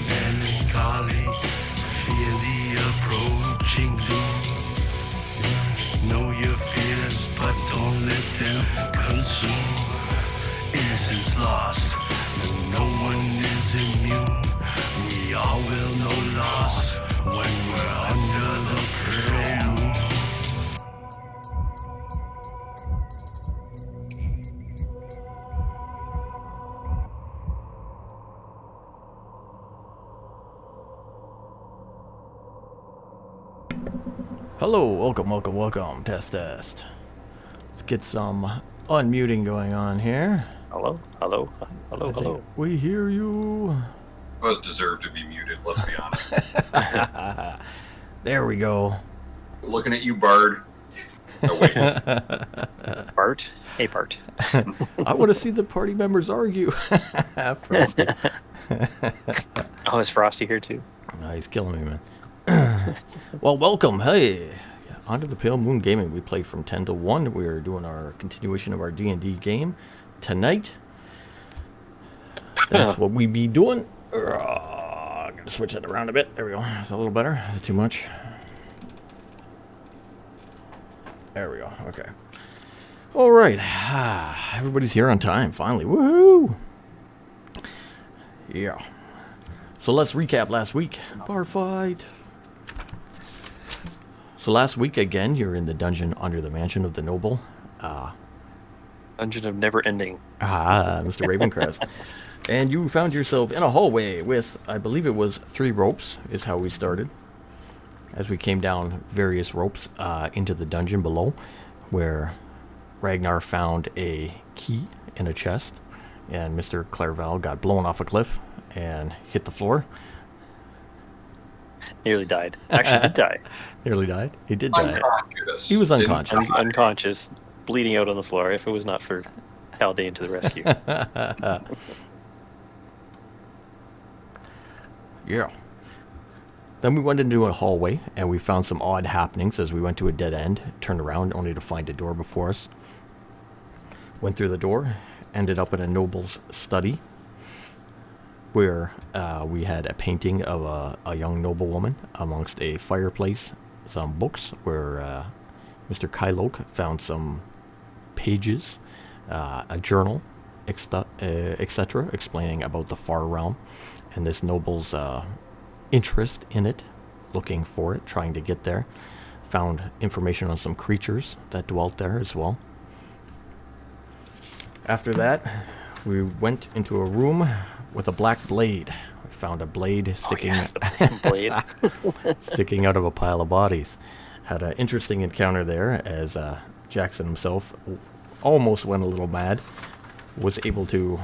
Melancholy, fear the approaching doom. Know your fears, but don't let them consume. Innocence lost, no one is immune. We all will know loss when we're under the pearl moon. Hello, welcome, test. Let's get some unmuting going on here. Hello. We hear you. Was deserved to be muted, let's be honest. There we go. Looking at you, Bard. Oh, wait. Bart? Hey, Bart. I want to see the party members argue. Frosty. Oh, is Frosty here too? Oh, he's killing me, man. Well, welcome. Hey, onto the Pale Moon Gaming. We play from 10 to 1. We're doing our continuation of our D&D game tonight. That's what we be doing. I'm going to switch it around a bit. There we go. It's a little better. Is it too much? There we go. Okay. All right. Everybody's here on time, finally. Woohoo! Yeah. So let's recap last week. Bar fight. So last week, again, you're in the dungeon under the mansion of the noble. Dungeon of Never Ending. Mr. Ravencrest. And you found yourself in a hallway with, I believe it was 3 ropes, is how we started. As we came down various ropes into the dungeon below, where Ragnar found a key in a chest, and Mr. Clairval got blown off a cliff and hit the floor. Nearly died. Actually did die. Nearly died. He did die. Unconscious. He was unconscious. Unconscious, bleeding out on the floor, if it was not for Haldane to the rescue. Yeah. Then we went into a hallway, and we found some odd happenings as we went to a dead end, turned around only to find a door before us. Went through the door, ended up in a noble's study, where we had a painting of a young noblewoman amongst a fireplace, some books, where Mr. Kylok found some pages, a journal, etc., explaining about the far realm, and this noble's interest in it, looking for it, trying to get there. Found information on some creatures that dwelt there as well. After that, we went into a room with a black blade. We found a blade sticking, sticking out of a pile of bodies. Had an interesting encounter there as Jackson himself almost went a little mad. Was able to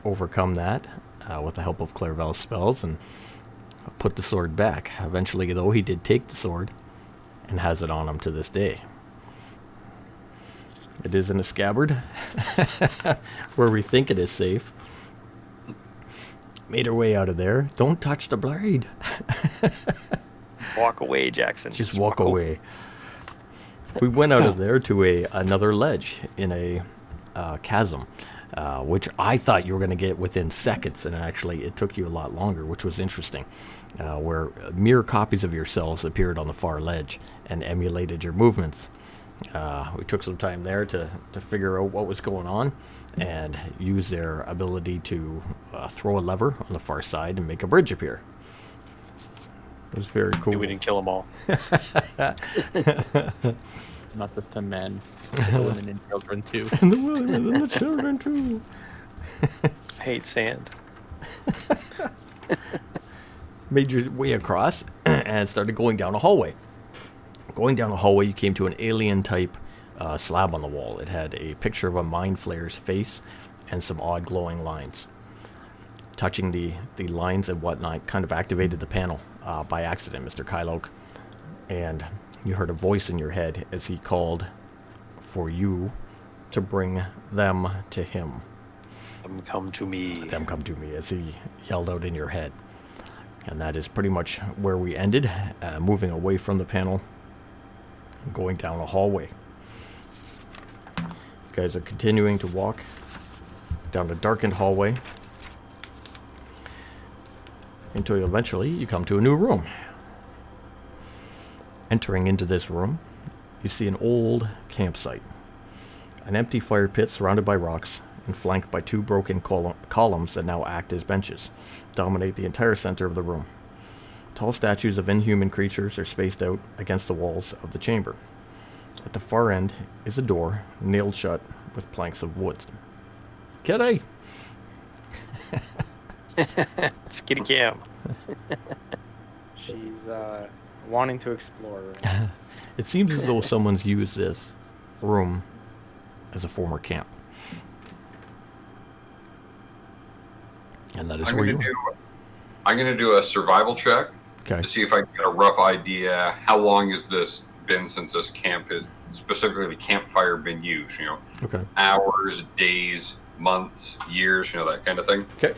overcome that with the help of Clairval's spells and put the sword back. Eventually, though, he did take the sword and has it on him to this day. It is in a scabbard where we think it is safe. Made our way out of there. Don't touch the blade. Walk away, Jackson. Just walk away. We went out of there to another ledge in a chasm, which I thought you were going to get within seconds, and actually it took you a lot longer, which was interesting, where mirror copies of yourselves appeared on the far ledge and emulated your movements. We took some time there to figure out what was going on and use their ability to throw a lever on the far side and make a bridge appear. It was very cool. We didn't kill them all. Not just the men, the women and children too. And the women and the children too. I hate sand. Made your way across and started going down a hallway. Going down the hallway, you came to an alien-type slab on the wall. It had a picture of a mind flayer's face and some odd glowing lines. Touching the lines and whatnot kind of activated the panel by accident, Mr. Kyloke. And you heard a voice in your head as he called for you to bring them to him. Them come to me. Them come to me, as he yelled out in your head. And that is pretty much where we ended, moving away from the panel, going down a hallway. You guys are continuing to walk down a darkened hallway until eventually you come to a new room. Entering into this room, you see an old campsite. An empty fire pit surrounded by rocks and flanked by two broken columns that now act as benches, dominate the entire center of the room. Tall statues of inhuman creatures are spaced out against the walls of the chamber. At the far end is a door, nailed shut with planks of wood. Kitty! Skitty Cam. She's wanting to explore. It seems as though someone's used this room as a former camp. And that is I'm where gonna you do. I'm gonna do a survival check Okay. to see if I can get a rough idea. How long has this been since this camp, specifically the campfire, been used? You know, Okay. hours, days, months, years. You know, that kind of thing. Okay.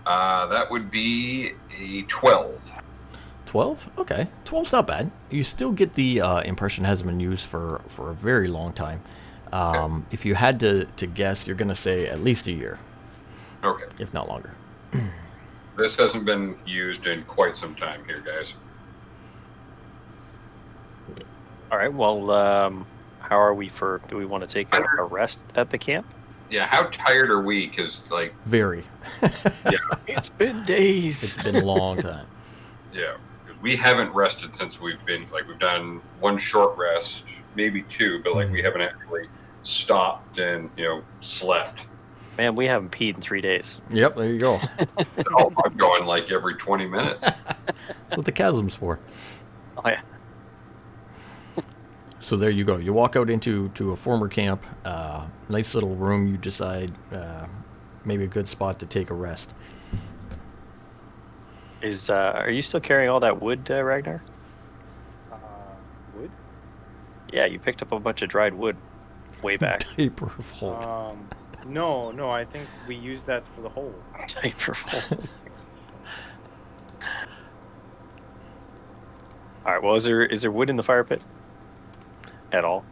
That would be a 12. 12? Okay. 12's not bad. You still get the impression it hasn't been used for a very long time. If you had to guess, you're going to say at least a year, Okay. if not longer. This hasn't been used in quite some time here, guys. All right. Well, how are we for? Do we want to take a rest at the camp? Yeah, how tired are we? Because, like, Very. It's been days. It's been a long time. yeah, 'cause we haven't rested since we've done one short rest, maybe two, but, like, we haven't actually stopped and, slept. Man, we haven't peed in 3 days. Yep, there you go. So I'm going, like, every 20 minutes. That's what the chasm's for. Oh yeah. So there you go. You walk out into a former camp. Nice little room. You decide maybe a good spot to take a rest. Are you still carrying all that wood, Ragnar? Wood? Yeah, you picked up a bunch of dried wood way back. Diaper of Hulk. No, I think we used that for the hole. Diaper full. All right. Well, is there wood in the fire pit at all?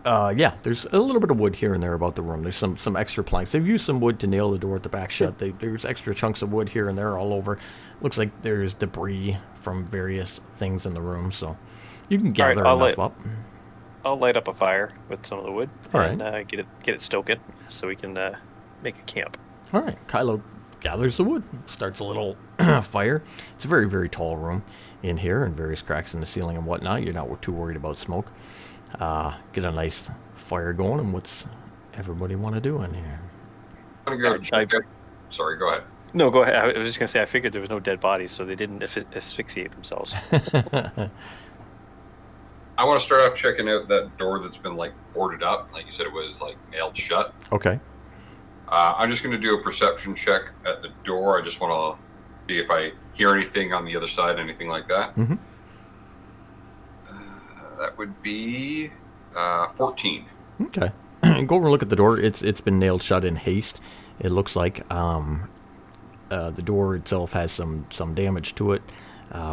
Yeah, there's a little bit of wood here and there about the room. There's some extra planks. They've used some wood to nail the door at the back shut. There's extra chunks of wood here and there all over. Looks like there's debris from various things in the room, so you can gather enough up. I'll light up a fire with some of the wood All and get it stoking so we can make a camp. All right, Kylo gathers the wood, starts a little fire. It's a very, very tall room in here and various cracks in the ceiling and whatnot. You're not too worried about smoke. Get a nice fire going, and what's everybody want to do in here? I'm going to go. Sorry, go ahead. No, go ahead. I was just gonna say I figured there was no dead bodies, so they didn't asphyxiate themselves. I want to start off checking out that door that's been, like, boarded up. Like you said, it was, like, nailed shut. Okay. I'm just going to do a perception check at the door. I just want to see if I hear anything on the other side, anything like that. Mm-hmm. That would be 14. Okay. Go over and look at the door. It's been nailed shut in haste. It looks like the door itself has some damage to it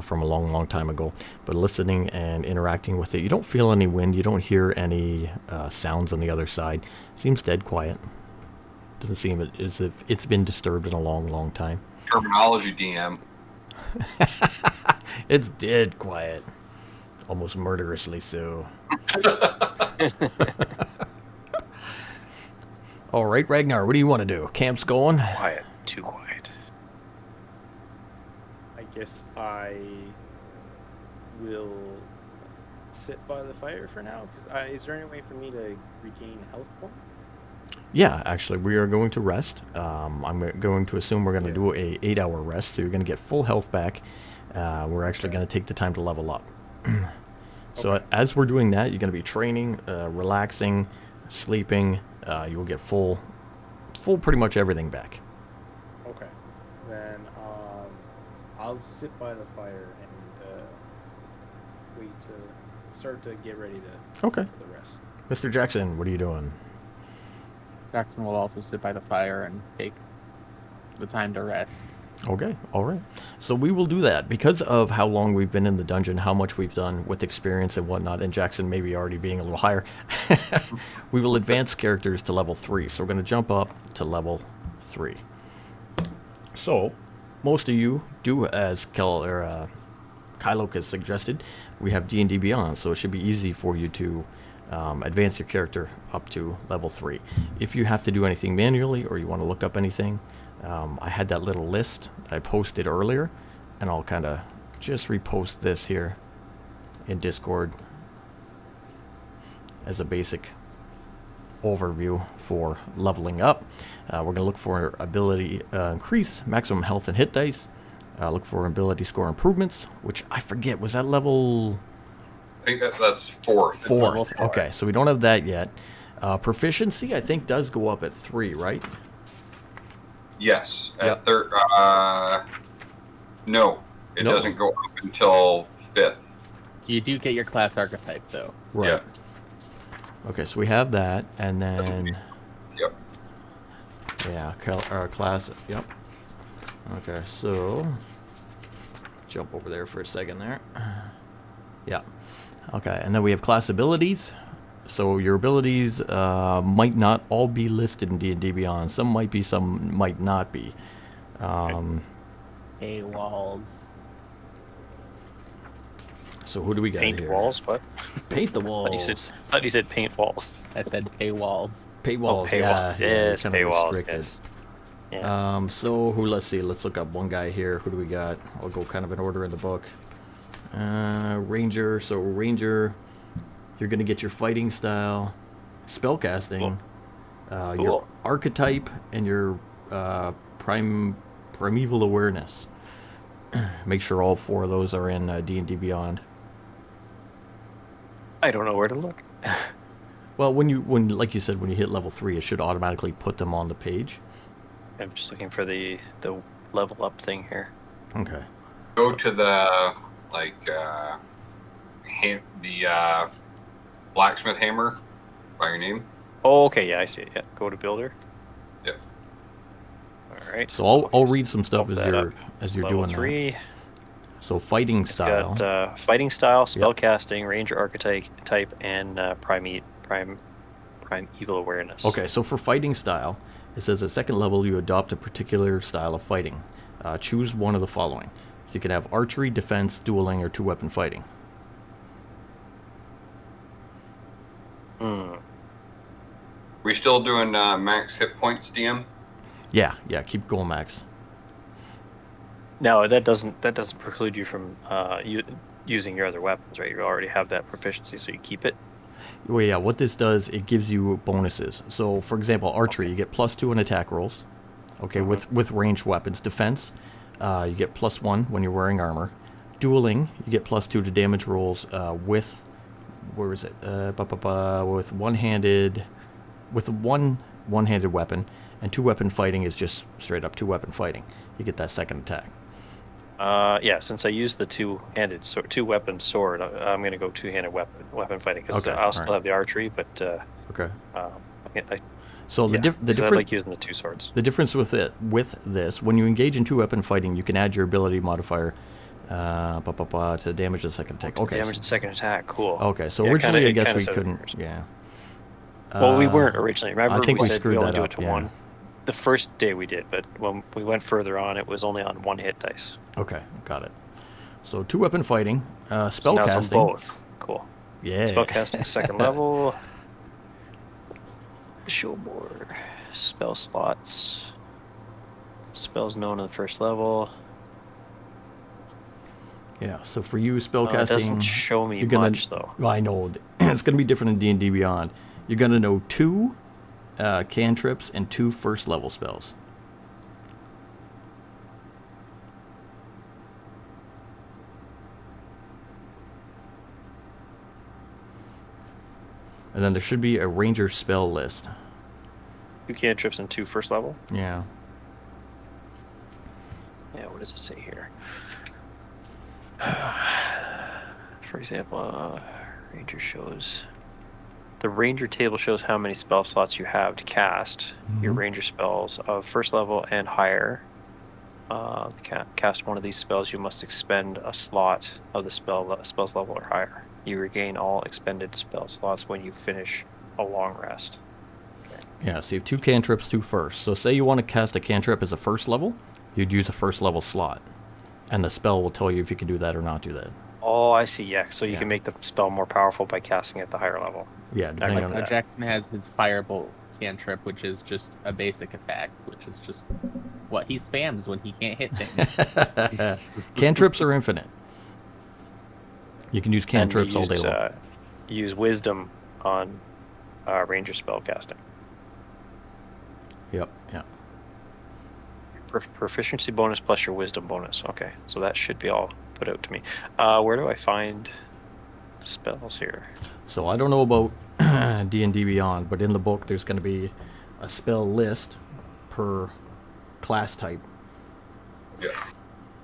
from a long, long time ago. But listening and interacting with it, you don't feel any wind. You don't hear any sounds on the other side. Seems dead quiet. Doesn't seem as if it's been disturbed in a long, long time. Terminology, DM. It's dead quiet. Almost murderously so. All right, Ragnar, what do you want to do? Camp's going? Quiet. Too quiet. I guess I will sit by the fire for now. Because is there any way for me to regain health points? Yeah, actually, we are going to rest. Going to assume we're going to do a 8-hour rest, so you're going to get full health back. We're actually going to take the time to level up. So as we're doing that, you're going to be training, relaxing, sleeping. You'll get full pretty much everything back. Okay. Then I'll sit by the fire and wait to start to get ready to Okay. the rest. Mr. Jackson, what are you doing? Jackson will also sit by the fire and take the time to rest. Okay, all right. So we will do that because of how long we've been in the dungeon, how much we've done with experience and whatnot, and Jackson maybe already being a little higher. We will advance characters to level 3. So we're going to jump up to level 3. So most of you do as Kylok has suggested. We have D&D Beyond, so it should be easy for you to advance your character up to level 3. If you have to do anything manually or you want to look up anything, I had that little list that I posted earlier, and I'll kind of just repost this here in Discord as a basic overview for leveling up. We're going to look for ability increase, maximum health and hit dice. Look for ability score improvements, which I forget, was that level... I think that's fourth. Fourth. Okay, so we don't have that yet. Proficiency, I think, does go up at 3, right? Yes. At Yep. third. No, it No. doesn't go up until 5th. You do get your class archetype, though. Right. Okay, so we have that, and then... Yep. Yeah, class, yep. Okay, so... Jump over there for a second there. Yeah. Okay, and then we have class abilities. So your abilities might not all be listed in D&D Beyond. Some might be, some might not be. Walls. So who do we got Paint here? walls? What? Paint the Thought you walls. said paint walls. I said paywalls. Paint walls, paywall. yeah. Yes, kind of paywalls. restricted. Yes. Yeah. So who? Let's see. Let's look up one guy here. Who do we got? I'll go kind of in order in the book. Ranger. So Ranger, you're gonna get your fighting style, spellcasting, your Cool. archetype, and your primeval awareness. Make sure all 4 of those are in D&D Beyond. I don't know where to look. Well, like you said, when you hit level 3, it should automatically put them on the page. I'm just looking for the level up thing here. Okay. Go to the blacksmith hammer by your name. Oh, okay, yeah, I see it. Yeah, go to builder. Yep. All right. So I'll read some stuff Bump as that you're Level doing 3. that. So fighting It's style. got fighting style, spellcasting, ranger archetype, and primeval awareness. Okay, so for fighting style, it says at second level you adopt a particular style of fighting. Choose one of the following. So you can have archery, defense, dueling, or 2-weapon fighting. We still doing max hit points, DM? Yeah, keep going, Max. No, that doesn't preclude you from using your other weapons, right? You already have that proficiency, so you keep it. Well, yeah, what this does, it gives you bonuses. So, for example, archery, you get +2 in attack rolls. Okay, with ranged weapons. Defense, you get +1 when you're wearing armor. Dueling, you get +2 to damage rolls with, where is it? With one-handed weapon, and 2-weapon fighting is just straight up 2-weapon fighting. You get that second attack. Yeah, since I used the two-weapon sword, I'm going to go two-handed weapon fighting because Okay, I'll still alright. have the archery, but Okay. I So the I difference. like using the 2 swords. The difference with this, when you engage in 2-weapon fighting, you can add your ability modifier to damage the second attack. Okay. Damage the second attack. Cool. Okay, so Yeah, originally kinda- I guess kinda we says it couldn't. first. Yeah. Well, we weren't originally. Remember, I think we said screwed we only that do up, it to yeah. 1. The first day we did, but when we went further on, it was only on 1 hit dice. Okay, got it. So 2-weapon fighting, So now it's on spellcasting. both. Cool. Yeah. Spellcasting second level. Show board. Spell slots. Spells known at the first level. Yeah. So for you, It spellcasting. doesn't show me you're gonna- much though. Well, I know it's going to be different in D&D Beyond. You're going to know 2 cantrips, and 2 first level spells. And then there should be a ranger spell list. 2 cantrips and 2 first level. Yeah. Yeah, what does it say here? For example, Ranger shows. The Ranger table shows how many spell slots you have to cast your Ranger spells of first level and higher. To cast one of these spells, you must expend a slot of the spell's level or higher. You regain all expended spell slots when you finish a long rest. Yeah, so you have 2 cantrips, 2 first. So say you want to cast a cantrip as a first level, you'd use a first level slot. And the spell will tell you if you can do that or not do that. Oh, I see. Yeah, so you Yeah. can make the spell more powerful by casting at the higher level. Yeah, depending on that. Jackson has his Firebolt cantrip, which is just a basic attack, which is just what he spams when he can't hit things. Cantrips are infinite. You can use cantrips all day long. Use Wisdom on Ranger spell casting. Yep, yeah. Proficiency bonus plus your Wisdom bonus. Okay, so that should be all put out to me. Where do I find spells here? So I don't know about D&D Beyond, but in the book there's going to be a spell list per class type. Yeah.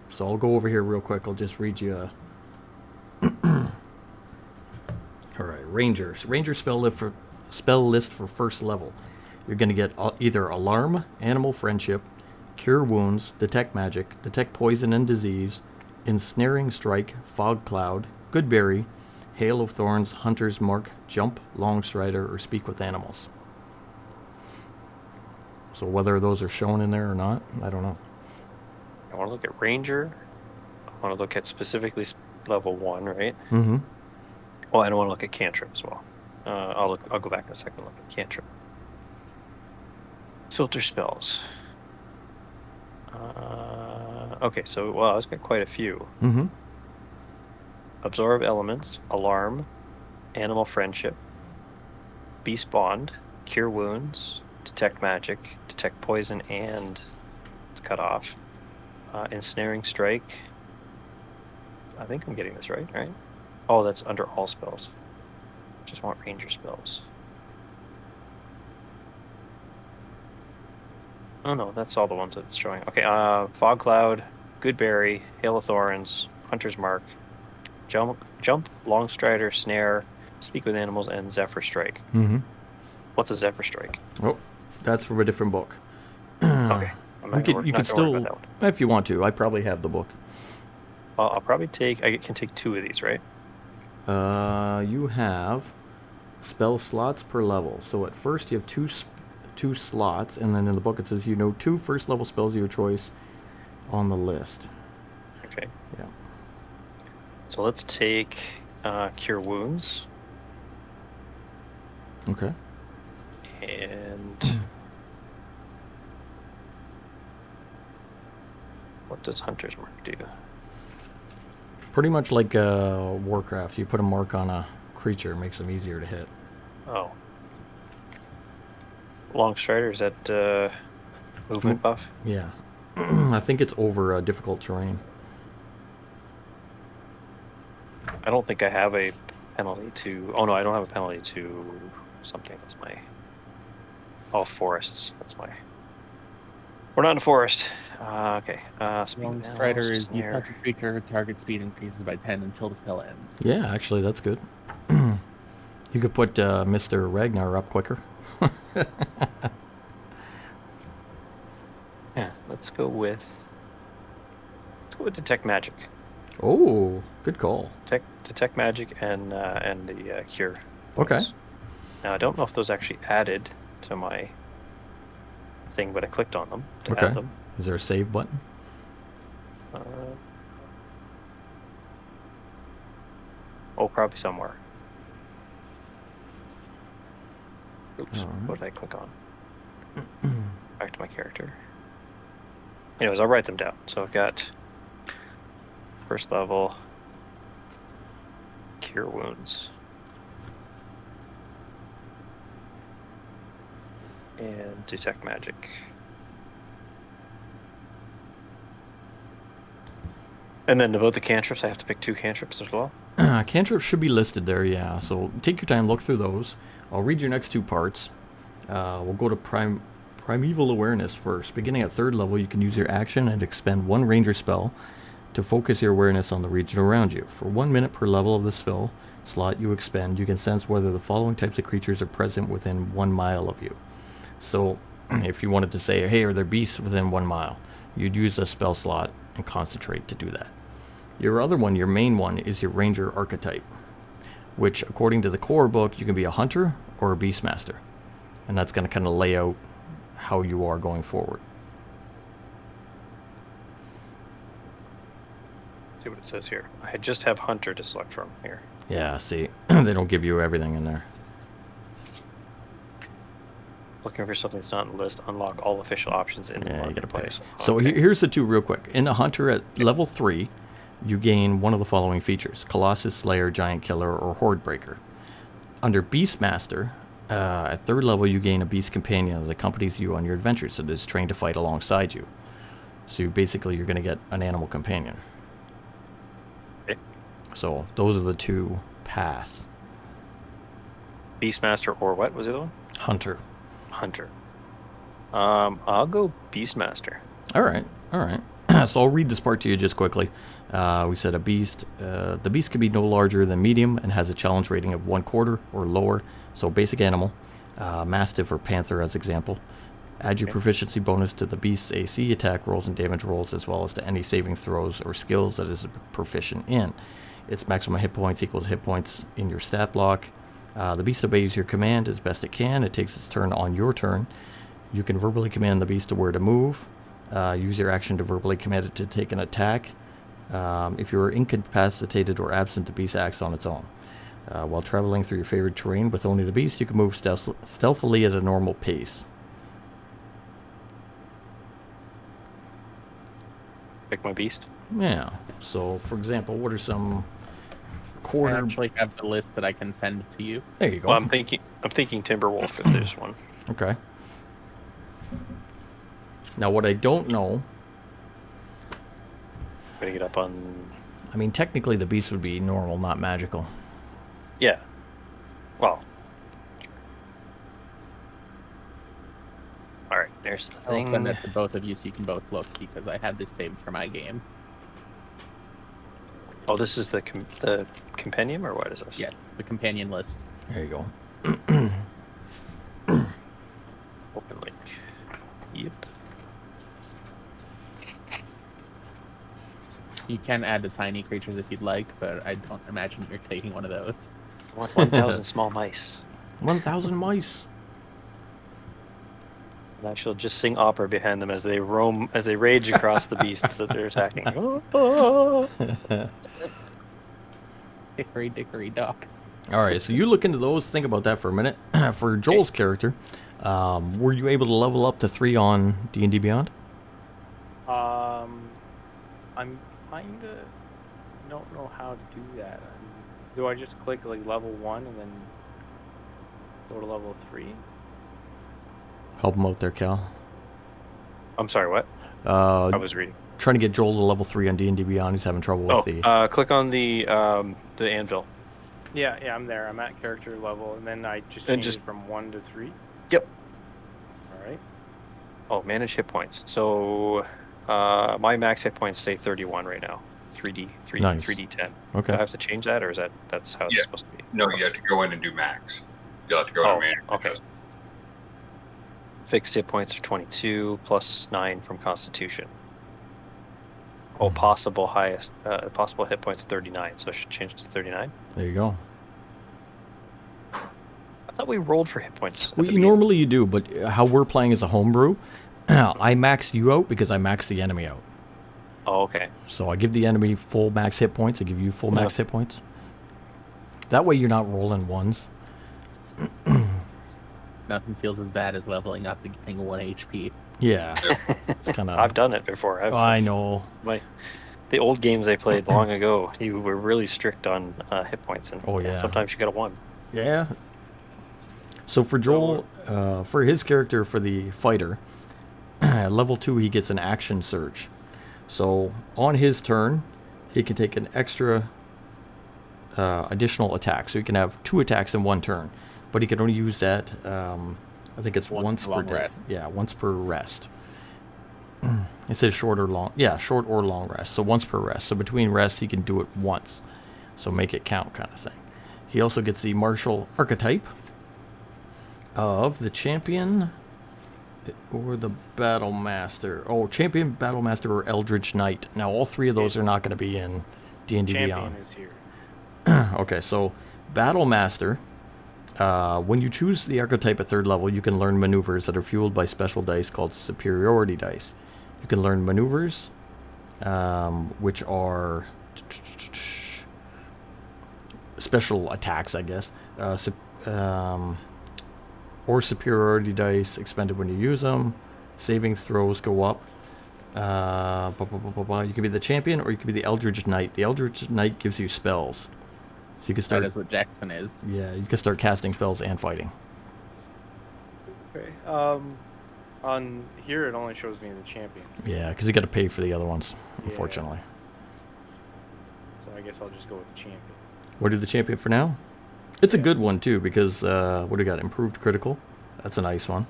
So I'll go over here real quick. I'll just read you all right, Rangers. Ranger spell list for first level. You're going to get either Alarm, Animal Friendship, Cure Wounds, Detect Magic, Detect Poison and Disease, Ensnaring Strike, Fog Cloud, Goodberry, Hail of Thorns, Hunter's Mark, Jump, Longstrider, or Speak with Animals. So whether those are shown in there or not, I don't know. I want to look at Ranger. I want to look at specifically level 1, right? Mm-hmm. Oh, I don't want to look at cantrip as well. I'll go back in a second and look at cantrip. Filter spells. Okay, so well, I've got quite a few. Mm-hmm. Absorb elements, Alarm, Animal Friendship, Beast Bond, Cure Wounds, Detect Magic, Detect Poison, and it's cut off. Ensnaring Strike. I think I'm getting this right? Oh, that's under all spells. Just want Ranger spells. Oh no, that's all the ones that it's showing. Okay, Fog Cloud, Goodberry, Hail of Thorns, Hunter's Mark, Jump, Longstrider, Snare, Speak with Animals, and Zephyr Strike. Mm-hmm. What's a Zephyr Strike? Oh, that's from a different book. Okay. You could still, if you want to. I probably have the book. I'll probably I can take 2 of these, right? You have spell slots per level. So at first you have two slots, and then in the book it says 2 first level spells of your choice on the list. Okay. Yeah. So let's take Cure Wounds. Okay. And what does Hunter's Mark do? Pretty much like Warcraft. You put a mark on a creature, it makes them easier to hit. Oh. Longstrider, is that movement buff? Yeah. I think it's over difficult terrain. I don't think I have a penalty to... Oh no, I don't have a penalty to something. That's my... Oh, forests. That's my... We're not in a forest. Okay. Longstrider is you touch a creature, target speed increases by 10 until the spell ends. Yeah, actually, that's good. You could put Mr. Ragnar up quicker. Yeah, let's go with Detect Magic. Oh, good call. Detect Magic and the Cure. Okay. Now I don't know if those actually added to my thing, but I clicked on them to Okay. add them. Is there a save button? Probably somewhere. Oops, Alright. what did I click on? Back to my character. Anyways, I'll write them down. So I've got first level Cure Wounds. And detect magic. And then about the cantrips, I have to pick 2 cantrips as well. Cantrips should be listed there, yeah. So take your time, look through those. I'll read your next 2 parts. We'll go to Primeval Awareness first. Beginning at 3rd level, you can use your action and expend 1 ranger spell to focus your awareness on the region around you. For 1 minute per level of the spell slot you expend, you can sense whether the following types of creatures are present within 1 mile of you. So if you wanted to say, hey, are there beasts within 1 mile? You'd use a spell slot and concentrate to do that. Your other one, your main one, is your ranger archetype, which according to the core book, you can be a hunter or a beastmaster. And that's going to kind of lay out how you are going forward. Let's see what it says here. I just have hunter to select from here. Yeah, see, they don't give you everything in there. Looking for something that's not on the list. Unlock all official options in the Yeah, you gotta pay. marketplace. So Okay. here's the 2 real quick. In a hunter at level 3, you gain one of the following features: Colossus Slayer, Giant Killer, or Horde Breaker. Under Beastmaster, at 3rd level, you gain a beast companion that accompanies you on your adventures and is trained to fight alongside you. So you're going to get an animal companion. Okay. So those are the 2 pass. Beastmaster or what was the other one? Hunter. Hunter. I'll go Beastmaster. All right. So I'll read this part to you just quickly. We said a beast. The beast can be no larger than medium and has a challenge rating of 1/4 or lower. So basic animal, mastiff or panther as example. Add your proficiency bonus to the beast's AC, attack rolls, and damage rolls, as well as to any saving throws or skills that is proficient in. Its maximum hit points equals hit points in your stat block. The beast obeys your command as best it can. It takes its turn on your turn. You can verbally command the beast to where to move. Use your action to verbally command it to take an attack. If you are incapacitated or absent, the beast acts on its own. While traveling through your favorite terrain with only the beast, you can move stealthily at a normal pace. Pick my beast. Yeah. So, for example, what are some I quarter? actually have the list that I can send to you. There you go. Well, I'm thinking Timberwolf if there's one. Okay. Now, what I don't know, Putting it up on. I mean, technically the beast would be normal, not magical. Yeah. Well. All right. There's the I'll thing. send it to both of you so you can both look because I have this saved for my game. Oh, this is the compendium, or what is this? Yes, the companion list. There you go. Open link. Yep. You can add the tiny creatures if you'd like, but I don't imagine you're taking one of those. I want 1,000 small mice. 1,000 mice. And I shall just sing opera behind them as they rage across the beasts that they're attacking. Oh. Hickory dickory dock. All right, so you look into those. Think about that for a minute. For Joel's character, were you able to level up to 3 on D&D Beyond? I'm kinda don't know how to do that. Do I just click like level 1 and then go to level 3? Help him out there, Cal. I'm sorry, what? I Uh, was reading. trying to get Joel to level 3 on D&D Beyond. He's having trouble with the... Click on the anvil. Yeah, I'm there. I'm at character level, and then I just And change just- it from 1 to 3. Yep. All right. Oh, manage hit points. So my max hit points say 31 right now. 3D10. Nice. Do I Okay. have to change that, or that's how it's Yeah. supposed to be? No, you have to go in and do max. You'll have to go Oh, to manage. okay. Fixed hit points are 22 plus 9 from Constitution. Oh, possible hit points 39. So I should change it to 39. There you go. I thought we rolled for hit points. at Well, the you, beginning. normally you do, but how we're playing as a homebrew, I maxed you out because I maxed the enemy out. Oh, okay. So I give the enemy full max hit points. I give you full max hit points. That way you're not rolling ones. Nothing feels as bad as leveling up and getting 1 HP. Yeah. It's kind of... I've done it before. I know. The old games I played long ago, you were really strict on hit points, and Oh, yeah. sometimes you got a 1. Yeah. So for Joel, for his character, for the fighter, at level 2, he gets an action surge. So on his turn, he can take an extra additional attack. So he can have 2 attacks in 1 turn, but he can only use that. I think it's once per long day. rest. Yeah, once per rest. It says short or long. Yeah, short or long rest. So once per rest. So between rests, he can do it once. So make it count, kind of thing. He also gets the martial archetype of the champion or the battle master. Oh, champion, battle master, or eldritch knight. Now, all 3 of those are not going to be in D&D Champion Beyond. is here. Okay, so battle master. When you choose the archetype at 3rd level, you can learn maneuvers that are fueled by special dice called superiority dice. You can learn maneuvers, which are special attacks, I guess, or superiority dice expended when you use them. Saving throws go up. You can be the champion, or you can be the eldritch knight. The eldritch knight gives you spells, so you can start. That is what Jackson is. Yeah, you can start casting spells and fighting. Okay. On here it only shows me the champion, Yeah, because you got to pay for the other ones, Yeah. unfortunately. so I guess I'll just go with the champion. We'll do the champion for now. It's a good one too, because what do we got? Improved critical. That's a nice one.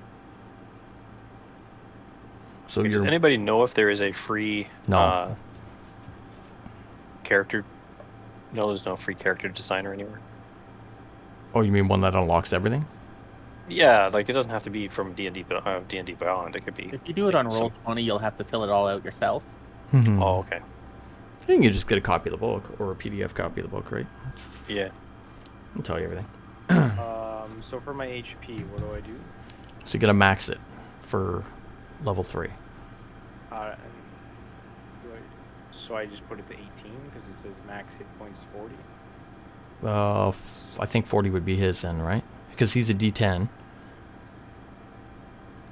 So Does you're anybody know if there is a free No. character? No, there's no free character designer anywhere. Oh, you mean one that unlocks everything? Yeah, like it doesn't have to be from D&D Beyond. It could be. If you do it on some- Roll20, you'll have to fill it all out yourself. Oh, okay. You can just get a copy of the book or a PDF copy of the book, right? Yeah. I'll tell you everything. So for my HP, what do I do? So you got to max it for level 3. And so I just put it to 18 because it says max hit points 40. I think 40 would be his then, right? Because he's a D10.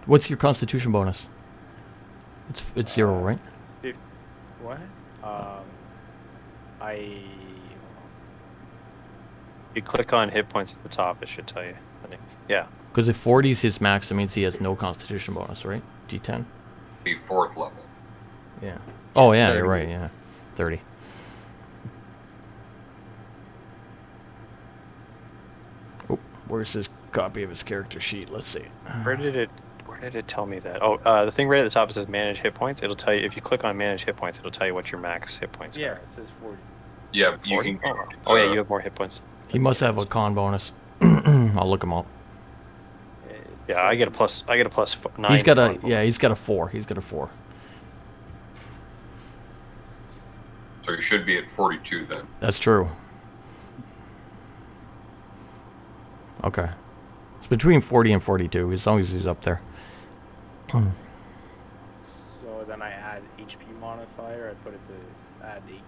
What's your Constitution bonus? It's 0, right? What? You click on hit points at the top, it should tell you. I think. Yeah. Because if 40 is his max, that means he has no Constitution bonus, right? D10. Be 4th level. Yeah. Oh yeah, 30. you're right. Yeah, 30. Oh, where's his copy of his character sheet? Let's see. Where did it tell me that? Oh, the thing right at the top says manage hit points. It'll tell you if you click on manage hit points, it'll tell you what your max hit points Yeah, are. it says 40. Yeah, you 40? can. Oh yeah, you have more hit points. He must have a con bonus. I'll look him up. Yeah, I get a plus 9. He's got a on both. he's got a 4. He's got a 4. So you should be at 42 then. That's true. Okay. It's between 40 and 42, as long as he's up there. So then I add HP modifier. I put it to add 18.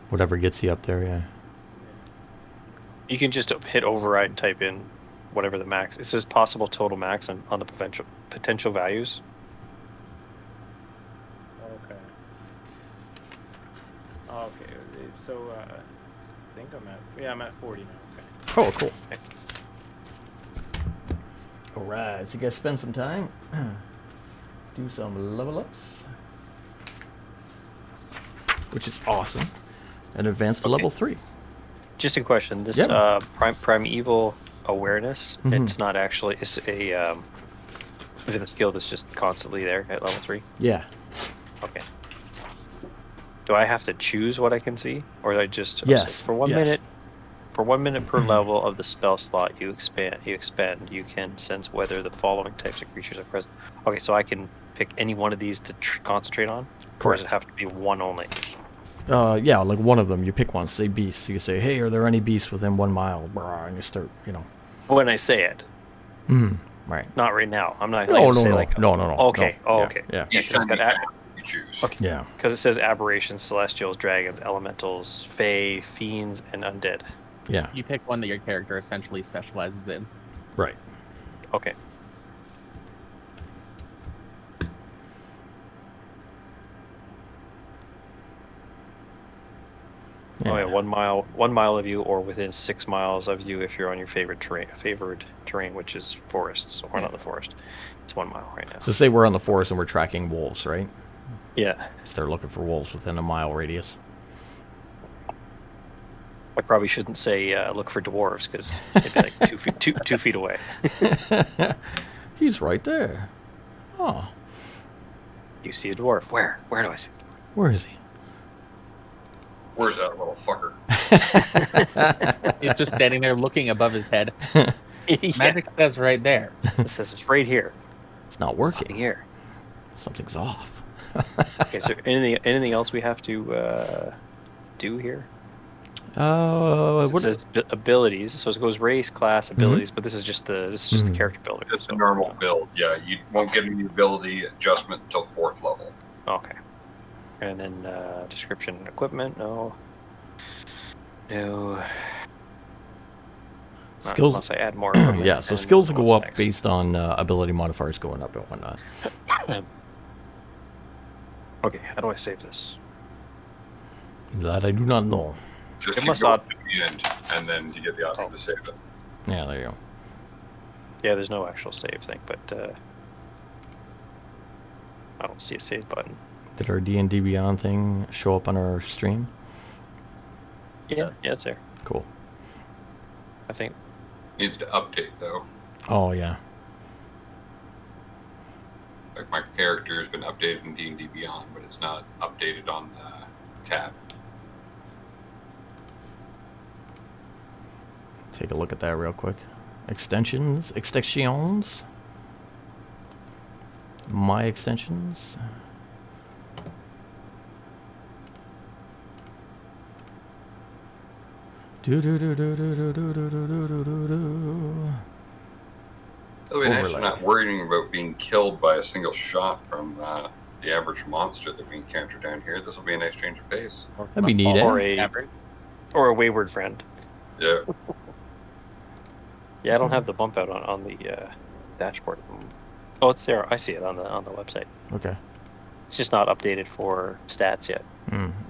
Whatever gets you up there, yeah. You can just hit override and type in whatever the max. It says possible total max on the potential values. Okay. Okay. So I think I'm at 40 now. Okay. Oh, cool. All right, so you guys spend some time, do some level ups, which is awesome, and advance to Okay. level 3. Just a question. This Yeah. primeval awareness. Mhm. It's not actually. It's a. Is it a skill that's just constantly there at level 3? Yeah. Okay. Do I have to choose what I can see, or I just Yes, for 1 yes. minute? For 1 minute per level of the spell slot you expend, you can sense whether the following types of creatures are present. Okay, so I can pick any one of these to concentrate on. Or does Correct. it have to be one only? Yeah, like one of them, you pick one, say beasts. You say, hey, are there any beasts within 1 mile? Brah, and you start, When I say it, right. not right now. I'm not. No, gonna no, say no, like, no. Okay. No. Oh, Yeah, okay. Yeah. Each it's time got you choose. Okay. Yeah. Because it says aberrations, celestials, dragons, elementals, fae, fiends, and undead. Yeah. You pick one that your character essentially specializes in. Right. Okay. Oh yeah, 1 mile of you, or within 6 miles of you if you're on your favored terrain, which is forests. Or not the forest. It's 1 mile right now. So say we're on the forest and we're tracking wolves, right? Yeah. Start looking for wolves within a mile radius. I probably shouldn't say look for dwarves because they'd be like 2 feet away. He's right there. Oh, You see a dwarf? Where? Where do I see? where is he? Where's that little fucker? He's just standing there looking above his head. Yeah. Magic says right there. It says it's right here. It's not Nothing working. here. Something's off. Okay, so anything else we have to do here? It What says abilities, so it goes race, class, abilities, but this is just the character builder. It's so, a normal build. Yeah, you won't get any ability adjustment until 4th level. Okay. And then description and equipment, no. Not skills? unless I add more equipment. Yeah, so and skills will go what's up next? based on ability modifiers going up and whatnot. Okay, how do I save this? That I do not know. Just It keep must going not- to the end, and then you get the option to save it. Yeah, there you go. Yeah, there's no actual save thing, but I don't see a save button. Did our D&D Beyond thing show up on our stream? Yeah, it's there. Cool. I think. Needs to update though. Oh, yeah. Like my character has been updated in D&D Beyond, but it's not updated on the tab. Take a look at that real quick. Extensions. My extensions. It'll be nice Overlay. not worrying about being killed by a single shot from the average monster that we encounter down here. This will be a nice change of pace. That'd be neat, eh? Or a wayward friend. Yeah. Yeah, I don't have the bump out on the dashboard. Oh, it's there. I see it on the website. Okay. It's just not updated for stats yet.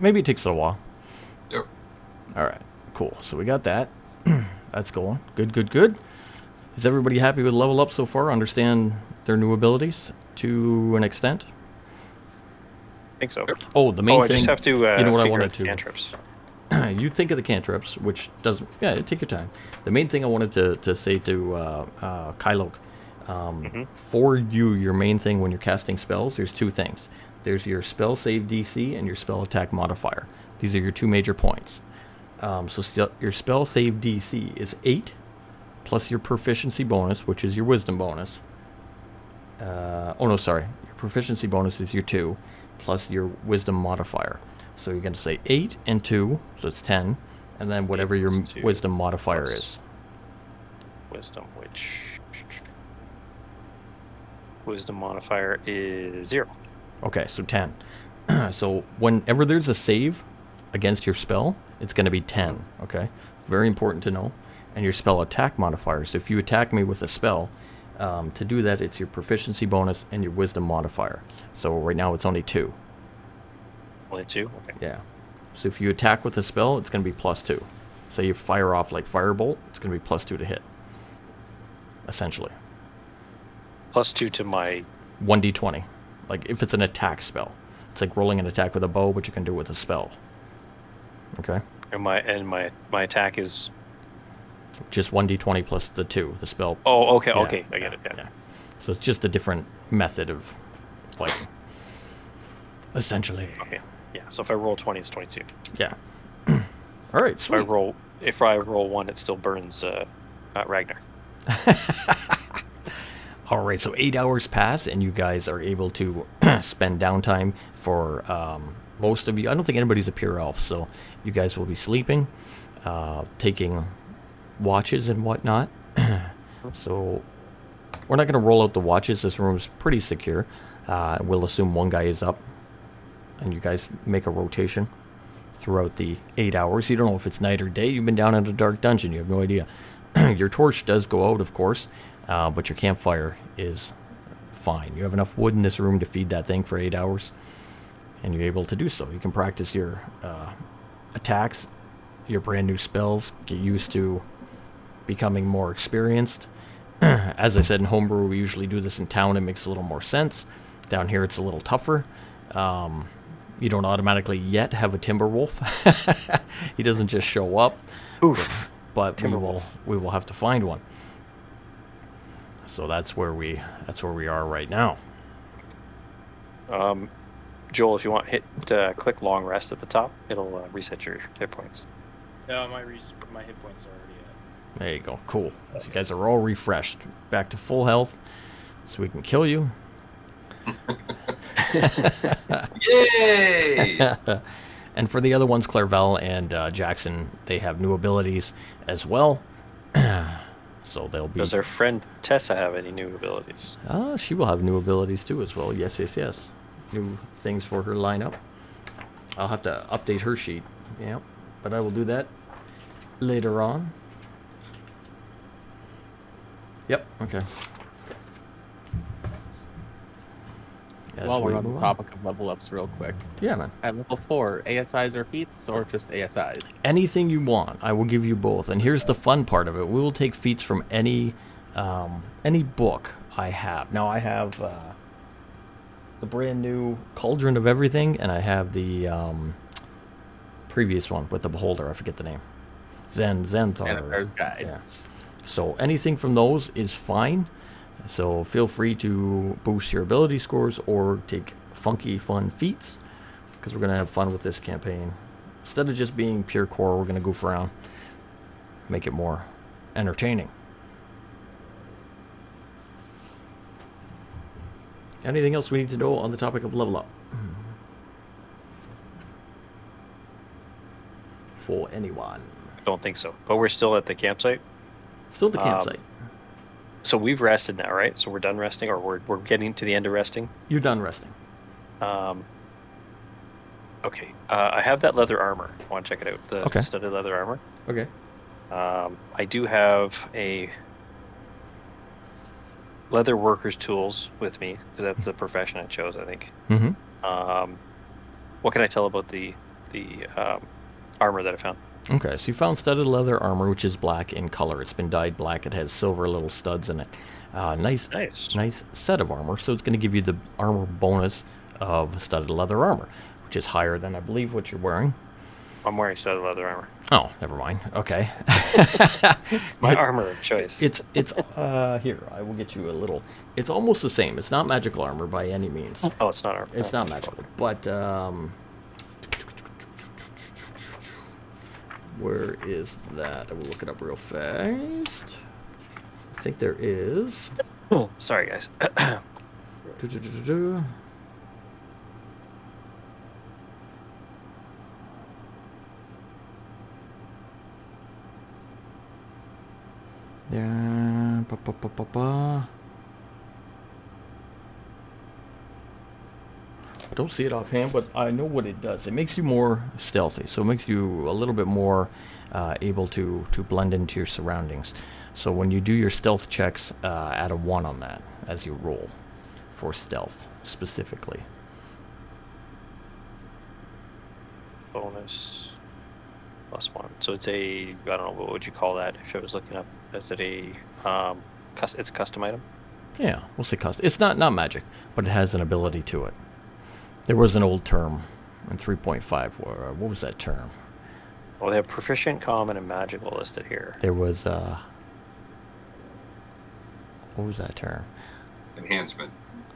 Maybe it takes a while. Yep. All right. Cool. So we got that. That's going. Good. Is everybody happy with level up so far? Understand their new abilities to an extent? I think so. Oh, the main I thing. just have to you know what I figure wanted out the to. cantrips. You think of the cantrips, which doesn't. Yeah, take your time. The main thing I wanted to say to Kylok, for you, your main thing when you're casting spells, there's two things. There's your spell save DC and your spell attack modifier. These are your two major points. Your spell save DC is 8, plus your proficiency bonus, which is your wisdom bonus. Your proficiency bonus is your 2, plus your wisdom modifier. So you're going to say 8 and 2, so it's 10, and then whatever your 2 wisdom modifier plus is. Wisdom modifier is 0. Okay, so 10. So whenever there's a save against your spell, it's going to be 10, okay? Very important to know. And your spell attack modifier. So if you attack me with a spell, to do that, it's your proficiency bonus and your wisdom modifier. So right now it's only 2. Only 2? Okay. Yeah. So if you attack with a spell, it's going to be +2. Say you fire off like Firebolt, it's going to be +2 to hit. Essentially. +2 to my... 1d20. Like if it's an attack spell. It's like rolling an attack with a bow, but you can do it with a spell. Okay? And my attack is... Just 1d20 plus the 2, the spell. Oh, okay, Yeah, okay. I get it, yeah. So it's just a different method of fighting. Essentially. Okay. Yeah, so if I roll 20, it's 22. Yeah. All right, If I sweet. roll 1, it still burns Ragnar. All right, so 8 hours pass, and you guys are able to spend downtime for most of you. I don't think anybody's a pure elf, so you guys will be sleeping, taking watches and whatnot. So we're not going to roll out the watches. This room is pretty secure. We'll assume one guy is up, and you guys make a rotation throughout the 8 hours. You don't know if it's night or day. You've been down in a dark dungeon. You have no idea. Your torch does go out, of course, but your campfire is fine. You have enough wood in this room to feed that thing for 8 hours, and you're able to do so. You can practice your attacks your brand new spells, get used to becoming more experienced. As I said, in homebrew, we usually do this in town. It makes a little more sense. Down here, it's a little tougher. You don't automatically yet have a Timberwolf. He doesn't just show up. Oof. But Timberwolf. we will have to find one. So that's where we are right now. Joel, if you want, click long rest at the top. It'll reset your hit points. No, my hit points are already at. There you go. Cool. So you guys are all refreshed, back to full health, so we can kill you. Yay! And for the other ones, Clairvel and Jackson, they have new abilities as well. So they'll be. Does our friend Tessa have any new abilities? She will have new abilities too as well. Yes. New things for her lineup. I'll have to update her sheet. Yeah, but I will do that later on. Yep. Okay. Yeah, While we're let's on the move topic of level ups, real quick. Yeah, man. At level 4, ASIs or feats, or just ASIs? Anything you want, I will give you both. And here's the fun part of it: we will take feats from any book I have. Now I have the brand new Cauldron of Everything, and I have the previous one with the Beholder. I forget the name. Xanthar. Xanathar's Guide. Yeah. So anything from those is fine. So feel free to boost your ability scores or take funky, fun feats, because we're going to have fun with this campaign. Instead of just being pure core, we're going to goof around, make it more entertaining. Anything else we need to know on the topic of level up? For anyone. I don't think so. But we're still at the campsite. Still at the campsite. So we've rested now, right? So we're done resting, or we're getting to the end of resting. You're done resting. Okay. I have that leather armor. I want to check it out. The Okay. studded leather armor. Okay. I do have a leather worker's tools with me, because that's the profession I chose, I think. Mm-hmm. What can I tell about the armor that I found? Okay, so you found studded leather armor, which is black in color. It's been dyed black. It has silver little studs in it. Nice set of armor. So it's going to give you the armor bonus of studded leather armor, which is higher than, I believe, what you're wearing. I'm wearing studded leather armor. Oh, never mind. Okay. My armor of choice. It's here. I will get you a little. It's almost the same. It's not magical armor by any means. Oh, it's not armor. It's not magical, but where is that? I will look it up real fast. I think there is. Oh, sorry, guys. Do-do-do-do-do. Yeah. Ba-ba-ba-ba-ba. I don't see it offhand, but I know what it does. It makes you more stealthy, so it makes you a little bit more able to blend into your surroundings. So when you do your stealth checks, add a 1 on that as you roll for stealth specifically. Bonus +1. So it's a, I don't know, what would you call that if I was looking up? Is it a, it's a custom item? Yeah, we'll say custom. It's not magic, but it has an ability to it. There was an old term in 3.5. What was that term? Well, they have proficient, common, and magical listed here. There was what was that term? Enhancement.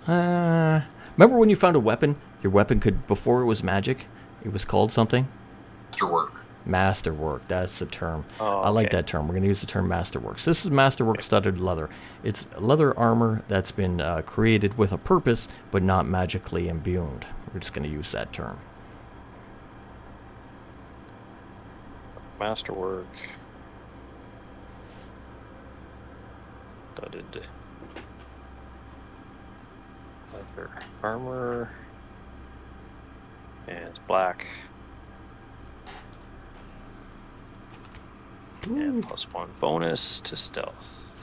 Remember when you found a weapon? Your weapon could, before it was magic, it was called something? Masterwork. Masterwork, that's the term. Oh, I like okay. that term. We're going to use the term Masterwork. So this is Masterwork studded leather. It's leather armor that's been created with a purpose, but not magically imbued. We're just going to use that term. Masterwork. Studded leather armor. And it's black. And +1 bonus to stealth.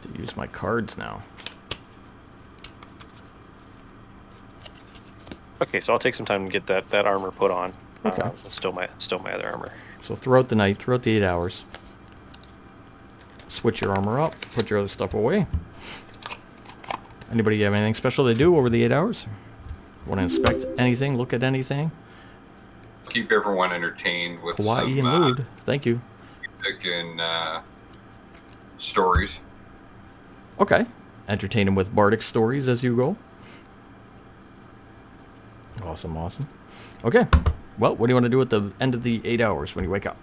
To use my cards now. Okay, so I'll take some time to get that armor put on. Okay. Still my other armor. So throughout the night, throughout the 8 hours, switch your armor up, put your other stuff away. Anybody have anything special they do over the 8 hours? Want to inspect anything, look at anything? Keep everyone entertained with Kawaii some and lewd. Thank you. music and stories. Okay. Entertain them with bardic stories as you go. Awesome, awesome. Okay. Well, what do you want to do at the end of the 8 hours when you wake up?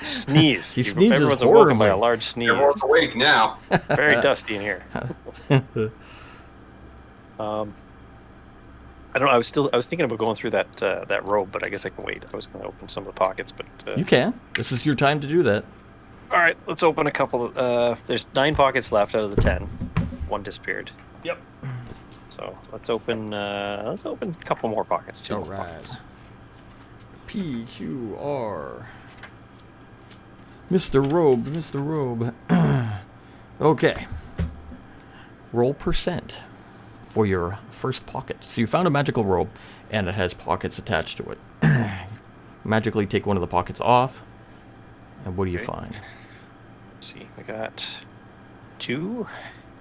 Sneeze. He sneezes Everyone's awoken by a horribly. large sneeze. Everyone's awake now. Very dusty in here. I don't know. I was thinking about going through that robe, but I guess I can wait. I was going to open some of the pockets, but You can. This is your time to do that. all right. Let's open a couple. There's 9 pockets left out of the 10. One disappeared. Yep. So let's open a couple more pockets. 2 more Alright. pockets. PQR. Mr. Robe, Mr. Robe. Okay. Roll percent for your first pocket. So you found a magical robe, and it has pockets attached to it. Magically take one of the pockets off, and what do you Okay. find? Let's see. I got 2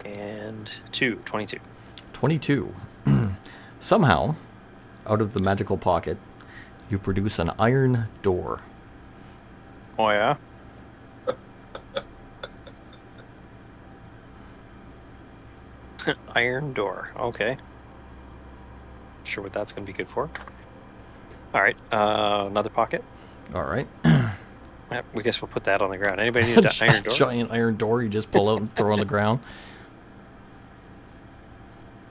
and 2. 22. 22. Somehow, out of the magical pocket, you produce an iron door. Oh yeah. Iron door. Okay. Sure what that's going to be good for. All right. Another pocket. All right. Yep, we guess we'll put that on the ground. Anybody need an iron door? Giant iron door you just pull out and throw on the ground.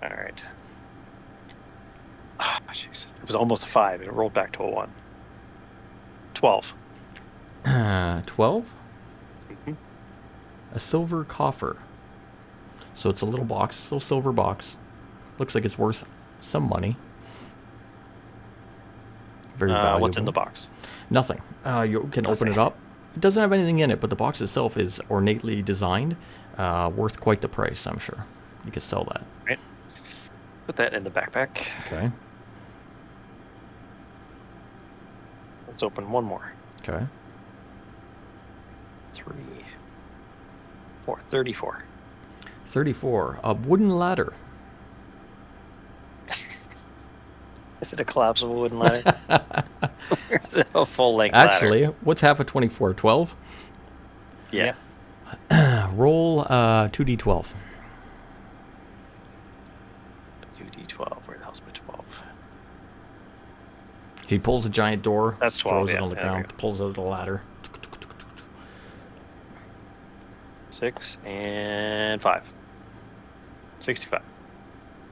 All right. Ah, jeez. It was almost a 5, and it rolled back to a 1. 12. 12? Mhm. A silver coffer. So it's a little box, little silver box. Looks like it's worth some money. Very valuable. What's in the box? Nothing. You can open it up. It doesn't have anything in it, but the box itself is ornately designed. Worth quite the price, I'm sure. You could sell that. Right. Put that in the backpack. Okay. Let's open one more. Okay. 3, 4, 34. 34. A wooden ladder. Is it a collapsible wooden ladder? Or is it a full length ladder? Actually, what's half of 24? 12? Yeah. Roll 2d12. 2d12. Where the hell's my 12? He pulls a giant door, That's 12, throws it yeah. on the Yeah, there ground, we go. pulls out a ladder. 6 and 5. 65.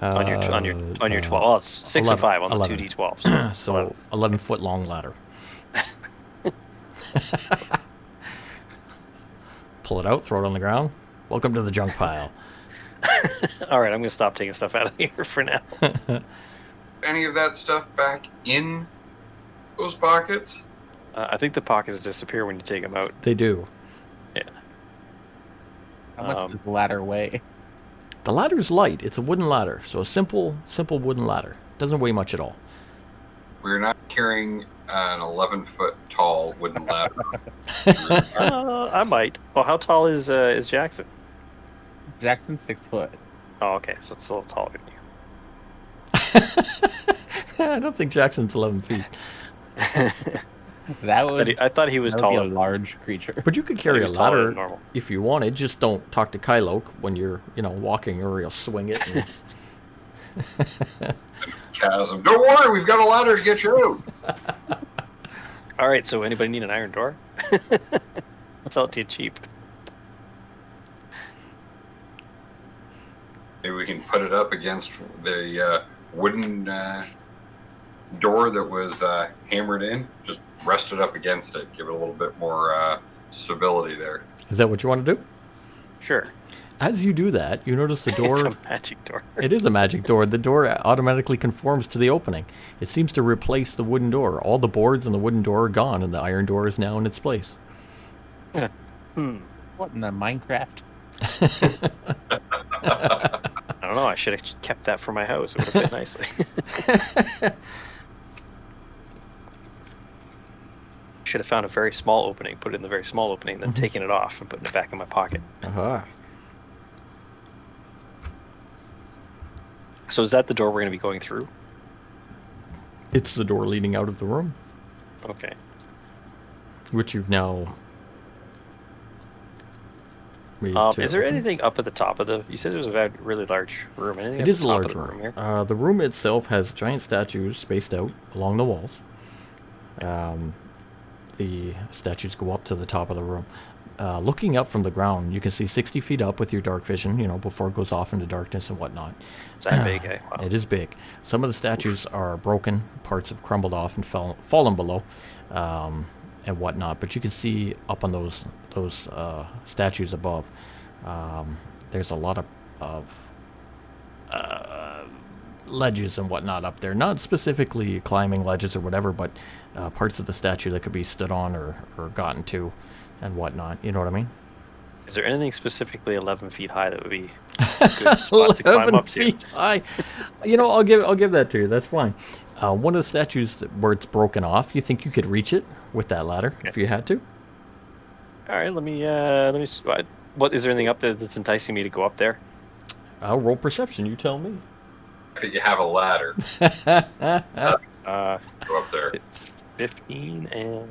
On your 12. Well, it's 6 and 5 on 11. the 2d12. So 11-foot long ladder. Pull it out, throw it on the ground. Welcome to the junk pile. All right, I'm gonna stop taking stuff out of here for now. Any of that stuff back in those pockets? I think the pockets disappear when you take them out. They do. Yeah. How much does the ladder weigh? The ladder's light. It's a wooden ladder, so a simple wooden ladder. Doesn't weigh much at all. We're not carrying an 11-foot tall wooden ladder. I might. Well, how tall is Jackson? Jackson's 6 foot. Oh, okay, so it's a little taller than you. I don't think Jackson's 11 feet. That would. I thought he was that would be taller. a large creature. But you could carry He a was taller ladder than normal. if you wanted. Just don't talk to Kyloke when you're, walking, or you'll swing it. And... Chasm. Don't worry, we've got a ladder to get you out. All right, so anybody need an iron door? I'll sell it to you cheap. Maybe we can put it up against the wooden door that was hammered in. Just rest it up against it. Give it a little bit more stability there. Is that what you want to do? Sure. As you do that, you notice the door. It's a magic door. It is a magic door. The door automatically conforms to the opening. It seems to replace the wooden door. All the boards and the wooden door are gone, and the iron door is now in its place. Hmm. What in the Minecraft? I don't don't know. I should have kept that for my house. It would have fit nicely. Should have found a very small opening, put it in the very small opening, then taken it off and putting it back in my pocket. Uh-huh. So is that the door we're going to be going through? It's the door leading out of the room, Okay. which you've now made to Is there open. anything up at the top of the? You said it was a really large room. Anything It at is the a top large of the room room. here? The room itself has giant statues spaced out along the walls. The statues go up to the top of the room. Looking up from the ground, you can see 60 feet up with your dark vision, before it goes off into darkness and whatnot. Is that big? Eh? Wow. It is big. Some of the statues are broken, parts have crumbled off and fallen below, and whatnot. But you can see up on those statues above, there's a lot of ledges and whatnot up there. Not specifically climbing ledges or whatever, but parts of the statue that could be stood on or gotten to and whatnot. You know what I mean? Is there anything specifically 11 feet high that would be a good spot to climb 11 up to? feet high. I'll give that to you. That's fine. One of the statues where it's broken off, you think you could reach it with that ladder if you had to? All right, let me. What is there anything up there that's enticing me to go up there? I'll roll perception. You tell me. If you have a ladder, Uh, go up there. 15 and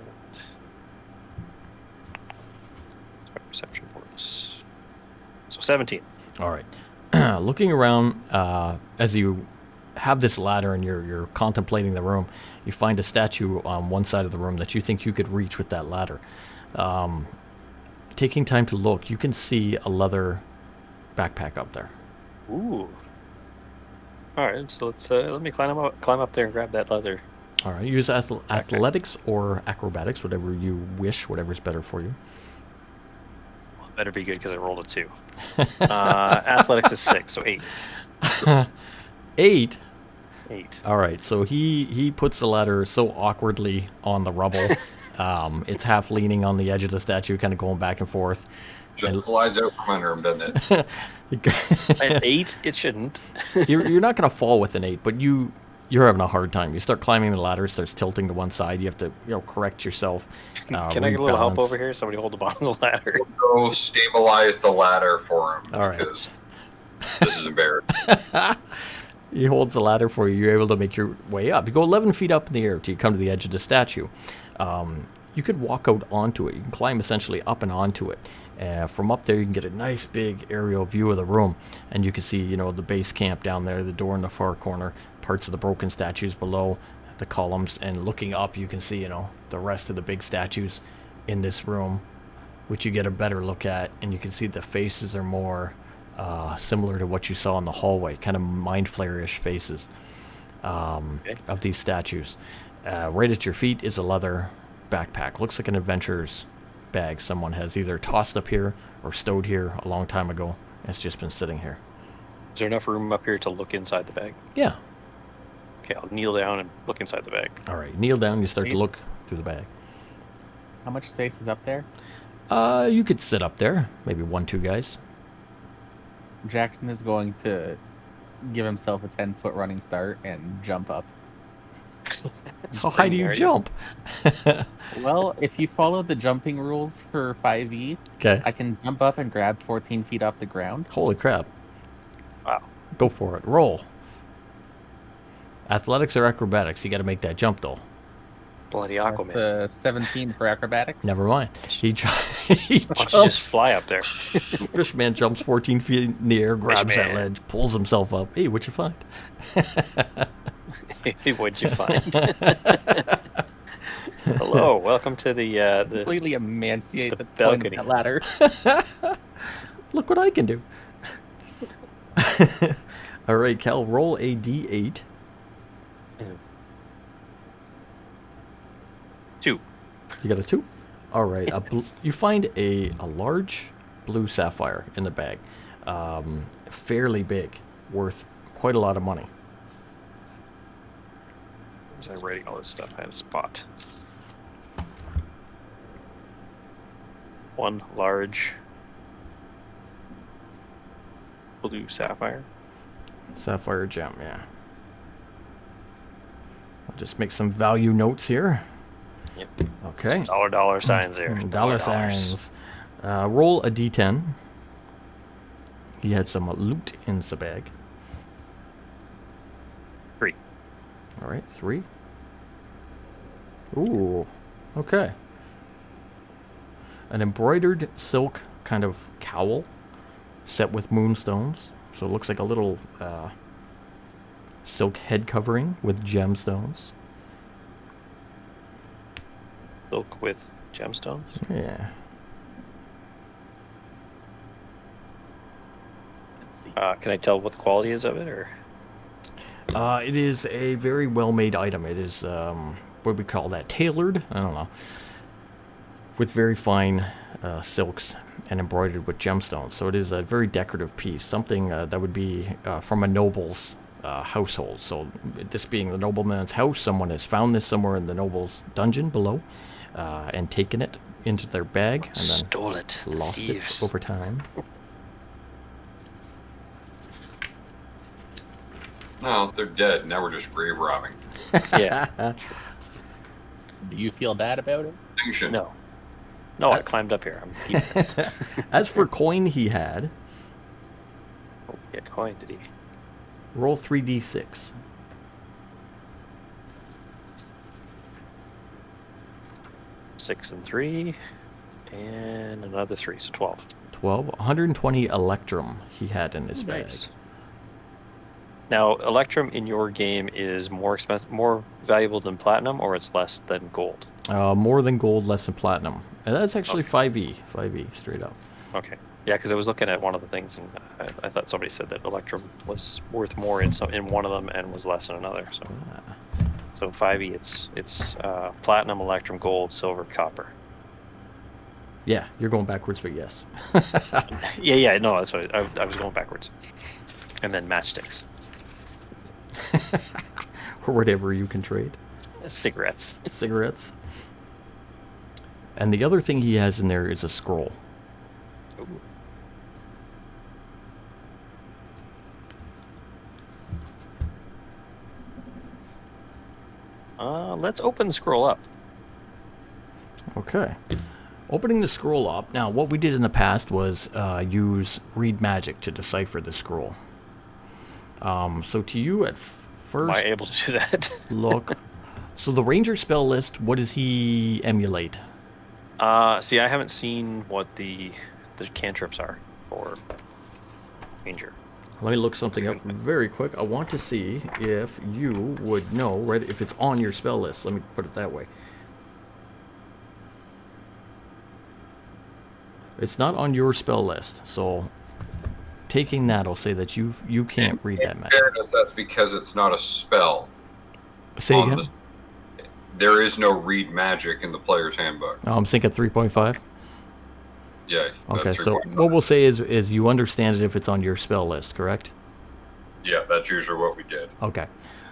perception bonus. So 17. All right. Looking around, as you have this ladder and you're contemplating the room, you find a statue on one side of the room that you think you could reach with that ladder. Taking time to look, you can see a leather backpack up there. Ooh. All right, so let me climb up there and grab that leather. All right. Use athletics or acrobatics, whatever you wish, whatever's better for you. Well, it better be good because I rolled a 2. Athletics is 6, so 8. 8. 8. All right, so he puts the ladder so awkwardly on the rubble. It's half leaning on the edge of the statue, kind of going back and forth. Just slides out from under him, doesn't it? At 8, it shouldn't. you're not going to fall with an 8, but you're having a hard time. You start climbing the ladder, it starts tilting to one side. You have to correct yourself. Can I get a little help rebalance. over here? Somebody hold the bottom of the ladder. Go stabilize the ladder for him. All right. Because this is embarrassing. He holds the ladder for you. You're able to make your way up. You go 11 feet up in the air till you come to the edge of the statue. You could walk out onto it. You can climb essentially up and onto it. From up there, you can get a nice big aerial view of the room, and you can see, the base camp down there, the door in the far corner, parts of the broken statues below, the columns, and looking up, you can see, the rest of the big statues in this room, which you get a better look at, and you can see the faces are more similar to what you saw in the hallway, kind of mind flare-ish faces of these statues. Right at your feet is a leather backpack. Looks like an adventurer's bag someone has either tossed up here or stowed here a long time ago, and it's just been sitting here. Is there enough room up here to look inside the bag? Yeah. Okay, I'll kneel down and look inside the bag. All right. Kneel down. You start to look through the bag. How much space is up there? You could sit up there. Maybe 1-2 guys. Jackson is going to give himself a 10-foot running start and jump up. How high do you jump? Well, if you follow the jumping rules for 5e, Okay. I can jump up and grab 14 feet off the ground. Holy crap. Wow. Go for it. Roll. Athletics or acrobatics? You got to make that jump, though. Bloody Aquaman. That's 17 for acrobatics. Never mind. He Why don't you just jumps. fly up there? Fishman jumps 14 feet in the air, grabs that Fishman. ledge, pulls himself up. Hey, what'd you find? What'd you find? Hello, welcome to the Completely emaciate the the point of balcony. that ladder. Look what I can do. All right, Cal, roll a d8. 2. You got a 2? All right. You find a large blue sapphire in the bag. Fairly big, worth quite a lot of money. Was I writing all this stuff? I had a spot. One large blue sapphire. Sapphire gem, yeah. I'll just make some value notes here. Yep. Okay. Dollar signs there. Dollar signs. Roll a d10. He had some loot in the bag. 3. All right, 3. Ooh, okay. An embroidered silk kind of cowl set with moonstones. So it looks like a little silk head covering with gemstones. Silk with gemstones. Yeah. Let's see. Can I tell what the quality is of it, or? It is a very well-made item. It is, what do we call that? Tailored? I don't know. With very fine silks and embroidered with gemstones. So it is a very decorative piece. Something that would be from a noble's household. So this being the nobleman's house, someone has found this somewhere in the noble's dungeon below and taken it into their bag and then Stole it. lost Thieves. it over time. No, they're dead. Now we're just grave robbing. Yeah. Do you feel bad about it? Distinction. No. No, I climbed up here. I'm keeping it. As for coin he had, Oh, he had coin, did he? roll 3d6. Six and 3, and another 3, so 12. 12. 120 electrum he had in his bag. Nice. Now, electrum in your game is more expensive, more valuable than platinum, or it's less than gold. More than gold, less than platinum. And that's actually 5e. 5e, straight up. Okay. Yeah, because I was looking at one of the things, and I thought somebody said that electrum was worth more in one of them and was less in another. So, so 5e, it's platinum, electrum, gold, silver, copper. Yeah, you're going backwards, but yes. Yeah, no, that's what I was going backwards. And then matchsticks, Or whatever you can trade. cigarettes. Cigarettes. And the other thing he has in there is a scroll. Ooh. Let's open the scroll up. Okay. Opening the scroll up. Now, what we did in the past was use read magic to decipher the scroll. So to you at first Am I able to do that? look. So the ranger spell list, what does he emulate? See, I haven't seen what the cantrips are for ranger. Let me look something up very quick. I want to see if you would know, right, if it's on your spell list. Let me put it that way. It's not on your spell list, so taking that, I'll say that you can't read that In magic. fairness, that's because it's not a spell. Say on again? There is no read magic in the player's handbook. Oh, I'm thinking 3.5. Yeah. Okay, that's so 3.5. what we'll say is you understand it if it's on your spell list, correct? Yeah, that's usually what we did. Okay.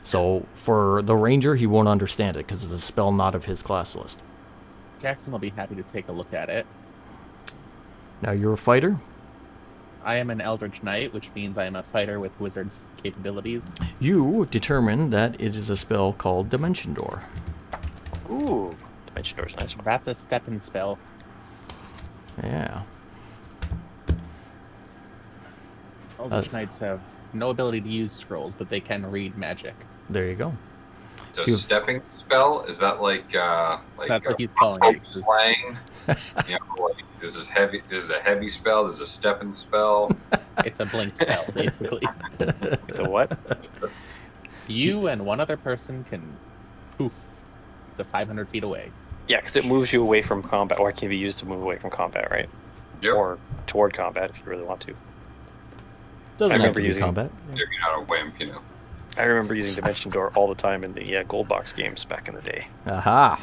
So for the ranger, he won't understand it because it's a spell not of his class list. Jackson will be happy to take a look at it. Now you're a fighter. I am an Eldritch Knight, which means I am a fighter with wizard's capabilities. You determine that it is a spell called Dimension Door. Ooh, Dimension Door's a nice one. That's a stepping spell. Yeah. Eldritch Knights have no ability to use scrolls, but they can read magic. There you go. It's a Phew. stepping spell. Is that like That's what he's calling rope it. slang? You know, like this is heavy. This is a heavy spell. This is a stepping spell. It's a blink spell, basically. It's a what? You and one other person can poof to 500 feet away. Yeah, because it moves you away from combat, or it can be used to move away from combat, right? Yep. Or toward combat if you really want to. Doesn't I have remember to be using- combat. If you're not a wimp, you know. I remember using Dimension Door all the time in the Gold Box games back in the day. Aha.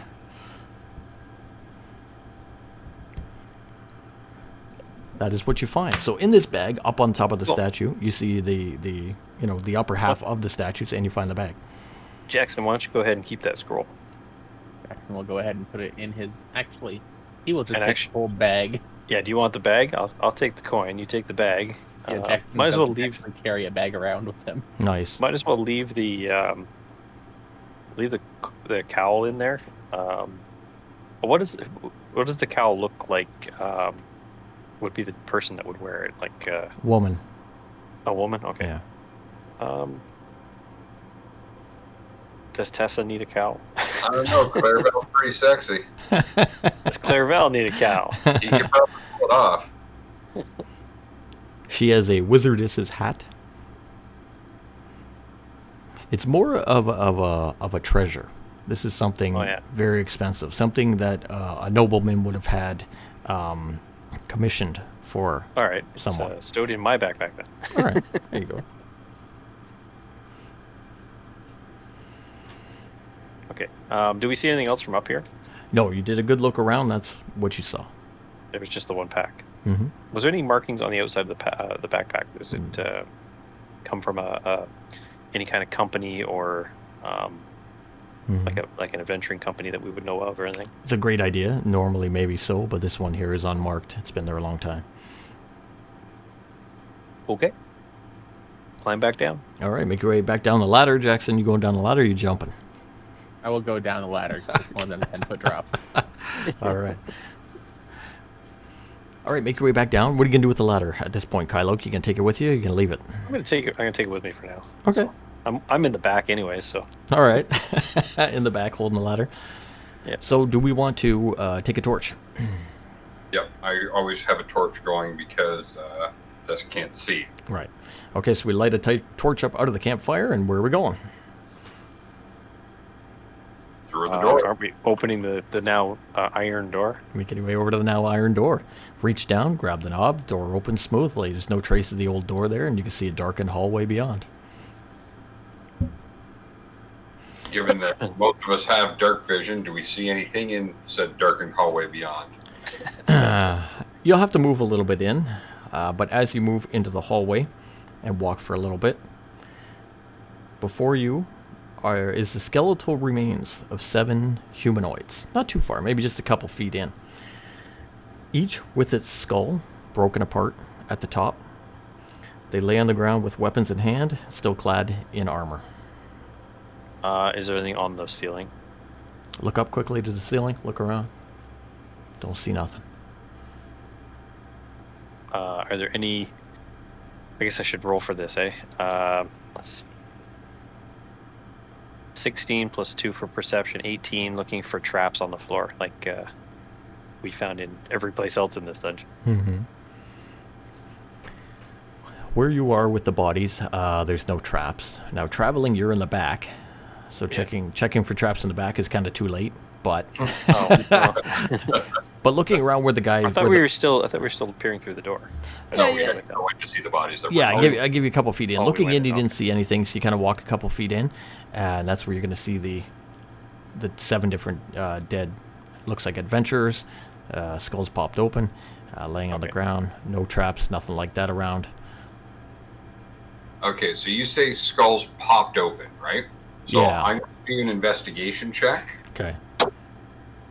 That is what you find. So in this bag, up on top of the Cool. statue, you see the upper half of the statues, and you find the bag. Jackson, why don't you go ahead and keep that scroll? Jackson will go ahead and put it in his. Actually, he will just And take actu- the whole bag. Yeah, do you want the bag? I'll take the coin. You take the bag. Yeah, Jackson might as well doesn't leave. actually carry a bag around with him. Nice. Might as well leave the cowl in there. What does the cowl look like? Would be the person that would wear it, like Woman. a woman? Okay. Yeah. Does Tessa need a cowl? I don't know. Claravel's pretty sexy. Does Clairvel need a cowl? You can probably pull it off. She has a wizardess's hat. It's more of a treasure. This is something Oh, yeah. very expensive. Something that a nobleman would have had commissioned for. All right. It's Someone. stowed in my backpack then. All right. There you go. Okay. Do we see anything else from up here? No, you did a good look around. That's what you saw. There was just the one pack. Mm-hmm. Was there any markings on the outside of the backpack? Does it come from any kind of company or like an adventuring company that we would know of or anything? It's a great idea. Normally, maybe so, but this one here is unmarked. It's been there a long time. Okay. Climb back down. All right, make your way back down the ladder, Jackson. You going down the ladder? Or you jumping? I will go down the ladder because it's more than a 10-foot drop. All right. All right, make your way back down. What are you gonna do with the ladder at this point, Kylo? You gonna take it with you? Or you gonna leave it? I'm gonna take it with me for now. Okay. I'm in the back anyway, so All right. In the back, holding the ladder. Yeah. So, do we want to take a torch? Yep, I always have a torch going because just can't see. Right. Okay, so we light a torch up out of the campfire, and where are we going? Through the door. aren't we opening the now iron door? Make your way over to the now iron door. Reach down, grab the knob, door opens smoothly. There's no trace of the old door there, and you can see a darkened hallway beyond. Given that most of us have dark vision, do we see anything in said darkened hallway beyond? You'll have to move a little bit in, but as you move into the hallway and walk for a little bit, before you is the skeletal remains of 7 humanoids. Not too far, maybe just a couple feet in. Each with its skull broken apart at the top. They lay on the ground with weapons in hand, still clad in armor. Is there anything on the ceiling? Look up quickly to the ceiling, look around. Don't see nothing. Are there any? I guess I should roll for this, eh? Let's see. 16 plus 2 for perception, 18. Looking for traps on the floor, like we found in every place else in this dungeon. Mm-hmm. Where you are with the bodies, there's no traps. Now traveling, you're in the back, so checking for traps in the back is kind of too late. But but looking around where the guy, I thought we were still peering through the door. No, we had no way to see the bodies. That yeah, were I give you a couple feet in. Oh, we Looking went in, you in, didn't okay. see anything, so you kind of walk a couple feet in, and that's where you're going to see the 7 different dead, looks like adventurers, skulls popped open, laying on the Okay. ground, no traps, nothing like that around. Okay, so you say skulls popped open, right? So Yeah. I'm going to do an investigation check. Okay.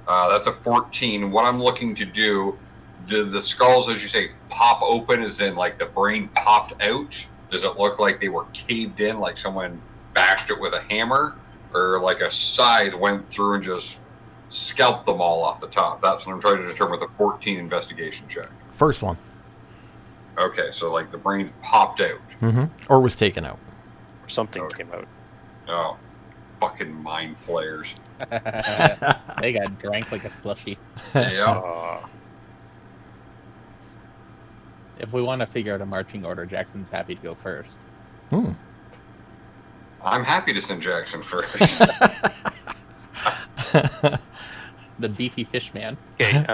That's a 14. What I'm looking to do, the skulls, as you say, pop open, as in like the brain popped out? Does it look like they were caved in, like someone bashed it with a hammer? Or like a scythe went through and just scalped them all off the top? That's what I'm trying to determine with a 14 investigation check. First one. Okay, so like the brain popped out. Mm-hmm. Or was taken out. Or something Okay. came out. Oh, fucking mind flayers. They got drank like a slushy. Yeah. If we want to figure out a marching order, Jackson's happy to go first. Hmm. I'm happy to send Jackson first. The beefy fish man. Okay,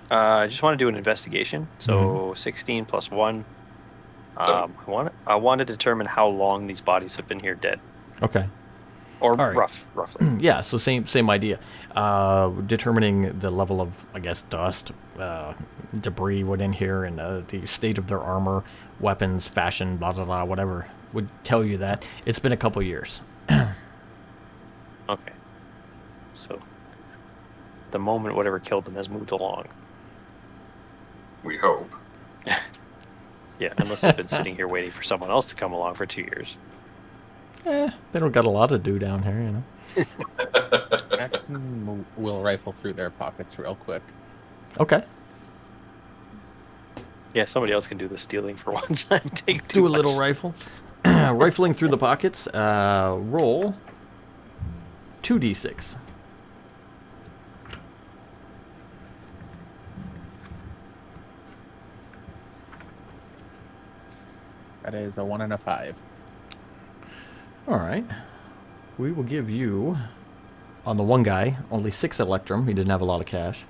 I just want to do an investigation. So 16 plus 1. I want to determine how long these bodies have been here dead, Okay. or All right. roughly. Yeah, so same idea. Determining the level of, I guess, dust, debris went in here, and the state of their armor, weapons, fashion, blah, blah, blah, whatever, would tell you that. It's been a couple years. Okay. So the moment whatever killed them has moved along. We hope. Yeah, unless I've been sitting here waiting for someone else to come along for 2 years. They don't got a lot to do down here, you know. Jackson will rifle through their pockets real quick. Okay. Yeah, somebody else can do the stealing for once. I take Do too a little much. rifle. Rifling through the pockets. Roll 2d6. That is a 1 and a 5. All right. We will give you, on the one guy, only 6 electrum. He didn't have a lot of cash.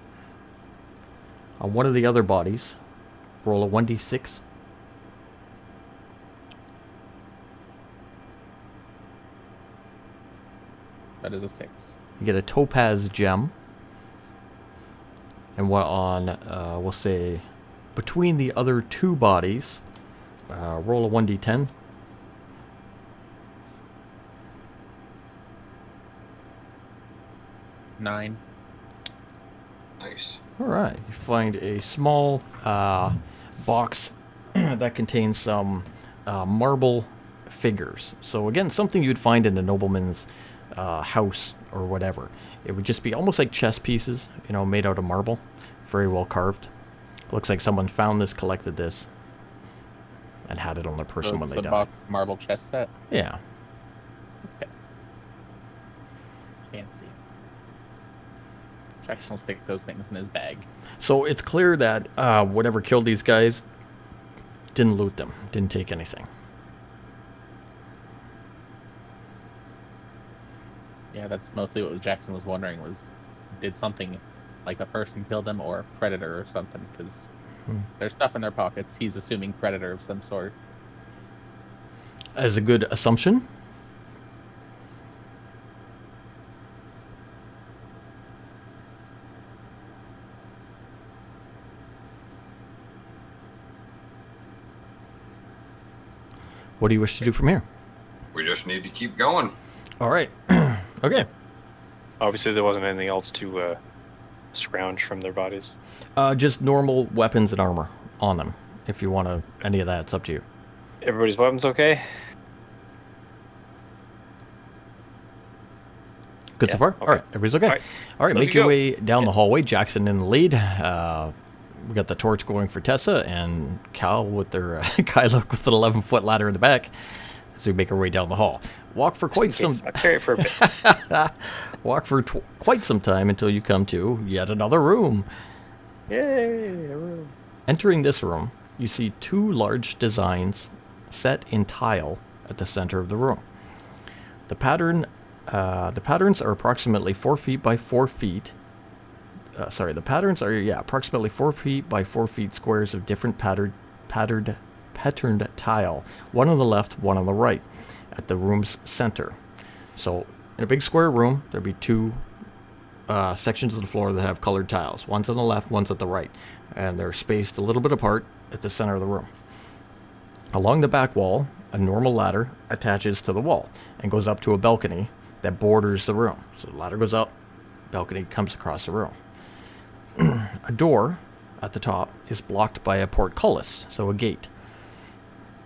On one of the other bodies, roll a 1d6. That is a 6. You get a topaz gem. And what on, we'll say, between the other 2 bodies, roll a 1d10. Nine. Nice. All right. You find a small box that contains some marble figures. So again, something you'd find in a nobleman's house or whatever. It would just be almost like chess pieces, you know, made out of marble, very well carved. Looks like someone found this, collected this, and had it on their person So when it's they a died. box marble chess set. Yeah. Fancy. Jackson will stick those things in his bag. So it's clear that whatever killed these guys didn't loot them, didn't take anything. Yeah, that's mostly what Jackson was wondering was, did something like a person kill them or a predator or something? Because there's stuff in their pockets. He's assuming predator of some sort. As a good assumption. What do you wish to do from here? We just need to keep going. All right. Okay. Obviously, there wasn't anything else to scrounge from their bodies. Just normal weapons and armor on them. If you want to, any of that, it's up to you. Everybody's weapons okay? Good Yeah, so far? okay. All right. Everybody's okay. All right. Make Let's your go. way down the hallway. Jackson in the lead. We got the torch going for Tessa and Cal with their Kyla with an 11-foot ladder in the back as we make our way down the hall. Walk for quite some I'll carry it for a bit. walk for quite some time until you come to yet another room. Yay! a room. Entering this room, you see 2 large designs set in tile at the center of the room. The patterns are approximately 4 feet by 4 feet. The patterns are approximately 4 feet by 4 feet squares of different patterned tile. One on the left, one on the right, at the room's center. So in a big square room, there'll be 2 sections of the floor that have colored tiles. One's on the left, one's at the right, and they're spaced a little bit apart at the center of the room. Along the back wall, a normal ladder attaches to the wall and goes up to a balcony that borders the room. So the ladder goes up, balcony comes across the room. A door at the top is blocked by a portcullis, so a gate,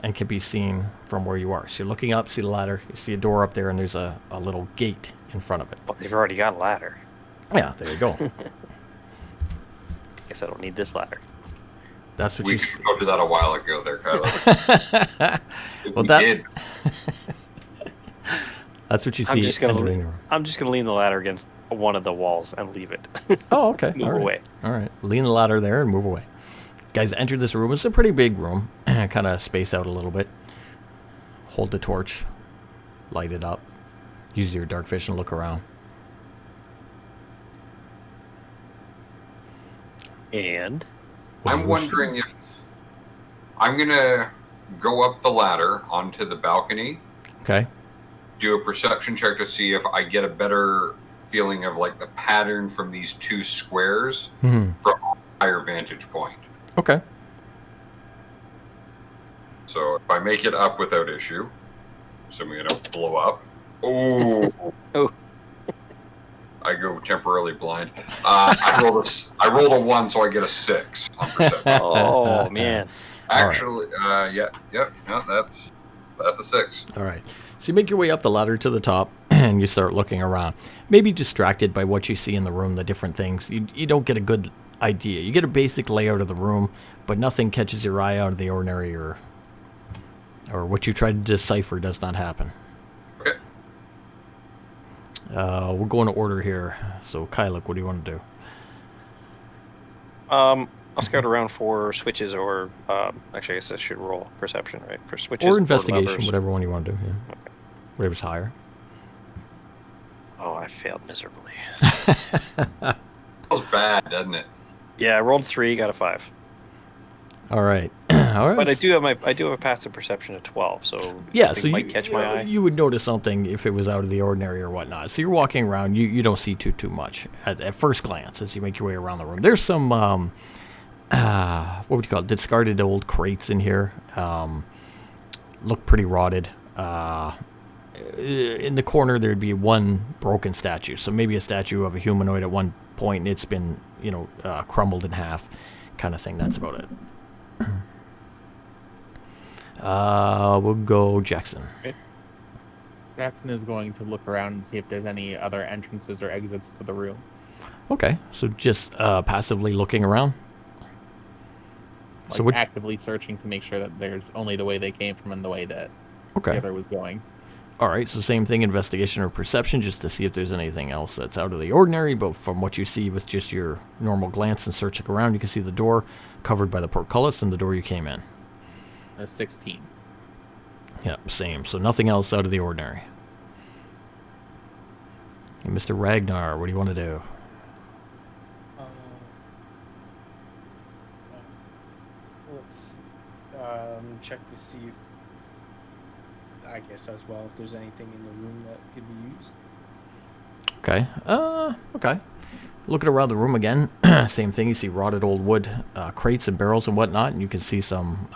and can be seen from where you are. So you're looking up, see the ladder, you see a door up there, and there's a little gate in front of it. Well, they've already got a ladder. Yeah, there you go. Guess I don't need this ladder. That's what We you see. told you that a while ago there, Kyla. Well, We that- did. That's what you I'm see just gonna entering the room. I'm just gonna lean the ladder against one of the walls and leave it. Oh, okay. Move all right. away. All right. Lean the ladder there and move away. Guys, enter this room. It's a pretty big room. Kind of space out a little bit. Hold the torch. Light it up. Use your dark vision to look around. And I'm wondering if I'm gonna go up the ladder onto the balcony, Okay. do a perception check to see if I get a better feeling of like the pattern from these 2 squares Hmm. from a higher vantage point. Okay. So if I make it up without issue, assuming I don't blow up. Oh. Oh. I go temporarily blind. I rolled a 1, so I get a 6 on perception. oh man, Actually, yeah, no, that's a 6. All right. So you make your way up the ladder to the top and you start looking around. Maybe distracted by what you see in the room, the different things. You don't get a good idea. You get a basic layout of the room, but nothing catches your eye out of the ordinary, or what you try to decipher does not happen. Okay. We'll go in order here. So, Kyluk, what do you want to do? I'll scout around for switches, or actually, I guess I should roll perception, right? For switches Or investigation, levers. whatever one you want to do. Yeah. Okay. Whatever's higher. Oh, I failed miserably. Feels bad, doesn't it? Yeah, I rolled 3, got a 5. All right. All right. But I do have a passive perception of 12, so Yeah, something so might catch my eye. you would notice something if it was out of the ordinary or whatnot. So you're walking around, you don't see too much at first glance as you make your way around the room. There's some what would you call it? Discarded old crates in here. Look pretty rotted. In the corner there'd be one broken statue. So maybe a statue of a humanoid at one point, and it's been crumbled in half, kind of thing. That's about it. We'll go Jackson. Jackson is going to look around and see if there's any other entrances or exits to the room. Okay, so just passively looking around. Like So what? actively searching to make sure that there's only the way they came from and the way that the Okay. other was going. All right, so same thing, investigation or perception, just to see if there's anything else that's out of the ordinary. But from what you see with just your normal glance and searching around, you can see the door covered by the portcullis and the door you came in. A 16. Yep, same. So nothing else out of the ordinary. And Mr. Ragnar, what do you want to do? Let's see. Check to see if, I guess as well, if there's anything in the room that could be used. Okay. Okay. Looking around the room again, same thing. You see rotted old wood crates and barrels and whatnot, and you can see some,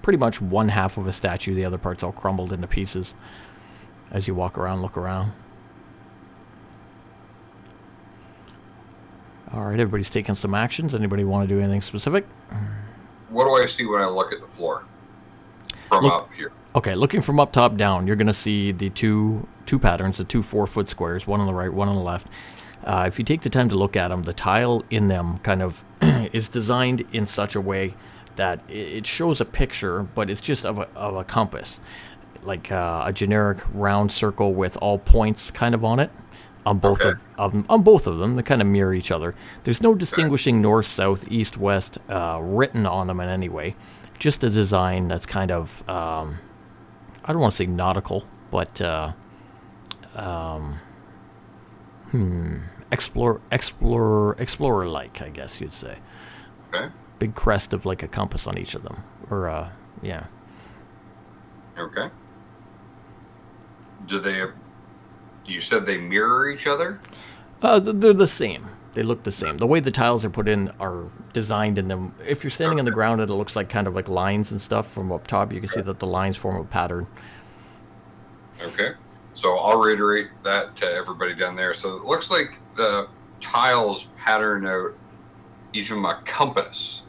pretty much one half of a statue. The other part's all crumbled into pieces. As you walk around, look around. All right, everybody's taking some actions. Anybody want to do anything specific? What do I see when I look at the floor from Look- up here? Okay, looking from up top down, you're going to see the two patterns, the 2 4-foot squares, one on the right, one on the left. If you take the time to look at them, the tile in them kind of is designed in such a way that it shows a picture, but it's just of a compass, like a generic round circle with all points kind of on it. On both Okay. on both of them, they kind of mirror each other. There's no distinguishing north, south, east, west written on them in any way. Just a design that's kind of I don't want to say nautical, but explorer like, I guess you'd say. Okay. Big crest of like a compass on each of them, or yeah. Okay. You said they mirror each other? They're the same. They look the same. The way the tiles are put in are designed in them. If you're standing on the ground, it looks like kind of like lines and stuff from up top. You can see that the lines form a pattern. Okay. So I'll reiterate that to everybody down there. So it looks like the tiles pattern out each of them a compass.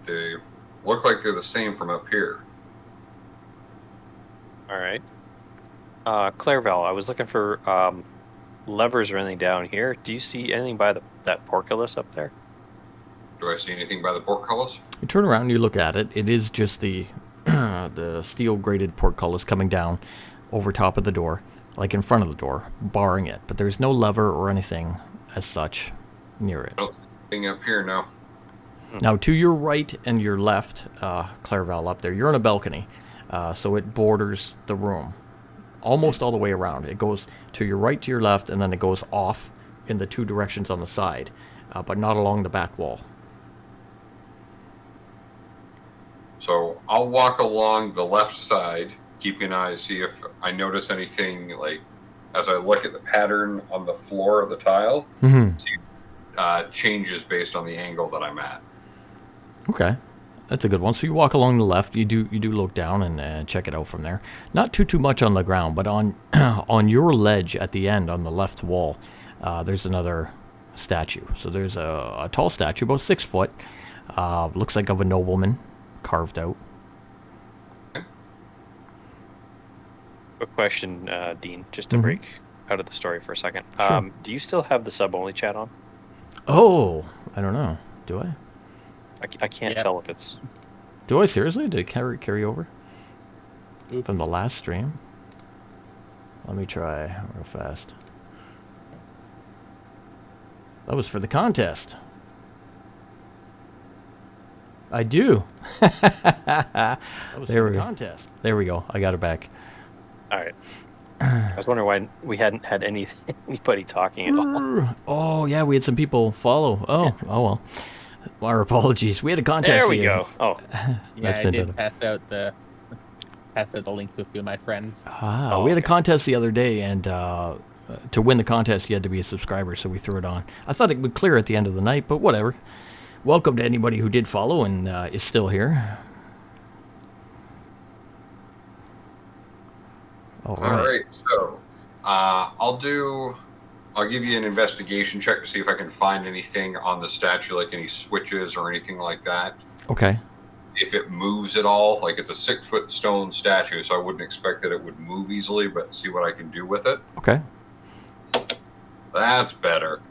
They look like they're the same from up here. All right. Clairval, I was looking for levers or anything down here. Do you see anything by that portcullis up there? Do I see anything by the portcullis? You turn around and you look at it. It is just the the steel grated portcullis coming down over top of the door, like in front of the door, barring it. But there's no lever or anything as such near it. I don't see anything up here, no. Now, to your right and your left, Clairval up there, you're on a balcony, so it borders the room almost all the way around. It goes to your right, to your left, and then it goes off in the 2 directions on the side, but not along the back wall. So I'll walk along the left side, keeping an eye, see if I notice anything, like, as I look at the pattern on the floor of the tile, Mm-hmm. see changes based on the angle that I'm at. Okay, that's a good one. So you walk along the left. You do look down and check it out from there. Not too much on the ground, but on on your ledge at the end on the left wall, there's another statue. So there's a tall statue, about 6 foot. Looks like of a nobleman. carved out. Quick question, Dean, just to Mhm. break out of the story for a second. Sure. Do you still have the sub-only chat on? Oh, I don't know. Do I? I can't Yep. tell if it's... Do I seriously? Did it carry over Oops. from the last stream? Let me try real fast. That was for the contest. I do. That was There for we the go. contest. There we go. I got it back. All right. I was wondering why we hadn't had anybody talking at all. Oh yeah, we had some people follow. Oh, oh well. Our apologies. We had a contest. There we here. go. Oh, Yeah, That's I it, did done. pass out the link to a few of my friends. Ah, Oh, we had a okay. contest the other day, and to win the contest, you had to be a subscriber, so we threw it on. I thought it would clear at the end of the night, but whatever. Welcome to anybody who did follow and is still here. All right. All right, so I'll give you an investigation check to see if I can find anything on the statue, like any switches or anything like that. Okay. If it moves at all, like it's a 6-foot stone statue, so I wouldn't expect that it would move easily, but see what I can do with it. Okay. That's better.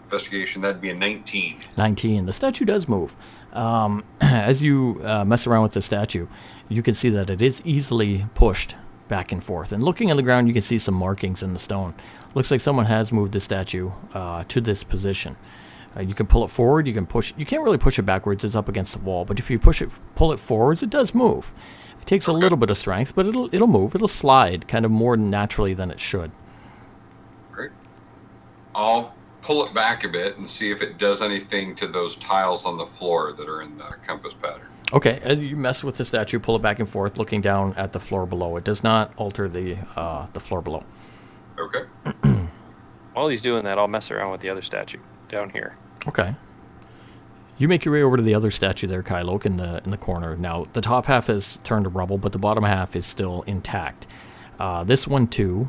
Investigation, that'd be a 19. 19. The statue does move. As you mess around with the statue, you can see that it is easily pushed back and forth. And looking on the ground, you can see some markings in the stone. Looks like someone has moved the statue to this position. You can pull it forward. You can push. You can't really push it backwards. It's up against the wall. But if you pull it forwards, it does move. It takes a little bit of strength, but it'll move. It'll slide kind of more naturally than it should. Great. I'll pull it back a bit and see if it does anything to those tiles on the floor that are in the compass pattern. Okay, you mess with the statue, pull it back and forth, looking down at the floor below. It does not alter the floor below. Okay. while he's doing that, I'll mess around with the other statue down here. Okay. You make your way over to the other statue there, Kylo, in the corner. Now, the top half has turned to rubble, but the bottom half is still intact. This one, too,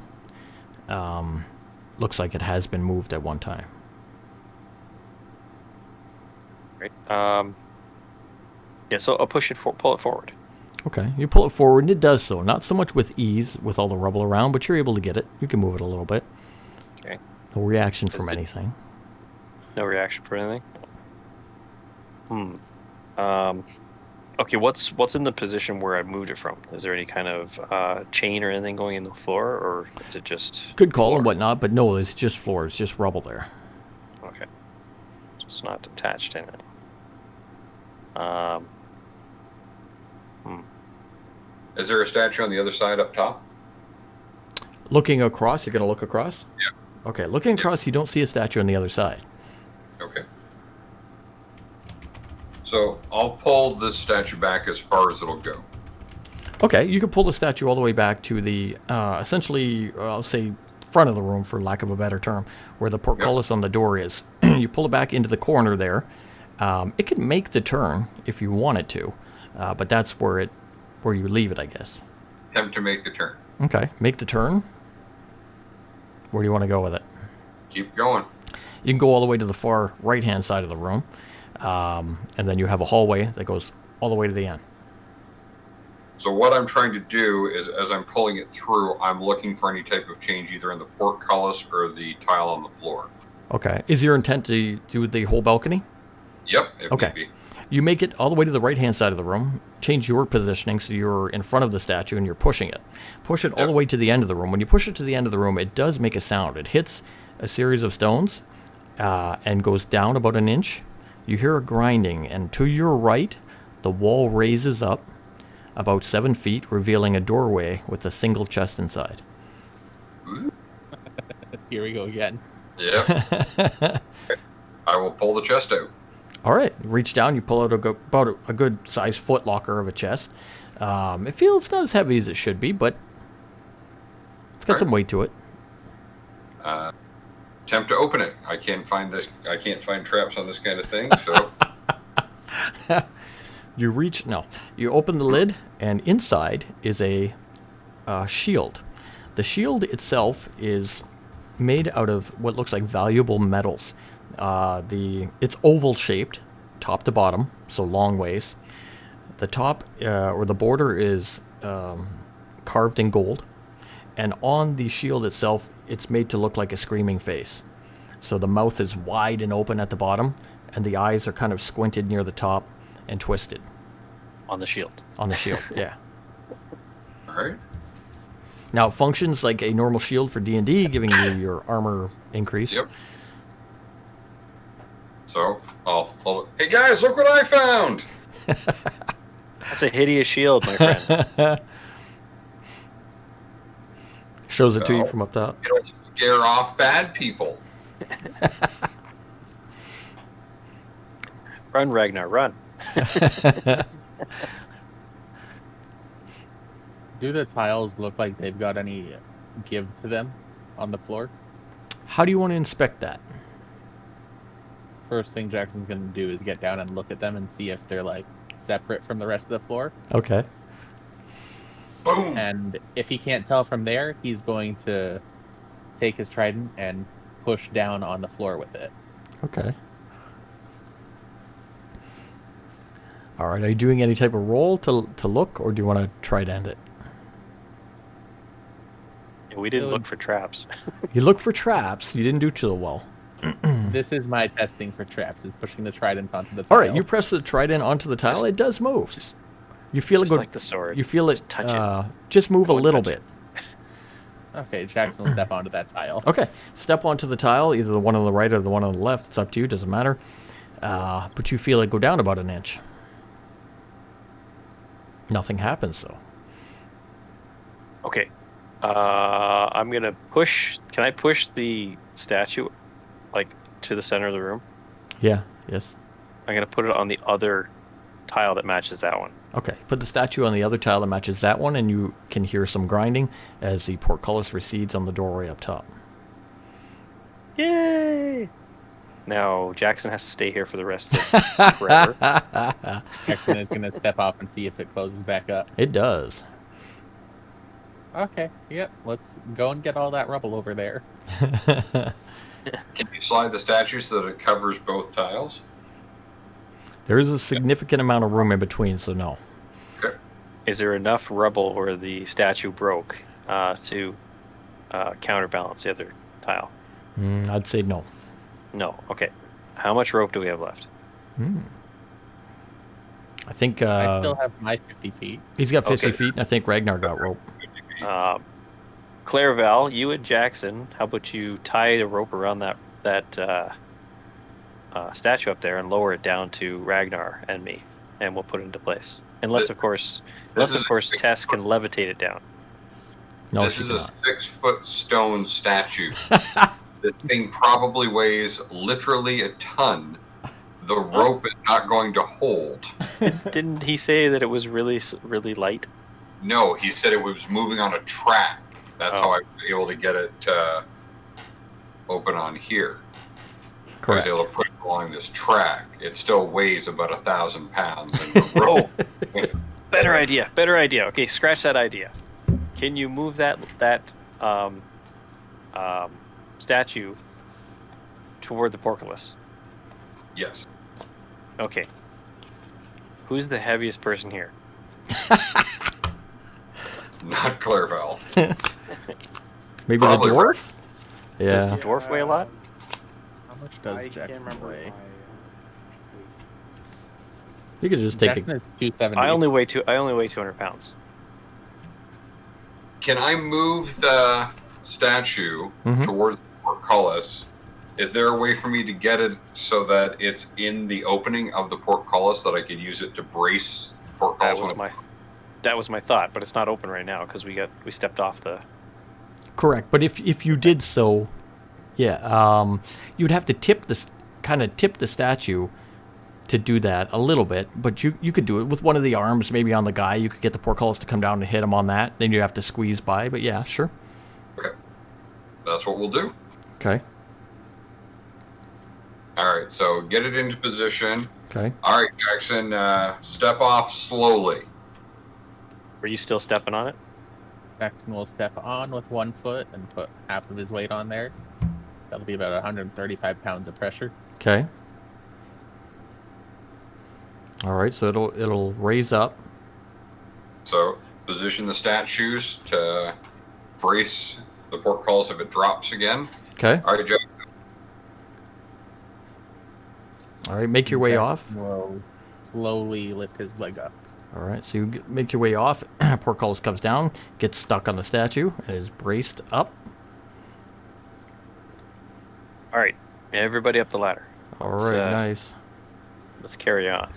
looks like it has been moved at one time. Right. Yeah, so I'll pull it forward. Okay, you pull it forward, and it does so. Not so much with ease with all the rubble around, but you're able to get it. You can move it a little bit. Okay. No reaction from Is it- anything. No reaction for anything. Okay, what's in the position where I moved it from? Is there any kind of chain or anything going in the floor, or is it just Good call floor? and whatnot, but no, it's just floor. It's just rubble there. Okay, so it's not attached to anything. Is there a statue on the other side up top? Looking across, you're going to look across? Yeah. Okay, looking across, you don't see a statue on the other side. Okay. So I'll pull this statue back as far as it'll go. Okay, you can pull the statue all the way back to the, essentially, I'll say, front of the room, for lack of a better term, where the portcullis on the door is. You pull it back into the corner there. It can make the turn if you want it to, but that's where you leave it, I guess. Attempt to make the turn. Okay, make the turn. Where do you want to go with it? Keep going. You can go all the way to the far right-hand side of the room, and then you have a hallway that goes all the way to the end. So what I'm trying to do is, as I'm pulling it through, I'm looking for any type of change either in the portcullis or the tile on the floor. Okay, is your intent to do the whole balcony? Yep. If Okay. need be. You make it all the way to the right-hand side of the room, change your positioning so you're in front of the statue and you're pushing it. Push it all the way to the end of the room. When you push it to the end of the room, it does make a sound. It hits a series of stones and goes down about an inch. You hear a grinding, and to your right, the wall raises up about 7 feet, revealing a doorway with a single chest inside. Here we go again. Yep. I will pull the chest out. All right, you reach down, you pull out about a good size foot locker of a chest. It feels not as heavy as it should be, but it's got some weight to it. Attempt to open it. I can't find traps on this kind of thing, so You open the lid, and inside is a shield. The shield itself is made out of what looks like valuable metals. It's oval shaped, top to bottom, so long ways. The top or the border is carved in gold, and on the shield itself, it's made to look like a screaming face. So the mouth is wide and open at the bottom, and the eyes are kind of squinted near the top and twisted On the shield. on the shield. Yeah. All right. Now it functions like a normal shield for D&D, giving you your armor increase. Yep. So I'll hold it. Hey guys, look what I found! That's a hideous shield, my friend. Shows it to you No. from up top. It'll scare off bad people. Run, Ragnar, run. Do the tiles look like they've got any give to them on the floor? How do you want to inspect that? First thing Jackson's gonna do is get down and look at them and see if they're like separate from the rest of the floor. Okay. Boom! And if he can't tell from there, he's going to take his trident and push down on the floor with it. Okay. All right. Are you doing any type of roll to look, or do you want to try to end it? We didn't look for traps. You look for traps. You didn't do too well. This is my testing for traps, is pushing the trident onto the tile. All right. You press the trident onto the tile. It does move. Just You feel it just go. like the sword. You feel it. Just touch it. Just move a Don't little touch bit. it. Okay, Jackson will step onto that tile. Okay. Step onto the tile, either the one on the right or the one on the left. It's up to you. Doesn't matter. But you feel it go down about an inch. Nothing happens though. Okay. I'm gonna push. Can I push the statue, like, to the center of the room? Yeah. Yes. I'm gonna put it on the other tile that matches that one. Okay, put the statue on the other tile that matches that one, and you can hear some grinding as the portcullis recedes on the doorway up top. Yay! Now Jackson has to stay here for the rest of forever. Jackson is gonna step off and see if it closes back up. It does. Okay, yep. Let's go and get all that rubble over there. Can you slide the statue so that it covers both tiles? There is a significant amount of room in between, so no. Is there enough rubble where the statue broke to counterbalance the other tile? I'd say no. No. Okay. How much rope do we have left? I think I still have my 50 feet. he's got 50 Okay. feet, and I think Ragnar got rope. Clairval, you and Jackson, how about you tie the rope around that statue up there and lower it down to Ragnar and me, and we'll put it into place. Unless, of course, Tess can levitate it down. No, This she is a cannot. 6-foot stone statue. This thing probably weighs literally a ton. The rope is not going to hold. Didn't he say that it was really, really light? No, he said it was moving on a track. That's how I was able to get it open on here. I was Correct. able to put it along this track. It still weighs about 1,000 pounds. And the rope, Better idea. Better idea. Okay, scratch that idea. Can you move that statue toward the portcullis? yes. Okay. Who's the heaviest person here? Not Clairval. Maybe Probably the dwarf? Does Yeah. the dwarf weigh a lot? How much does I can't Jackson remember weigh? You could just take Jackson it. is 270. I only weigh 200 pounds. Can I move the statue Mhm. towards the portcullis? Is there a way for me to get it so that it's in the opening of the portcullis that I could use it to brace the portcullis? That was my thought, but it's not open right now because we stepped off the. Correct, but if you did so, yeah, you'd have to tip the statue to do that a little bit, but you could do it with one of the arms, maybe on the guy. You could get the portcullis to come down and hit him on that. Then you have to squeeze by, but yeah, sure. Okay. That's what we'll do. Okay. All right, so get it into position. Okay. All right, Jackson, step off slowly. Were you still stepping on it? Jackson will step on with 1 foot and put half of his weight on there. That'll be about 135 pounds of pressure. Okay. All right, so it'll raise up. So position the statues to brace the portcullis if it drops again. Okay. All right, Jack. All right, make your way Jackson off. will slowly lift his leg up. All right, so you make your way off. Portcullis comes down, gets stuck on the statue, and is braced up. All right, everybody up the ladder. All Let's, right, nice. Let's carry on.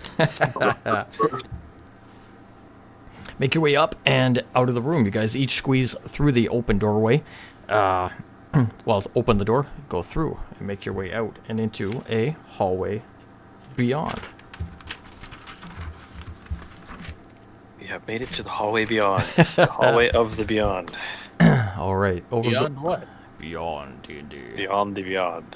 Make your way up and out of the room. You guys each squeeze through the open doorway. Well, open the door, go through, and make your way out and into a hallway beyond. We have made it to the hallway beyond. The hallway of the beyond. All right, over Beyond what? Beyond D&D. Beyond the beyond.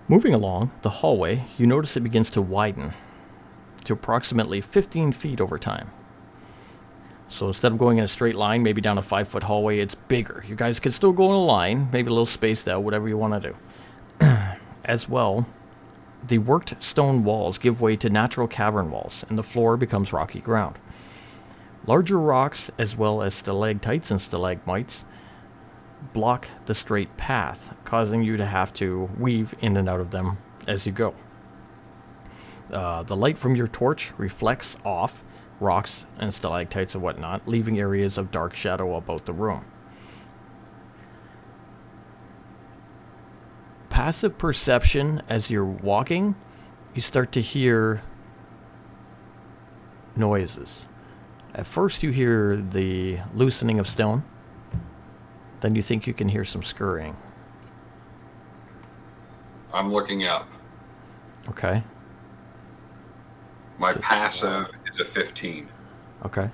Moving along the hallway, you notice it begins to widen to approximately 15 feet over time. So instead of going in a straight line, maybe down a 5-foot hallway, it's bigger. You guys can still go in a line, maybe a little spaced out, whatever you want to do. As well, the worked stone walls give way to natural cavern walls, and the floor becomes rocky ground. Larger rocks, as well as stalactites and stalagmites, block the straight path, causing you to have to weave in and out of them as you go. The light from your torch reflects off rocks and stalactites and whatnot, leaving areas of dark shadow about the room. Passive perception, as you're walking, you start to hear noises. At first you hear the loosening of stone, then you think you can hear some scurrying. I'm looking up. Okay. My passive is a 15. Okay.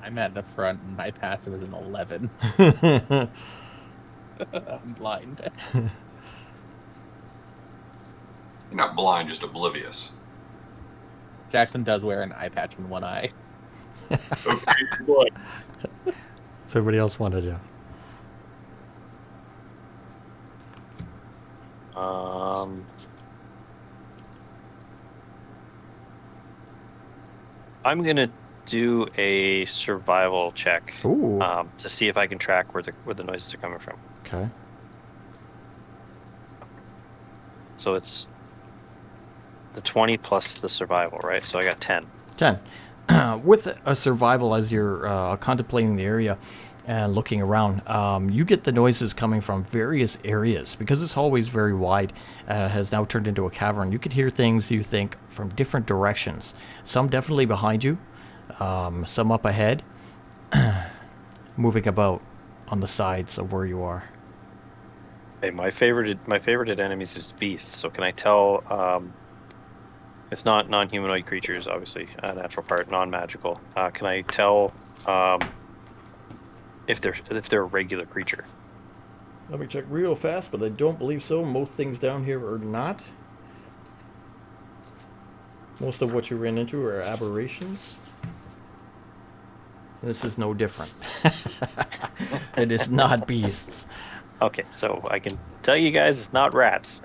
I'm at the front, and my passive is an 11. I'm blind. You're not blind, just oblivious. Jackson does wear an eye patch in one eye. Okay, boy. So everybody else wanted you. I'm gonna do a survival check Ooh. to see if I can track where the noises are coming from. Okay. So it's the 20 plus the survival, right? So I got 10. 10. With a survival, as you're contemplating the area and looking around, you get the noises coming from various areas. Because this hallway is very wide, has now turned into a cavern. You could hear things, you think, from different directions. Some definitely behind you, some up ahead, moving about on the sides of where you are. Hey, my favorite enemies is beasts. So can I tell? It's not non-humanoid creatures, obviously, a natural part, non-magical. Can I tell if they're a regular creature? Let me check real fast, but I don't believe so. Most things down here are not. Most of what you ran into are aberrations. This is no different. It is not beasts. Okay, so I can tell you guys it's not rats.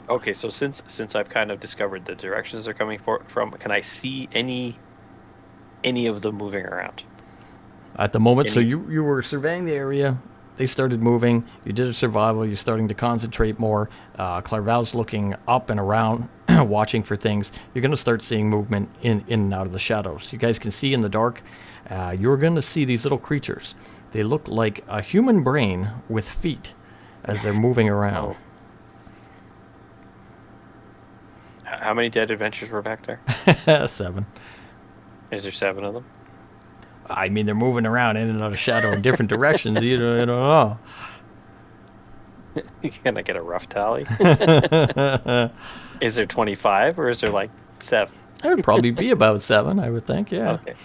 Okay, so since I've kind of discovered the directions they're coming from, can I see any of them moving around? At the moment, so you were surveying the area. They started moving. You did a survival. You're starting to concentrate more. Clarval's looking up and around, watching for things. You're going to start seeing movement in and out of the shadows. You guys can see in the dark. You're going to see these little creatures. They look like a human brain with feet as they're moving around. How many dead adventures were back there? 7. Is there 7 of them? I mean, they're moving around in and out of shadow in different directions. You don't know. Can I get a rough tally? Is there 25 or is there like 7? It would probably be about 7, I would think. Yeah. Okay.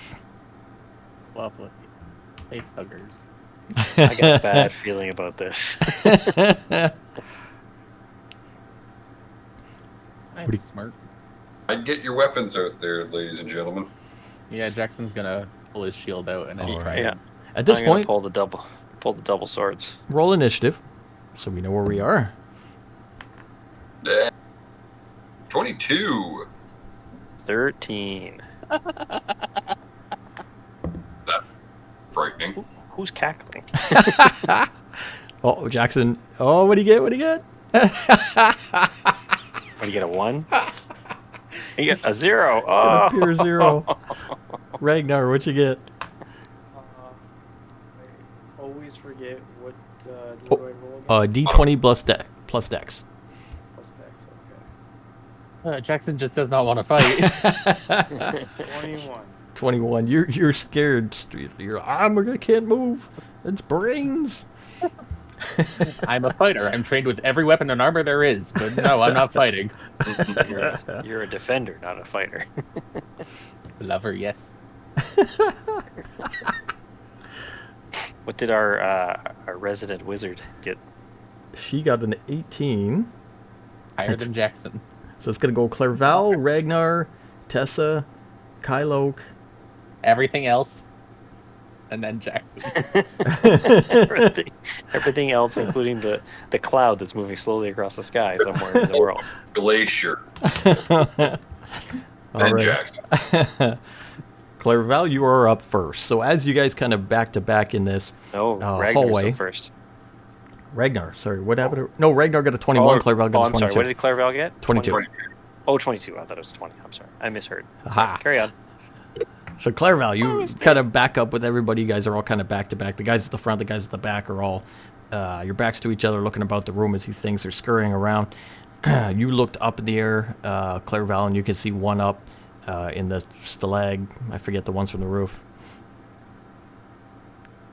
Lovely. Face huggers. I got a bad feeling about this. I'm What do you- smart. I'd get your weapons out there, ladies and gentlemen. Yeah, Jackson's gonna pull his shield out and then All try right. Yeah. and At this I'm gonna point, pull the double swords. roll initiative, so we know where we are. 22. 13. That's frightening. Who's cackling? Oh, Jackson. Oh, what do you get? What do you get? What do you get, a 1? You get a 0. Got Oh, a pure 0. Ragnar, what you get? I always forget what do Oh, I roll again? D20 plus dex. Plus dex, okay. Jackson just does not want to fight. 21. 21. You're scared. You're I can't move. It's brains. I'm a fighter. I'm trained with every weapon and armor there is, but no, I'm not fighting. you're a defender, not a fighter. Lover, yes. What did our resident wizard get? She got an 18. Higher than Jackson. So it's going to go Clairval, Ragnar, Tessa, Kyloke. Everything else, and then Jackson. everything else, including the cloud that's moving slowly across the sky somewhere in the world. Glacier. All And right. Jackson. Clairval, you are up first. So as you guys kind of back to back in this, No, Ragnar's hallway. up first. Ragnar, sorry, what happened? No, Ragnar got a 21, Clairval got a I'm 22. sorry, what did Clairval get? 22. Oh, 22. I thought it was 20. I'm sorry. I misheard. Aha. Carry on. So Clairval, you was there. kind of back up with everybody. You guys are all kind of back to back. The guys at the front, the guys at the back are all your backs to each other, looking about the room as these things are scurrying around. You looked up in the air, Clairval, and you can see one up in the stalag. I forget the ones from the roof.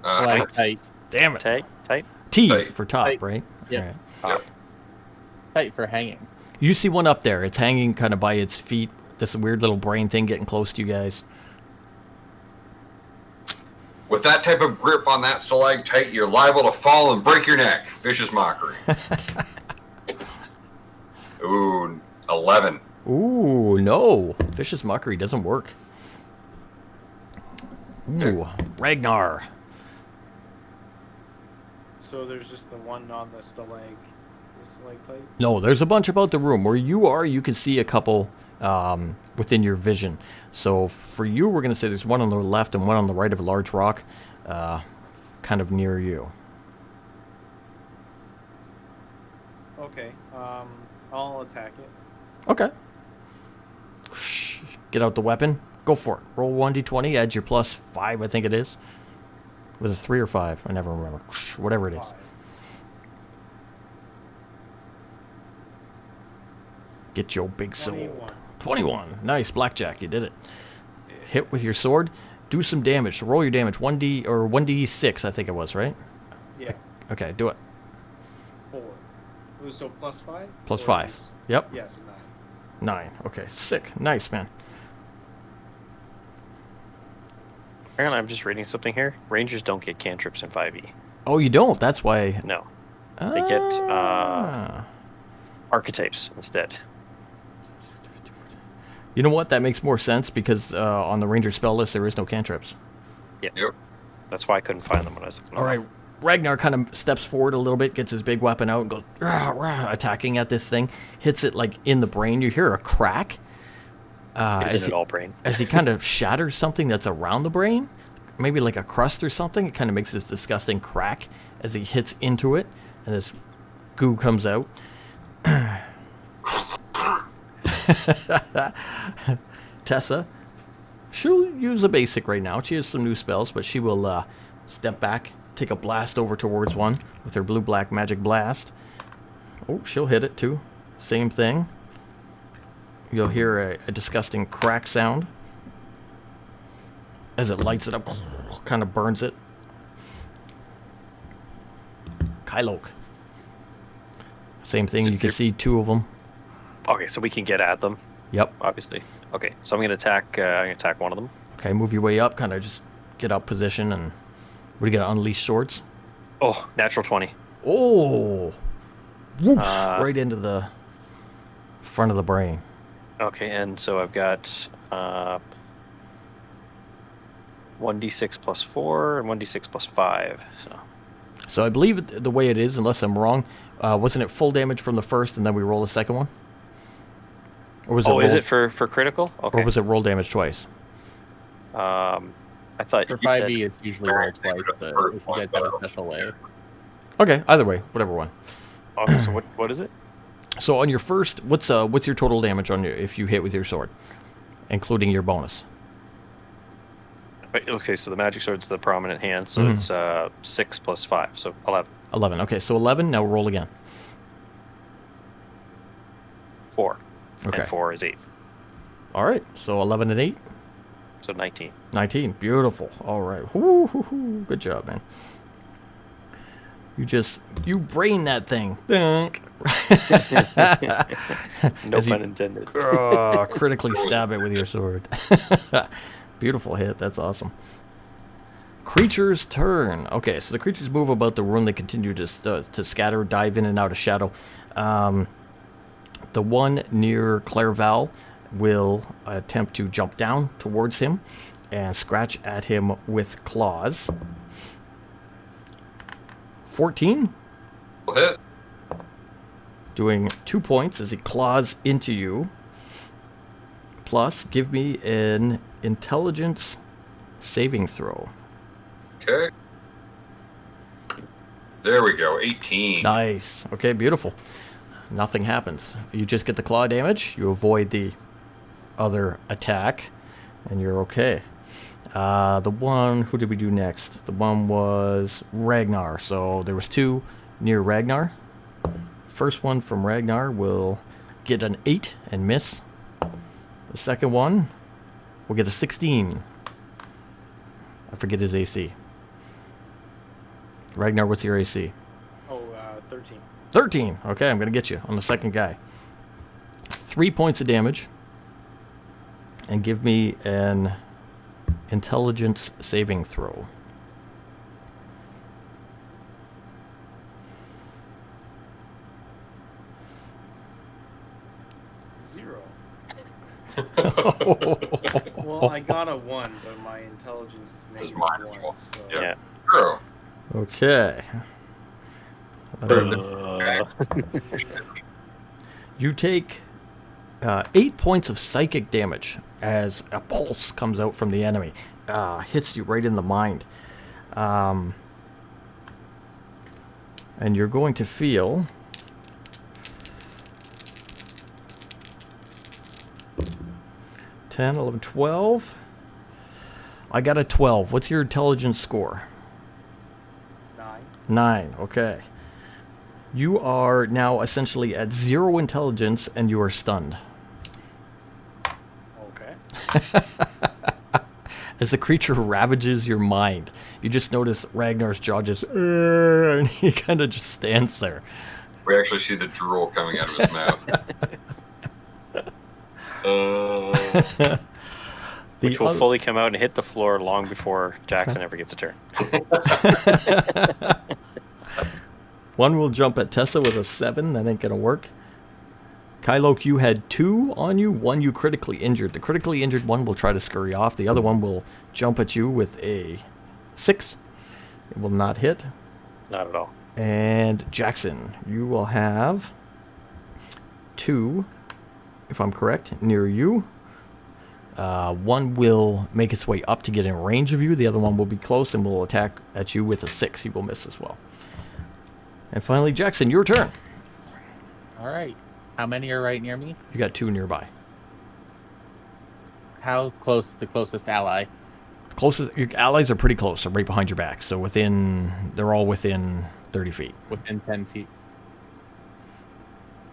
Tight, Damn it. Tight. T Tight. for top, Tight. right? Yep. All right. tight for hanging. You see one up there. It's hanging kind of by its feet. This weird little brain thing getting close to you guys. With that type of grip on that stalactite, you're liable to fall and break your neck. Vicious mockery. Ooh, 11. Ooh, no. Vicious mockery doesn't work. Ooh, Ragnar. So there's just the one on the stalactite. No, there's a bunch about the room. Where you are, you can see a couple within your vision. So for you, we're going to say there's one on the left and one on the right of a large rock, kind of near you. Okay. I'll attack it. Okay. Get out the weapon. Go for it. Roll 1d20. Add your plus 5, I think it is. Was it 3 or 5? I never remember. Whatever it is. 5. Get your big sword. 21. 21. Nice, blackjack. You did it. Hit with your sword. Do some damage. So roll your damage. 1d or 1d6, I think it was, right? Yeah. Okay, do it. 4. Ooh, so plus 5? Plus Or 5. is- Yep. Yes, 9. 9. Okay, sick. Nice, man. Apparently, I'm just reading something here. Rangers don't get cantrips in 5e. Oh, you don't? That's why. No. They get Ah. archetypes instead. You know what? That makes more sense because on the Ranger spell list, there is no cantrips. Yep. That's why I couldn't find them when I was. All right. Ragnar kind of steps forward a little bit, gets his big weapon out, and goes rah, rah, attacking at this thing. Hits it like in the brain. You hear a crack. Isn't it all brain? As he kind of shatters something that's around the brain, maybe like a crust or something. It kind of makes this disgusting crack as he hits into it, and this goo comes out. Tessa, she'll use a basic right now. She has some new spells, but she will step back, take a blast over towards one with her blue-black magic blast. Oh, she'll hit it too. Same thing. You'll hear a disgusting crack sound as it lights it up, kind of burns it. Kyloke. Same thing, you can see 2 of them. Okay, so we can get at them, Yep. obviously. Okay, so I'm gonna attack. I'm gonna attack one of them. Okay, move your way up, kind of just get up position, and what do you got? Unleash swords. Oh, natural 20. Oh, whoosh, Uh, right into the front of the brain. Okay, and so I've got 1d6 plus 4 and 1d6 plus 5. So I believe the way it is, unless I'm wrong, wasn't it full damage from the first and then we roll the second one? Or was Is it for critical? Okay. Or was it roll damage twice? I thought For you 5e, it's usually rolled twice, but if you guys have a special way. Okay, either way, whatever one. Okay, so what is it? So on your first, what's your total damage on your if you hit with your sword, including your bonus? Okay, so the magic sword's the prominent hand, so it's 6 plus 5, so 11. 11. Okay, so 11. Now roll again. 4. Okay. And 4 is 8. All right. So 11 and 8. So 19. 19. Beautiful. All right. Woo-hoo-hoo. Good job, man. You brain that thing. Dunk. No pun intended. Critically stab it with your sword. Beautiful hit. That's awesome. Creature's turn. Okay, so the creatures move about the room. They continue to scatter, dive in and out of shadow. The one near Clairval will attempt to jump down towards him and scratch at him with claws. 14. Hit. Doing 2 points as he claws into you. Plus, give me an intelligence saving throw. Okay. There we go. 18. Nice. Okay, beautiful. Nothing happens. You just get the claw damage. You avoid the other attack, and you're okay. The one, who did we do next? The one was Ragnar. So there was 2 near Ragnar. First one from Ragnar will get an 8 and miss. The second one will get a 16. I forget his AC. Ragnar, what's your AC? 13. 13. Okay, I'm going to get you on the second guy. 3 points of damage. And give me an intelligence saving throw. Zero. Well, I got a 1, but my intelligence is It's -1. -1. So Yeah. True. Okay. You take 8 points of psychic damage as a pulse comes out from the enemy. Hits you right in the mind. And you're going to feel... $10, $11, $12. I got a 12. What's your intelligence score? 9. 9. Okay. You are now essentially at 0 intelligence and you are stunned. Okay. As the creature ravages your mind, you just notice Ragnar's jaw just... and he kind of just stands there. We actually see the drool coming out of his mouth. Which will fully come out and hit the floor long before Jackson ever gets a turn. One will jump at Tessa with a 7. That ain't gonna work. Kyloke, you had 2 on you. 1 you critically injured. The critically injured one will try to scurry off. The other one will jump at you with a 6. It will not hit. Not at all. And Jackson, you will have 2, if I'm correct, near you. One will make its way up to get in range of you. The other one will be close and will attack at you with a 6. He will miss as well. And finally, Jackson, your turn. All right. How many are right near me? You got 2 nearby. How close is the closest ally? Closest, your allies are pretty close. They're right behind your back. So they're all within 30 feet. Within 10 feet.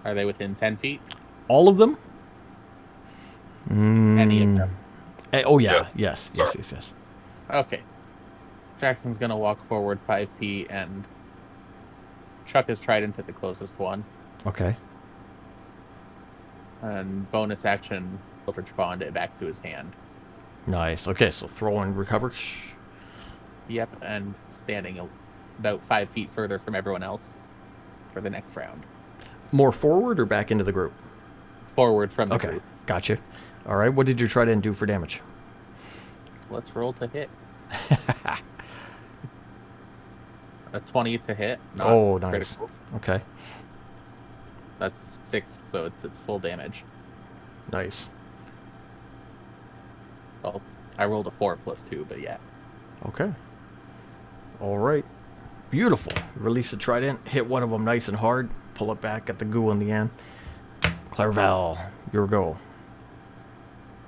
Are they within 10 feet? All of them? Any of them? Oh, yeah. Yeah. Yes. Okay. Jackson's going to walk forward 5 feet and chuck his trident at the closest one. Okay. And bonus action, Eldritch Bond it back to his hand. Nice. Okay, so throw and recover. Shh. Yep, and standing about 5 feet further from everyone else for the next round. More forward or back into the group? Forward from the Okay, group. gotcha. All right, what did your trident do for damage? Let's roll to hit. A 20 to hit. Not Oh, nice. critical. Okay, That's 6, so it's full damage. nice. Well, I rolled a 4 plus 2, but yeah. Okay. All right. Beautiful. Release the trident, hit one of them nice and hard, pull it back at the goo in the end. Clairval, your go.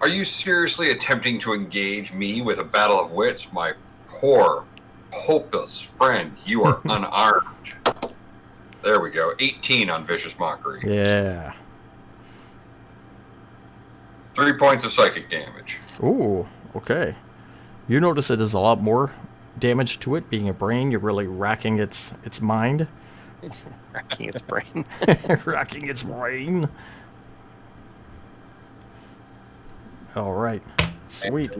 Are you seriously attempting to engage me with a battle of wits, my poor, hopeless friend? You are unarmed. There we go. 18 on Vicious Mockery. Yeah. 3 points of psychic damage. Ooh, okay. You notice that there's a lot more damage to it. Being a brain, you're really racking its mind. Racking its brain. Racking its brain. All right. Sweet.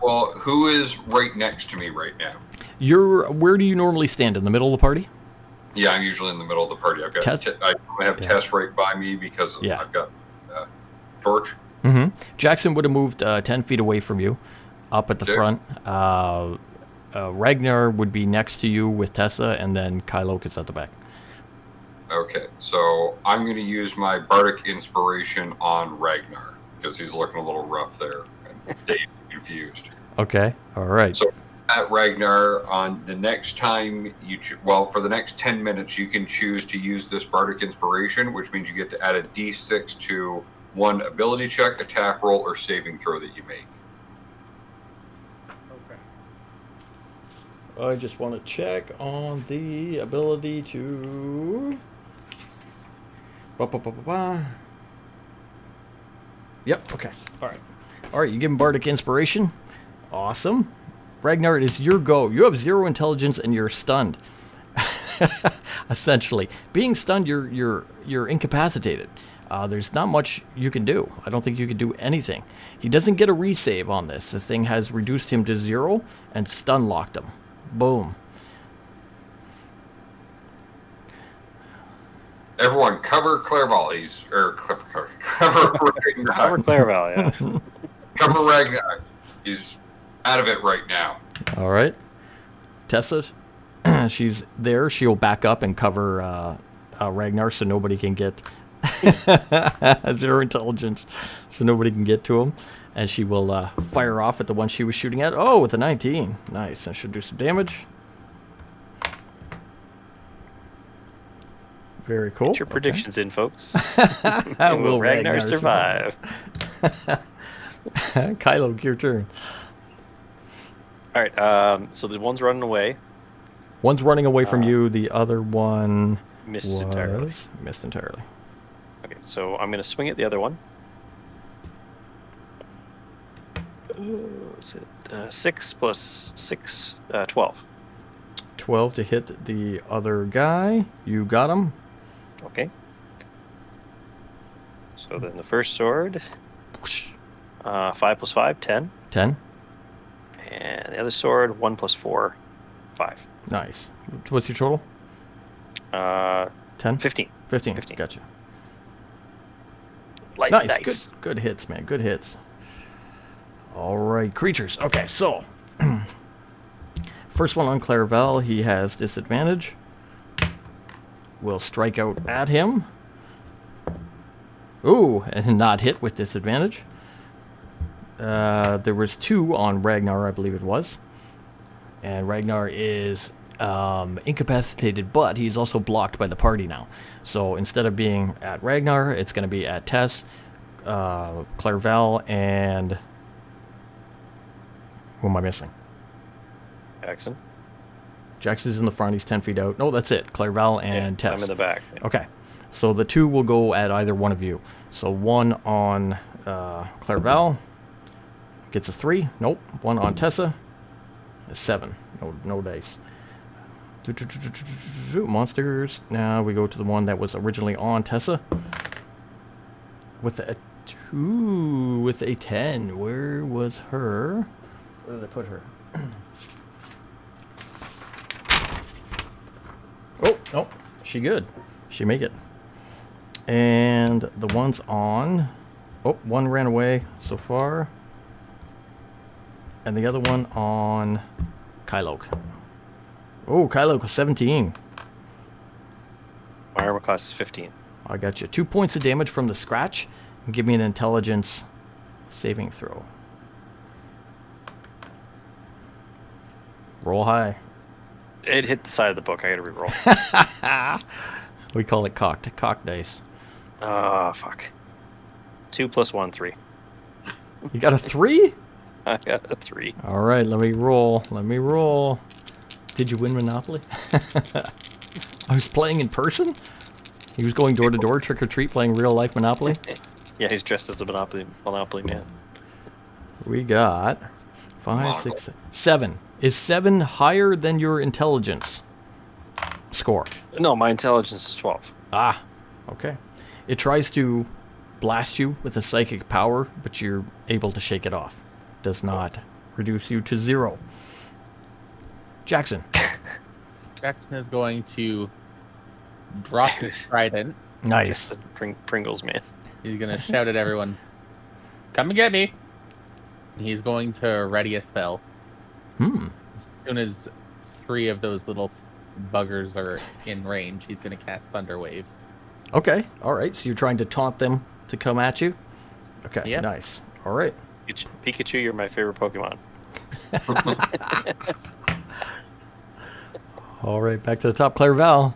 Well, who is right next to me right now? Where do you normally stand? In the middle of the party? Yeah, I'm usually in the middle of the party. I've got Tess? I have Yeah. Tess right by me because Yeah. I've got Torch. Mm-hmm. Jackson would have moved 10 feet away from you, up at the Okay. front. Ragnar would be next to you with Tessa, and then Kylo is at the back. Okay, so I'm going to use my Bardic Inspiration on Ragnar because he's looking a little rough there and Dave's confused. Okay. All right. So at Ragnar, on the next time for the next 10 minutes, you can choose to use this Bardic Inspiration, which means you get to add a D6 to one ability check, attack roll, or saving throw that you make. Okay. I just want to check on the ability to. Yep. Okay. All right. All right. You give him Bardic Inspiration. Awesome. Ragnar, it is your go. You have 0 intelligence and you're stunned. Essentially, being stunned, you're incapacitated. There's not much you can do. I don't think you can do anything. He doesn't get a resave on this. The thing has reduced him to 0 and stun locked him. Boom. Everyone, cover Clairval. Cover Ragnar. Cover Clairval, yeah. Cover Ragnar. He's out of it right now. All right. Tessa, she's there. She'll back up and cover Ragnar so nobody can get 0 intelligence, so nobody can get to him. And she will fire off at the one she was shooting at. Oh, with a 19. Nice. And she'll do some damage. Very cool. Get your predictions in, folks. Okay. Will Ragnar survive? Kylo, your turn. All right. So the one's running away. One's running away from you. The other one Missed entirely. missed entirely. Okay, so I'm going to swing at the other one. What's it? 6 plus 6, 12. 12 to hit the other guy. You got him. Okay. So then the first sword, 5 plus 5, 10. 10. And the other sword, 1 plus 4, 5. Nice. What's your total? 10? 15. 15. 15. Gotcha. Light Nice. dice. Good hits, man. Good hits. All right. Creatures. Okay, so. First one on Clairval. He has disadvantage. We'll strike out at him. Ooh, and not hit with disadvantage. There was 2 on Ragnar, I believe it was. And Ragnar is incapacitated, but he's also blocked by the party now. So instead of being at Ragnar, it's going to be at Tess, Clairval, and... Who am I missing? Jackson. Jackson's in the front. He's 10 feet out. No, that's it. Clairval and Yeah, Tess. I'm in the back. Yeah. Okay. So the 2 will go at either one of you. So 1 on Clairval gets a 3. Nope. 1 on Tessa. A 7. No dice. Monsters. Now we go to the one that was originally on Tessa. With a 2. With a 10. Where was her? Where did I put her? Oh, no. She good. She make it. And the one's on... Oh, 1 ran away so far. and the other one on Kylok. Oh, Kylok was 17. My armor class is 15. I got you. 2 points of damage from the scratch. And give me an intelligence saving throw. Roll high. It hit the side of the book. I gotta reroll. We call it cocked. Cock dice. Ah, fuck. 2 plus 1, 3. You got a 3? I got a 3. All right, let me roll. Let me roll. Did you win Monopoly? I was playing in person? He was going door to door, trick or treat, playing real life Monopoly? Yeah, he's dressed as a Monopoly man. We got 5, 6, 7. Is 7 higher than your intelligence score? No, my intelligence is 12. Ah, okay. It tries to blast you with a psychic power, but you're able to shake it off. Does not reduce you to 0. Jackson. Jackson is going to drop his trident. Nice. Just Pringles man. He's going to shout at everyone, "Come and get me!" He's going to ready a spell. Hmm. As soon as 3 of those little buggers are in range, he's going to cast Thunder Wave. Okay. All right. So you're trying to taunt them to come at you? Okay. Yep. Nice. All right. Pikachu, you're my favorite Pokemon. All right. Back to the top. Clairval.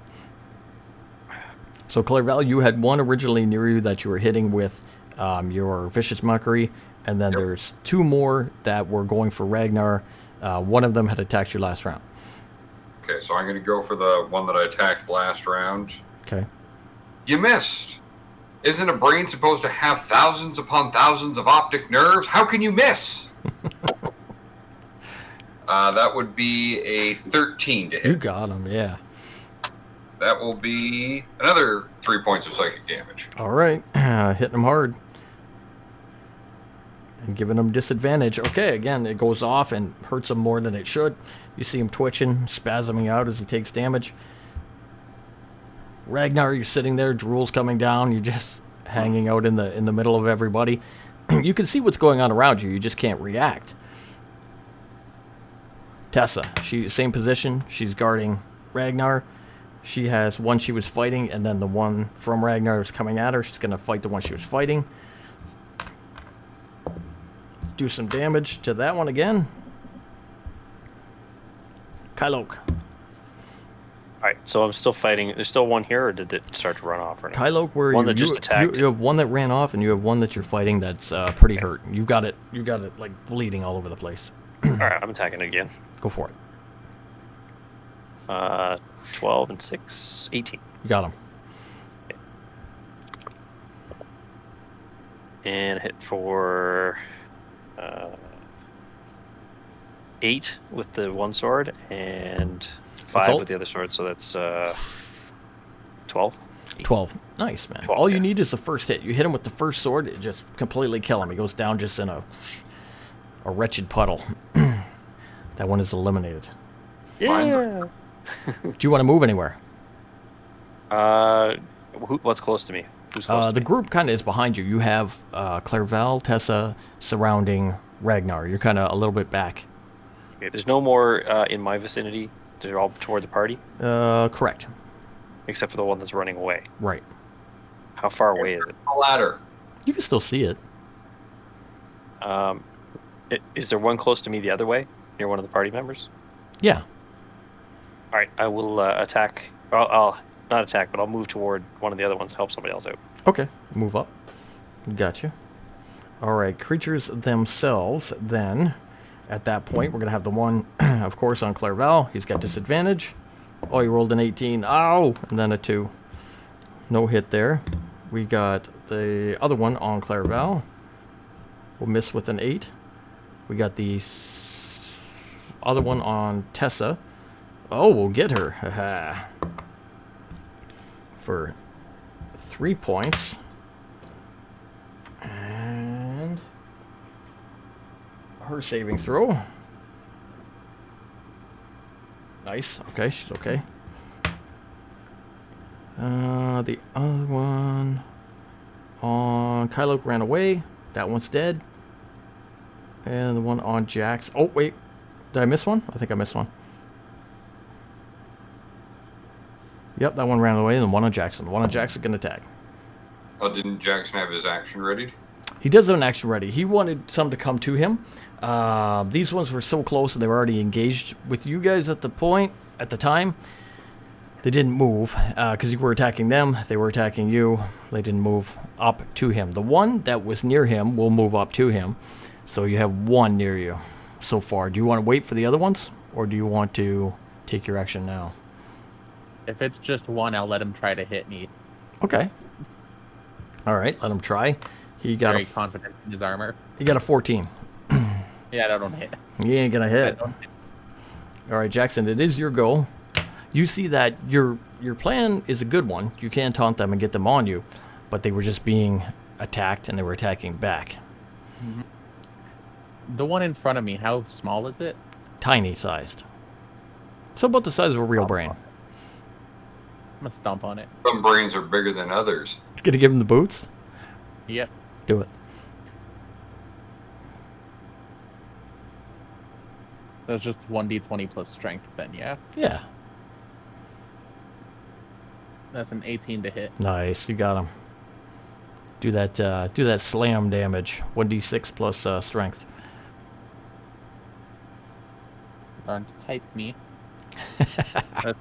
So Clairval, you had one originally near you that you were hitting with your Vicious Mockery. And then there's 2 more that were going for Ragnar. One of them had attacked you last round. Okay, so I'm going to go for the one that I attacked last round. Okay. You missed. Isn't a brain supposed to have thousands upon thousands of optic nerves? How can you miss? That would be a 13 to hit. You got him, yeah. That will be another 3 points of psychic damage. All right. Hitting him hard. And giving him disadvantage. Okay, again, it goes off and hurts him more than it should. You see him twitching, spasming out as he takes damage. Ragnar, you're sitting there, drool's coming down, you're just hanging out in the middle of everybody. You can see what's going on around you just can't react. Tessa, same position, she's guarding Ragnar. She has one she was fighting, and then the one from Ragnar is coming at her. She's going to fight the one she was fighting. Do some damage to that one again. Kylok. Alright, so I'm still fighting. There's still one here, or did it start to run off? Or Kylok, where one that just attacked. You have one that ran off, and you have one that you're fighting that's pretty hurt. You got it like bleeding all over the place. Alright, I'm attacking it again. Go for it. 12 and 6, 18. You got him. And hit for 8 with the one sword and 5 with the other sword, so that's 12. 12. Nice, man. 12, All you yeah. need is the first hit. You hit him with the first sword, it just completely kill him. He goes down just in a wretched puddle. That one is eliminated. Yeah. Do you want to move anywhere? What's close to me? Who's close to The me? group kind of is behind you. You have Clairval, Tessa surrounding Ragnar. You're kind of a little bit back. Okay, there's no more in my vicinity. They're all toward the party, Correct. except for the one that's running away. Right. How far away is it? A ladder. You can still see it. Is there one close to me the other way, near one of the party members? Yeah. All right, I will attack. I'll not attack, but I'll move toward one of the other ones to help somebody else out. Okay. Move up. Gotcha. All right. Creatures themselves, then, at that point, we're going to have the one, of course, on Clairval. He's got disadvantage. Oh, he rolled an 18. Ow! And then a 2. No hit there. We got the other one on Clairval. We'll miss with an 8. We got the other one on Tessa. Oh, we'll get her. Haha. For 3 points. And her saving throw. Nice. Okay, she's okay. The other one on Kylok ran away. That one's dead. And the one on Jax. Oh, wait. Did I miss one? I think I missed one. Yep, that one ran away. And the one on Jackson. The one on Jackson can attack. Oh, didn't Jackson have his action ready? He does have an action ready. He wanted some to come to him. These ones were so close and they were already engaged with you guys at the time. They didn't move because you were attacking them. They were attacking you. They didn't move up to him. The one that was near him will move up to him. So you have one near you so far. Do you want to wait for the other ones? Or do you want to take your action now? If it's just one, I'll let him try to hit me. Okay. All right, let him try. He got Very confident in his armor. He got a 14. Yeah, I don't hit. He ain't gonna I hit. don't hit. All right, Jackson, it is your go. You see that your plan is a good one. You can taunt them and get them on you, but they were just being attacked and they were attacking back. The one in front of me, how small is it? Tiny sized. So about the size of a real brain. I'm gonna stomp on it. Some brains are bigger than others. Gonna give him the boots? Yep. Do it. That's just 1d20 plus strength then, yeah? Yeah. That's an 18 to hit. Nice. You got him. Do that slam damage. 1d6 plus strength. Darn to type me. That's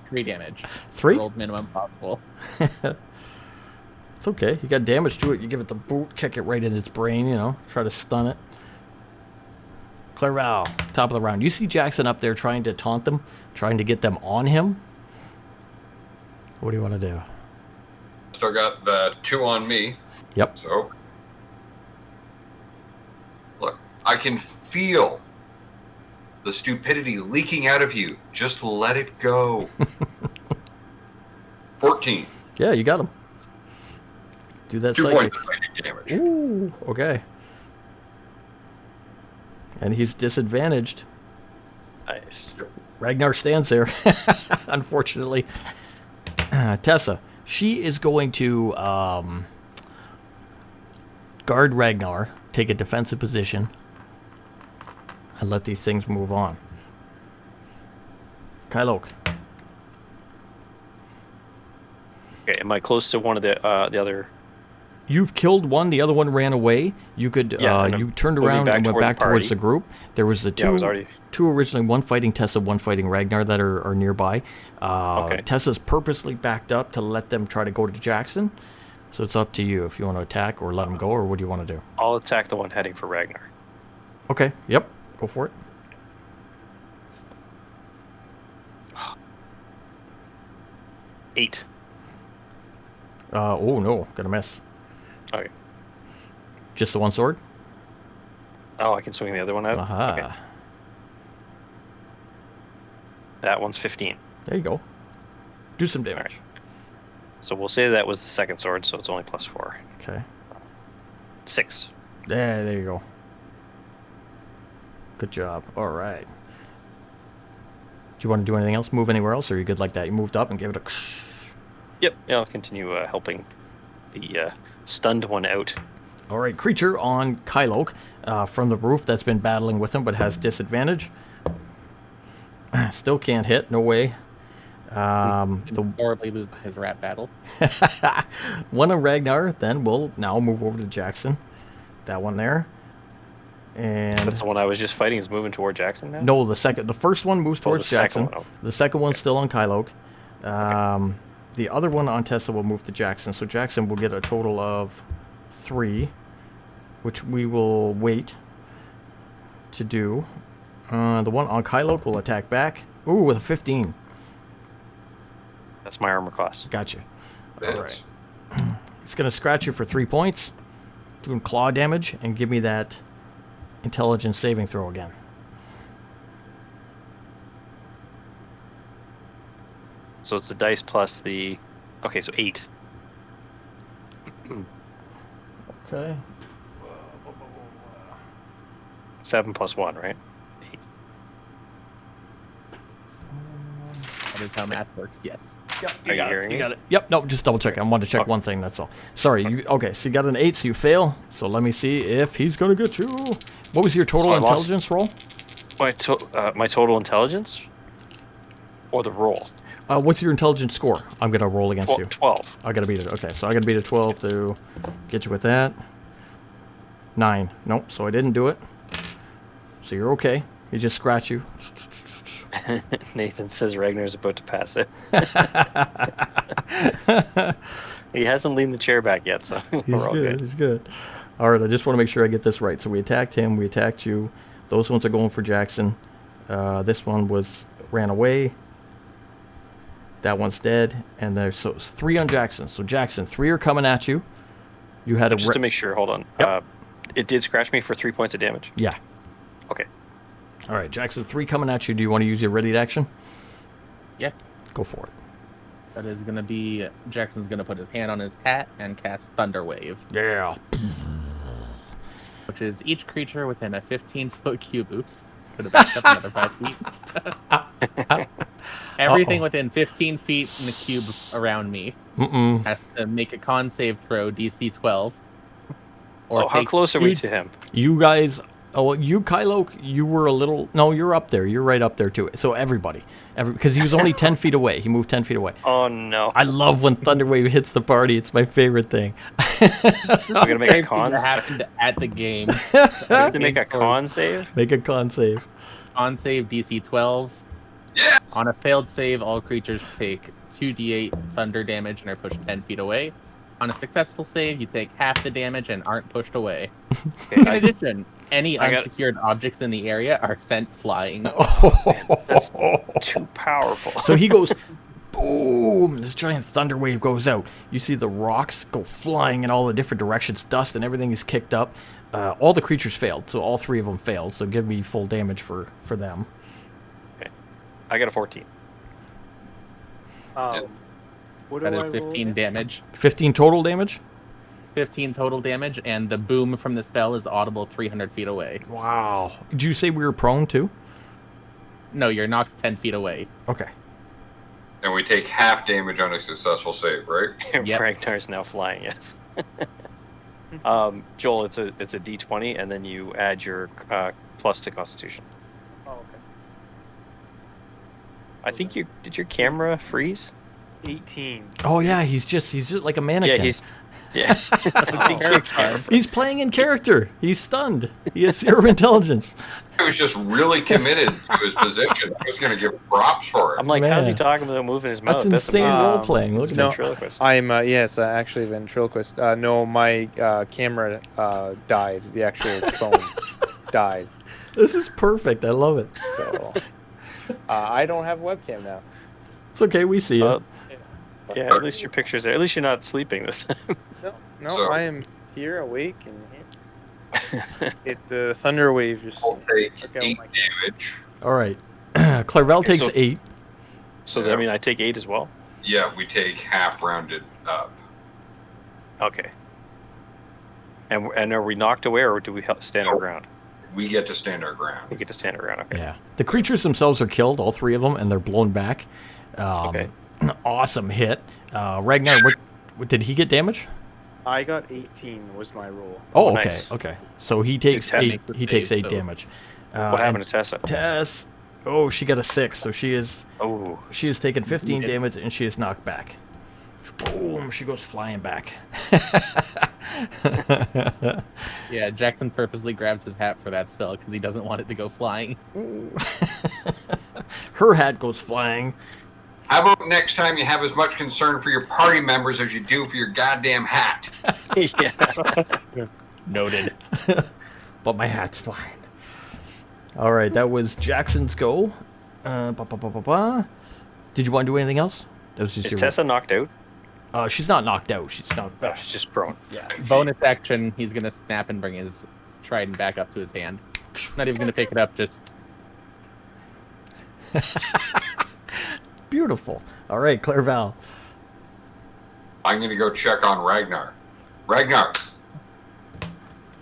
3 damage. 3? Rolled minimum possible. It's okay. You got damage to it. You give it the boot, kick it right in its brain, try to stun it. Clairval, top of the round. You see Jackson up there trying to taunt them, trying to get them on him. What do you want to do? Still got the 2 on me. Yep. So, look, I can feel the stupidity leaking out of you. Just let it go. 14. Yeah, you got him. Do that 2 psychic. points of psychic damage. Ooh, okay. And he's disadvantaged. Nice. Ragnar stands there, unfortunately. Tessa, she is going to guard Ragnar, take a defensive position, and let these things move on. Kylok. Okay, am I close to one of the other? You've killed one. The other one ran away. You could. Yeah, and you turned moving around back and went toward the back towards the party. group. There was the Yeah, I two. was already. Two originally, one fighting Tessa, one fighting Ragnar that are nearby. Okay. Tessa's purposely backed up to let them try to go to Jackson. So it's up to you if you want to attack or let them go, or what do you want to do? I'll attack the one heading for Ragnar. Okay. Yep. Go for it. Eight. Oh no, gonna miss. Okay. Just the one sword. Oh, I can swing the other one out. Aha. Okay. That one's 15. There you go. Do some damage. So we'll say that was the second sword, so it's only +4. Okay. 6. Yeah, there you go. Good job. All right. Do you want to do anything else? Move anywhere else, or are you good like that? You moved up and gave it a. Yep. Yeah, I'll continue helping the stunned one out. All right, creature on Kylok from the roof that's been battling with him but has disadvantage. Still can't hit. No way. Didn't horribly lose his rat battle. One on Ragnar, then we'll now move over to Jackson. That one there. And That's the one I was just fighting is moving toward Jackson now? no, the first one moves towards the second Jackson. one, oh. The second one's still on Kylok. The other one on Tessa will move to Jackson. So Jackson will get a total of 3, which we will wait to do. The one on Kylok will attack back. Ooh, with a 15. That's my armor class. Gotcha. That's It's going to scratch you for 3 points, doing claw damage, and give me that intelligence saving throw again. So it's the dice plus the... Okay, so 8. Okay. 7 plus 1, right? 8. That is how math works, yes. Are you hearing You me? got it. Yep. No, just double checking. I wanted to check one thing. That's all. Sorry. You okay? So you got an 8, so you fail. So let me see if he's gonna get you. What was your total So I lost- intelligence roll? My total intelligence, or the roll? What's your intelligence score? I'm gonna roll against you. 12. I gotta beat it. Okay, so I gotta beat a 12 to get you with that. 9. Nope. So I didn't do it. So you're okay. He just scratch you. Nathan says Ragnar's about to pass it. He hasn't leaned the chair back yet, so He's we're all good. good. He's good. All right. I just want to make sure I get this right. So we attacked him. We attacked you. Those ones are going for Jackson. This one ran away. That one's dead. And so it's 3 on Jackson. So Jackson, 3 are coming at you. You had a Just to make sure, hold on. Yep. It did scratch me for 3 points of damage. Yeah. Okay. All right, Jackson, 3 coming at you. Do you want to use your ready to action? Yeah. Go for it. That is going to be Jackson's going to put his hand on his hat and cast Thunder Wave, Yeah. which is each creature within a 15-foot cube. Oops. Could have backed up another 5 feet. Everything Uh-oh. within 15 feet in the cube around me Mm-mm. has to make a con save throw DC 12. Or How take close are we 2 to him? You guys, you, Kylo, you were a little, no, you're up there. You're right up there, too. So everybody, because he was only 10 feet away. He moved 10 feet away. Oh no! I love when Thunderwave hits the party. It's my favorite thing. So we're gonna make a Same thing con. that happened at the game. We have to make a con save. Make a con save. On save DC 12. Yeah. On a failed save, all creatures take 2d8 thunder damage and are pushed 10 feet away. On a successful save, you take half the damage and aren't pushed away. In addition, any I got- unsecured objects in the area are sent flying. That's too powerful. So he goes, boom! This giant thunder wave goes out. You see the rocks go flying in all the different directions. Dust and everything is kicked up. All the creatures failed, so all 3 of them failed. So give me full damage for them. I got a 14. What That do is I roll 15 again? damage. 15 total damage? 15 total damage, and the boom from the spell is audible 300 feet away. Wow. Did you say we were prone too? No, you're knocked 10 feet away. Okay. And we take half damage on a successful save, right? Yep. Ragnar's now flying. Yes. Joel, it's a D20, and then you add your plus to Constitution. Oh, okay. I think did your camera freeze? 18. Oh yeah, he's just like a mannequin. Yeah. I think your camera He's playing in character. He's stunned. He has 0 intelligence. He was just really committed to his position. I was going to give him props for it. I'm like, how's he Man. talking without moving his mouth? That's insane amazing. role playing. Look He's at a that. ventriloquist. I'm yes, actually ventriloquist. No, my camera died. The actual phone died. This is perfect. I love it. So I don't have a webcam now. It's okay. We see you. Yeah, at least your picture's there. At least you're not sleeping this time. No, So- I am here awake and the thunder wave just. I'll take took out 8 my- damage. All right. Clarvel takes so- 8. So that, I mean, I take 8 as well. Yeah, we take half rounded up. Okay. And are we knocked away, or do we stand our Nope. ground? We get to stand our We ground. get to stand our ground. Okay. Yeah. The creatures themselves are killed, all 3 of them, and they're blown back. Okay. Awesome hit. Ragnar, what did he get damage? I got 18 was my roll. Oh, Oh, okay. nice. Okay. So he takes Tess 8. makes the He takes save, 8 so- damage. What happened to Tessa? Tess? Oh, she got a 6. So she is Oh, taken 15 Yeah. damage and she is knocked back. Boom! She goes flying back. Yeah, Jackson purposely grabs his hat for that spell because he doesn't want it to go flying. Her hat goes flying. How about next time you have as much concern for your party members as you do for your goddamn hat? yeah. Noted. But my hat's fine. All right, that was Jackson's go. Ba-ba-ba-ba-ba. Did you want to do anything else? That was just Is your- Tessa knocked out? She's not knocked out. She's knocked No, back. she's just prone. Yeah. Bonus action, he's going to snap and bring his trident back up to his hand. Not even going to pick it up, just Beautiful. All right, Clairval. I'm going to go check on Ragnar. Ragnar,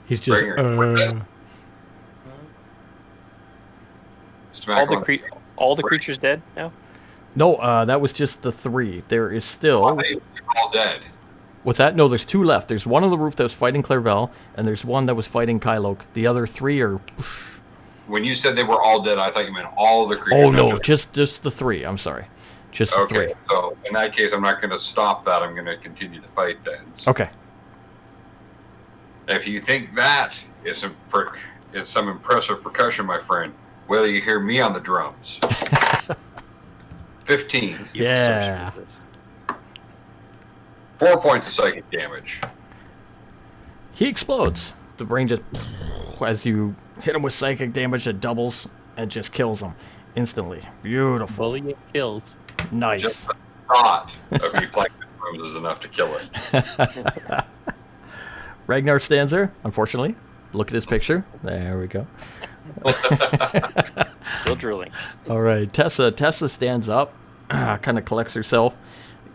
He's just. Ragnar. Smack him. All the creatures dead now? No, that was just the 3. There is still... They're all dead. What's that? No, there's 2 left. There's one on the roof that was fighting Clairvel, and there's one that was fighting Kyloke. The other 3 are... When you said they were all dead, I thought you meant all of the creatures. Oh, not no, just the 3. I'm sorry. Just the 3. Okay, so in that case, I'm not going to stop that. I'm going to continue the fight then. So Okay. if you think that is some impressive percussion, my friend, wait till you hear me on the drums. 15. Yeah. 4 points of psychic damage. He explodes. The brain just... As you hit him with psychic damage, it doubles and just kills him instantly. Beautiful. Bullying kills. Nice. Just the thought of me playing the drums is enough to kill it. Ragnar stands there, unfortunately. Look at his picture. There we go. Still drooling. All right, Tessa. Tessa stands up, kind of collects herself,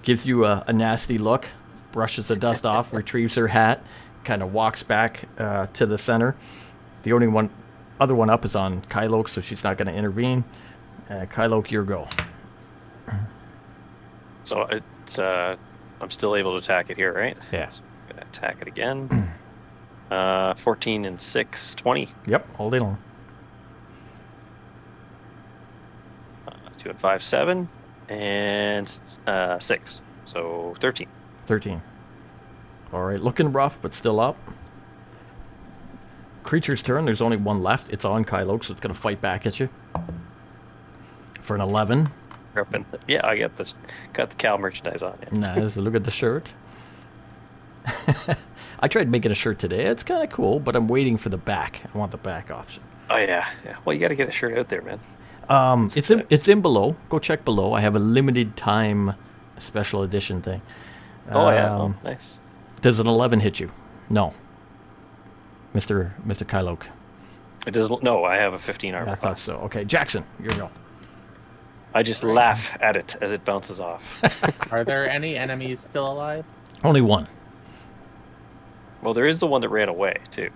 gives you a nasty look, brushes the dust off, retrieves her hat, kind of walks back to the center. The only other one up is on Kyloke, so she's not going to intervene. Kyloke, your go. So it's I'm still able to attack it here, right? Yeah. Gonna attack it again. 14 and 6, 20. Yep, all day long. 2 and 5, 7, and 6. So 13. 13. All right, looking rough, but still up. Creature's turn. There's only one left. It's on Kyloke, so it's going to fight back at you. For an 11. Yeah, I got this. Got the Cal merchandise on. Yeah. Nice. Look at the shirt. I tried making a shirt today. It's kind of cool, but I'm waiting for the back. I want the back option. Oh yeah. Well, you got to get a shirt out there, man. It's in below. Go check below. I have a limited time special edition thing. Oh yeah. Oh, nice. Does an 11 hit you? No. Mr. Kyloke. It doesn't. No, I have a 15 armor I thought class. so. Okay, Jackson, your go. I just laugh at it as it bounces off. Are there any enemies still alive? Only one. Well, there is the one that ran away too.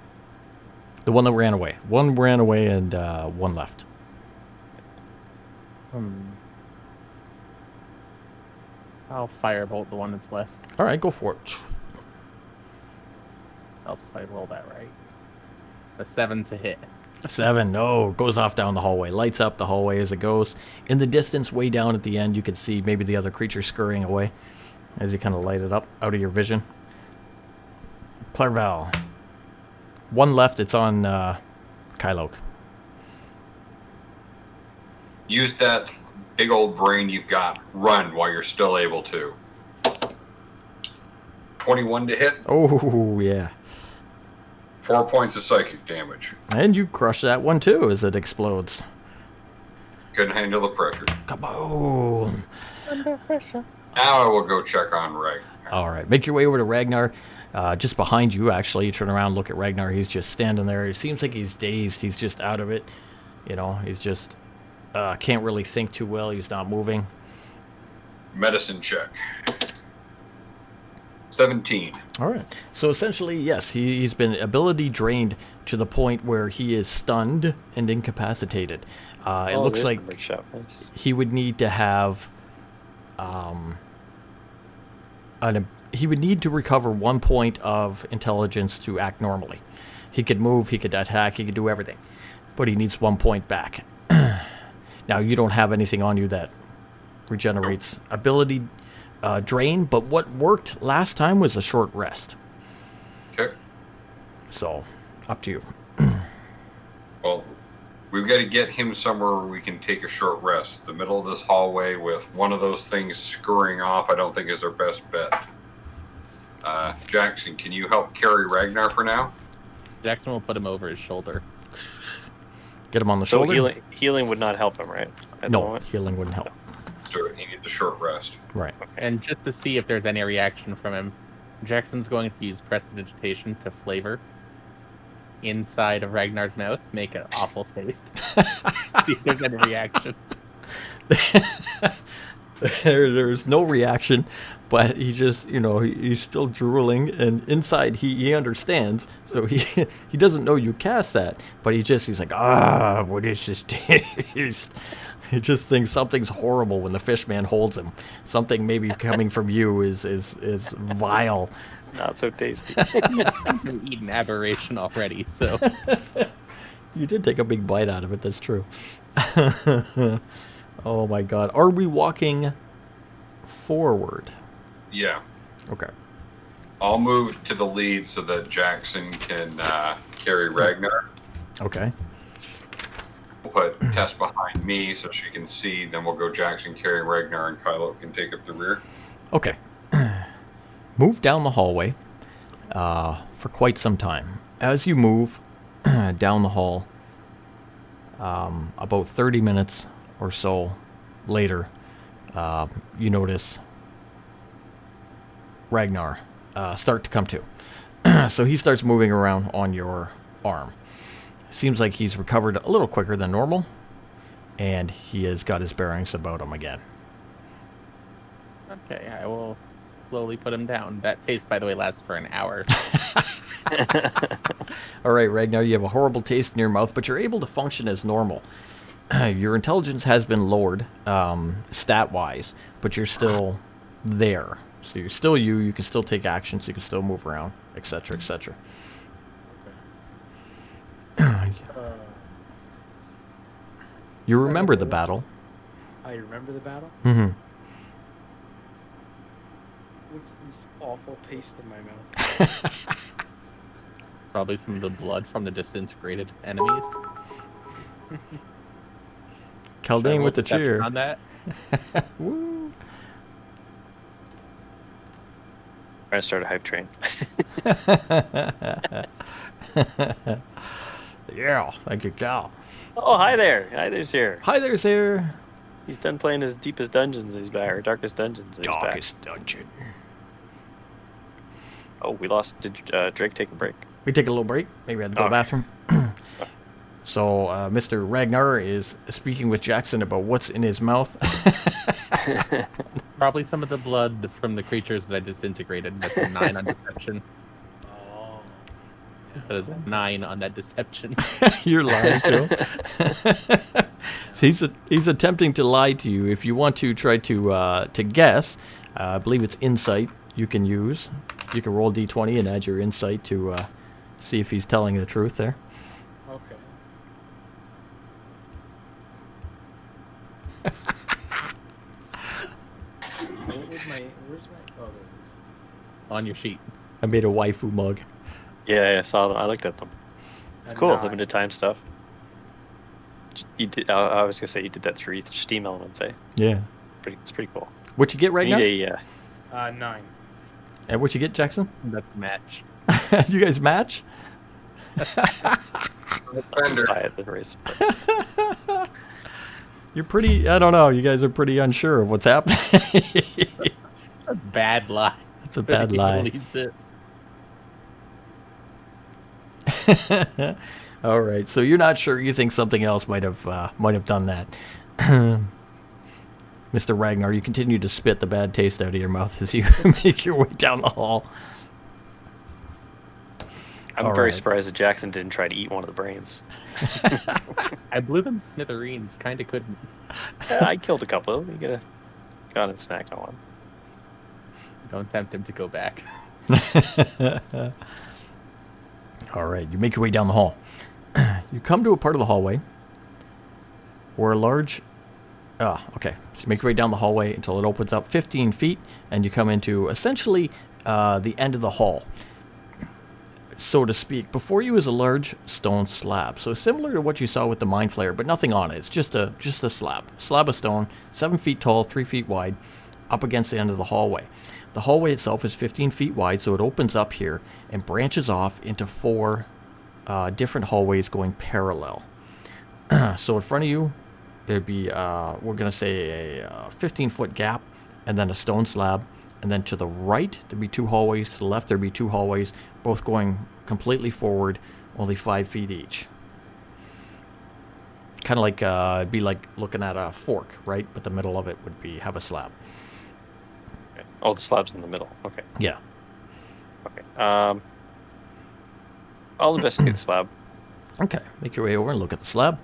The one that ran away. One ran away and one left. I'll firebolt the one that's left. All right, go for it. Helps if I roll that right. A 7 to hit. 7. No, goes off down the hallway. Lights up the hallway as it goes. In the distance, way down at the end, you can see maybe the other creature scurrying away as you kind of light it up out of your vision. Clairvel. One left. It's on Kyloke. Use that big old brain you've got. Run while you're still able to. 21 to hit. Oh, yeah. 4 points of psychic damage. And you crush that one too as it explodes. Couldn't handle the pressure. Kaboom! Now I will go check on Ray. All right, make your way over to Ragnar. Just behind you, actually. You turn around, look at Ragnar. He's just standing there. It seems like he's dazed. He's just out of it. You know, he's just can't really think too well. He's not moving. Medicine check. 17. All right. So essentially, yes, he's been ability drained to the point where he is stunned and incapacitated. It looks like he would need to have he would need to recover 1 point of intelligence to act normally. He could move, he could attack, he could do everything, but he needs 1 point back. Now, you don't have anything on you that regenerates ability drain, but what worked last time was a short rest. Okay. So, up to you. Well, we've got to get him somewhere where we can take a short rest. The middle of this hallway with one of those things scurrying off, I don't think is our best bet. Jackson, can you help carry Ragnar for now? Jackson will put him over his shoulder. Get him on the So shoulder. healing would not help him, right? At the No, moment? healing wouldn't help. So he needs a short rest. Right. And just to see if there's any reaction from him, Jackson's going to use prestidigitation to flavor inside of Ragnar's mouth, make an awful taste. See if there's any reaction. There's no reaction, but he just, he's still drooling, and inside he understands, so he doesn't know you cast that, but he's like, what is this taste? He just thinks something's horrible when the fish man holds him. Something maybe coming from you is vile. Not so tasty. I've eaten aberration already, so You did take a big bite out of it, that's true. Oh my god. Are we walking forward? Yeah. Okay. I'll move to the lead so that Jackson can carry Ragnar. Okay. We'll put Tess behind me so she can see. Then we'll go Jackson carrying Ragnar, and Kylo can take up the rear. Okay. Move down the hallway for quite some time. As you move down the hall, about 30 minutes or so later, you notice Ragnar start to come to. So he starts moving around on your arm. Seems like he's recovered a little quicker than normal, and he has got his bearings about him again. okay, I will slowly put him down. That taste, by the way, lasts for an hour. All right, Ragnar, you have a horrible taste in your mouth, but you're able to function as normal. Your intelligence has been lowered, stat-wise, but you're still there. So you're still you. You can still take actions. You can still move around, etc., etc. You remember the battle. I remember the battle. Mm-hmm. What's this awful taste in my mouth? Probably some of the blood from the disintegrated enemies. Kaldane with the Deception cheer. on that. Woo. Trying to start a hype train. Yeah, thank you, Cal. Oh, hi there. Hi there's here. Hi there's here. He's done playing his deepest dungeons. He's back, or darkest dungeons. He's back. Darkest dungeon. Oh, we lost. Did Drake take a break? We take a little break. Maybe I had to go to the bathroom. So, Mr. Ragnar is speaking with Jackson about what's in his mouth. Probably some of the blood from the creatures that I disintegrated. That's a 9 on deception. Oh. That is a 9 on that deception. You're lying to him. So he's attempting to lie to you. If you want to try to guess, I believe it's insight you can use. You can roll d20 and add your insight to see if he's telling the truth there. Okay. Where's my? Oh, there it is. On your sheet. I made a waifu mug. Yeah, I saw them. I looked at them. It's A cool. 9. Limited time stuff. You did. I was gonna say you did that through Steam Elements, eh? Yeah. It's pretty cool. What you get right now? Need a, 9. And what you get, Jackson? That's a match. You guys match? Fender. buy it the race first. You're pretty, I don't know, you guys are pretty unsure of what's happening. It's a bad lie. It's a bad He lie. believes it. All right, so you're not sure. You think something else might have done that. Mr. Ragnar, you continue to spit the bad taste out of your mouth as you make your way down the hall. I'm All very right. surprised that Jackson didn't try to eat one of the brains. I blew them to smithereens. Kind of couldn't. Yeah, I killed a couple. You gotta go on and snack on one. Don't tempt him to go back. All right, you make your way down the hall. You come to a part of the hallway where a large... okay. So you make your way down the hallway until it opens up 15 feet, and you come into essentially the end of the hall, so to speak. Before you is a large stone slab. So similar to what you saw with the Mind Flayer, but nothing on it. It's just a slab. Slab of stone, 7 feet tall, 3 feet wide, up against the end of the hallway. The hallway itself is 15 feet wide, so it opens up here and branches off into 4 different hallways going parallel. So in front of you, there'd be, we're going to say a 15-foot gap, and then a stone slab. And then to the right, there'd be 2 hallways. To the left, there'd be 2 hallways, both going completely forward, only 5 feet each. Kind of like, it'd be like looking at a fork, right? But the middle of it would have a slab. Okay. Oh, the slab's in the middle. Okay. Yeah. Okay. I'll investigate the slab. Okay. Make your way over and look at the slab.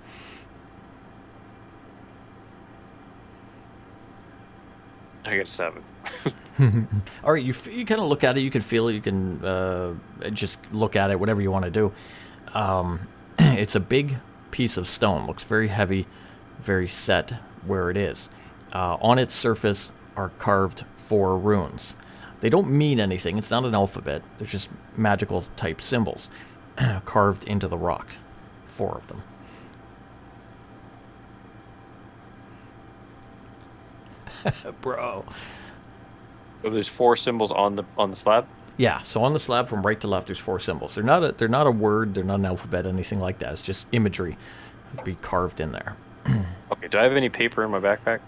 I got a 7. All right, you kind of look at it, you can feel it, you can just look at it, whatever you want to do. It's a big piece of stone, looks very heavy, very set where it is. On its surface are carved 4 runes. They don't mean anything, it's not an alphabet, they're just magical type symbols carved into the rock. 4 of them. Bro. So there's 4 symbols on the slab. Yeah, so on the slab from right to left, there's 4 symbols. They're not a word, they're not an alphabet, anything like that. It's just imagery be carved in there. Okay, do I have any paper in my backpack?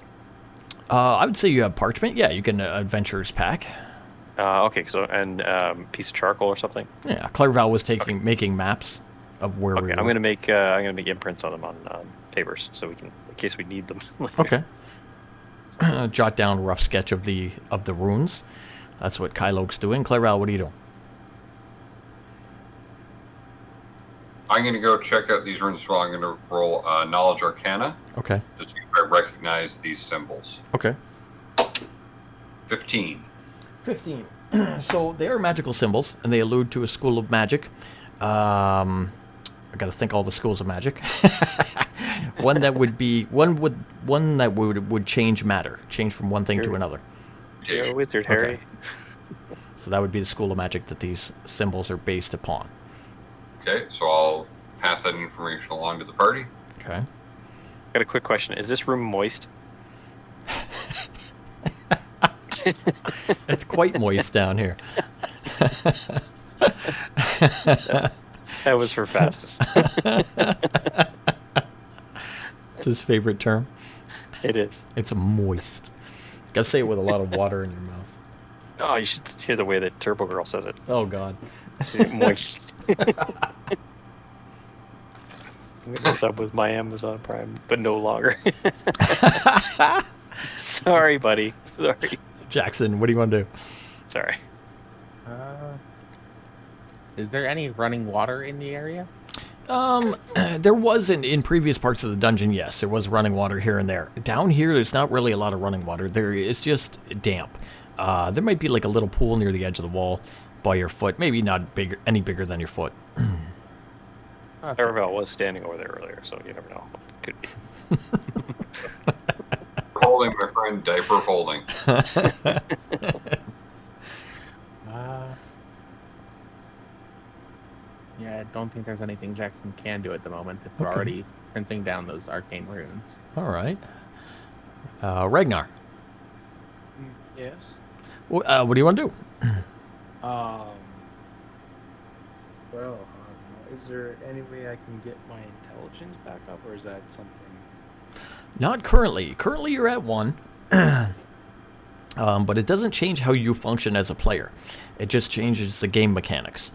I would say you have parchment. Yeah, you can adventurer's pack. Okay, so and piece of charcoal or something. Yeah, Clairval was making maps of where we Okay, were. I'm gonna make imprints on them on papers so we can, in case we need them. Okay. Jot down a rough sketch of the runes. That's what Kyloke's doing. Clairval, what are you doing? I'm going to go check out these runes as well. I'm going to roll Knowledge Arcana Okay. to see if I recognize these symbols. Okay. 15. 15. So they are magical symbols, and they allude to a school of magic. I got to think all the schools of magic. One that would change matter, change from one thing to another. You're a wizard, Harry. Okay. So that would be the school of magic that these symbols are based upon. Okay, so I'll pass that information along to the party. Okay. Got a quick question. Is this room moist? It's quite moist down here. That was for fastest. It's his favorite term. It is. It's moist. Gotta say it with a lot of water in your mouth. Oh, you should hear the way that Turbo Girl says it. Oh, God. Moist. I'm gonna sub with my Amazon Prime, but no longer. Sorry, buddy. Sorry. Jackson, what do you want to do? Sorry. Is there any running water in the area? There was in previous parts of the dungeon, yes, there was running water here and there. Down here, there's not really a lot of running water. It's just damp. There might be like a little pool near the edge of the wall by your foot. Maybe not any bigger than your foot. Arabelle was standing over there earlier, so you never know. Could be. Holding, my friend, diaper holding. Yeah, I don't think there's anything Jackson can do at the moment if we're Okay. already printing down those arcane runes. All right. Ragnar, Yes. what do you want to do? Well, is there any way I can get my intelligence back up, or is that something? Not currently. Currently, you're at 1. But it doesn't change how you function as a player. It just changes the game mechanics.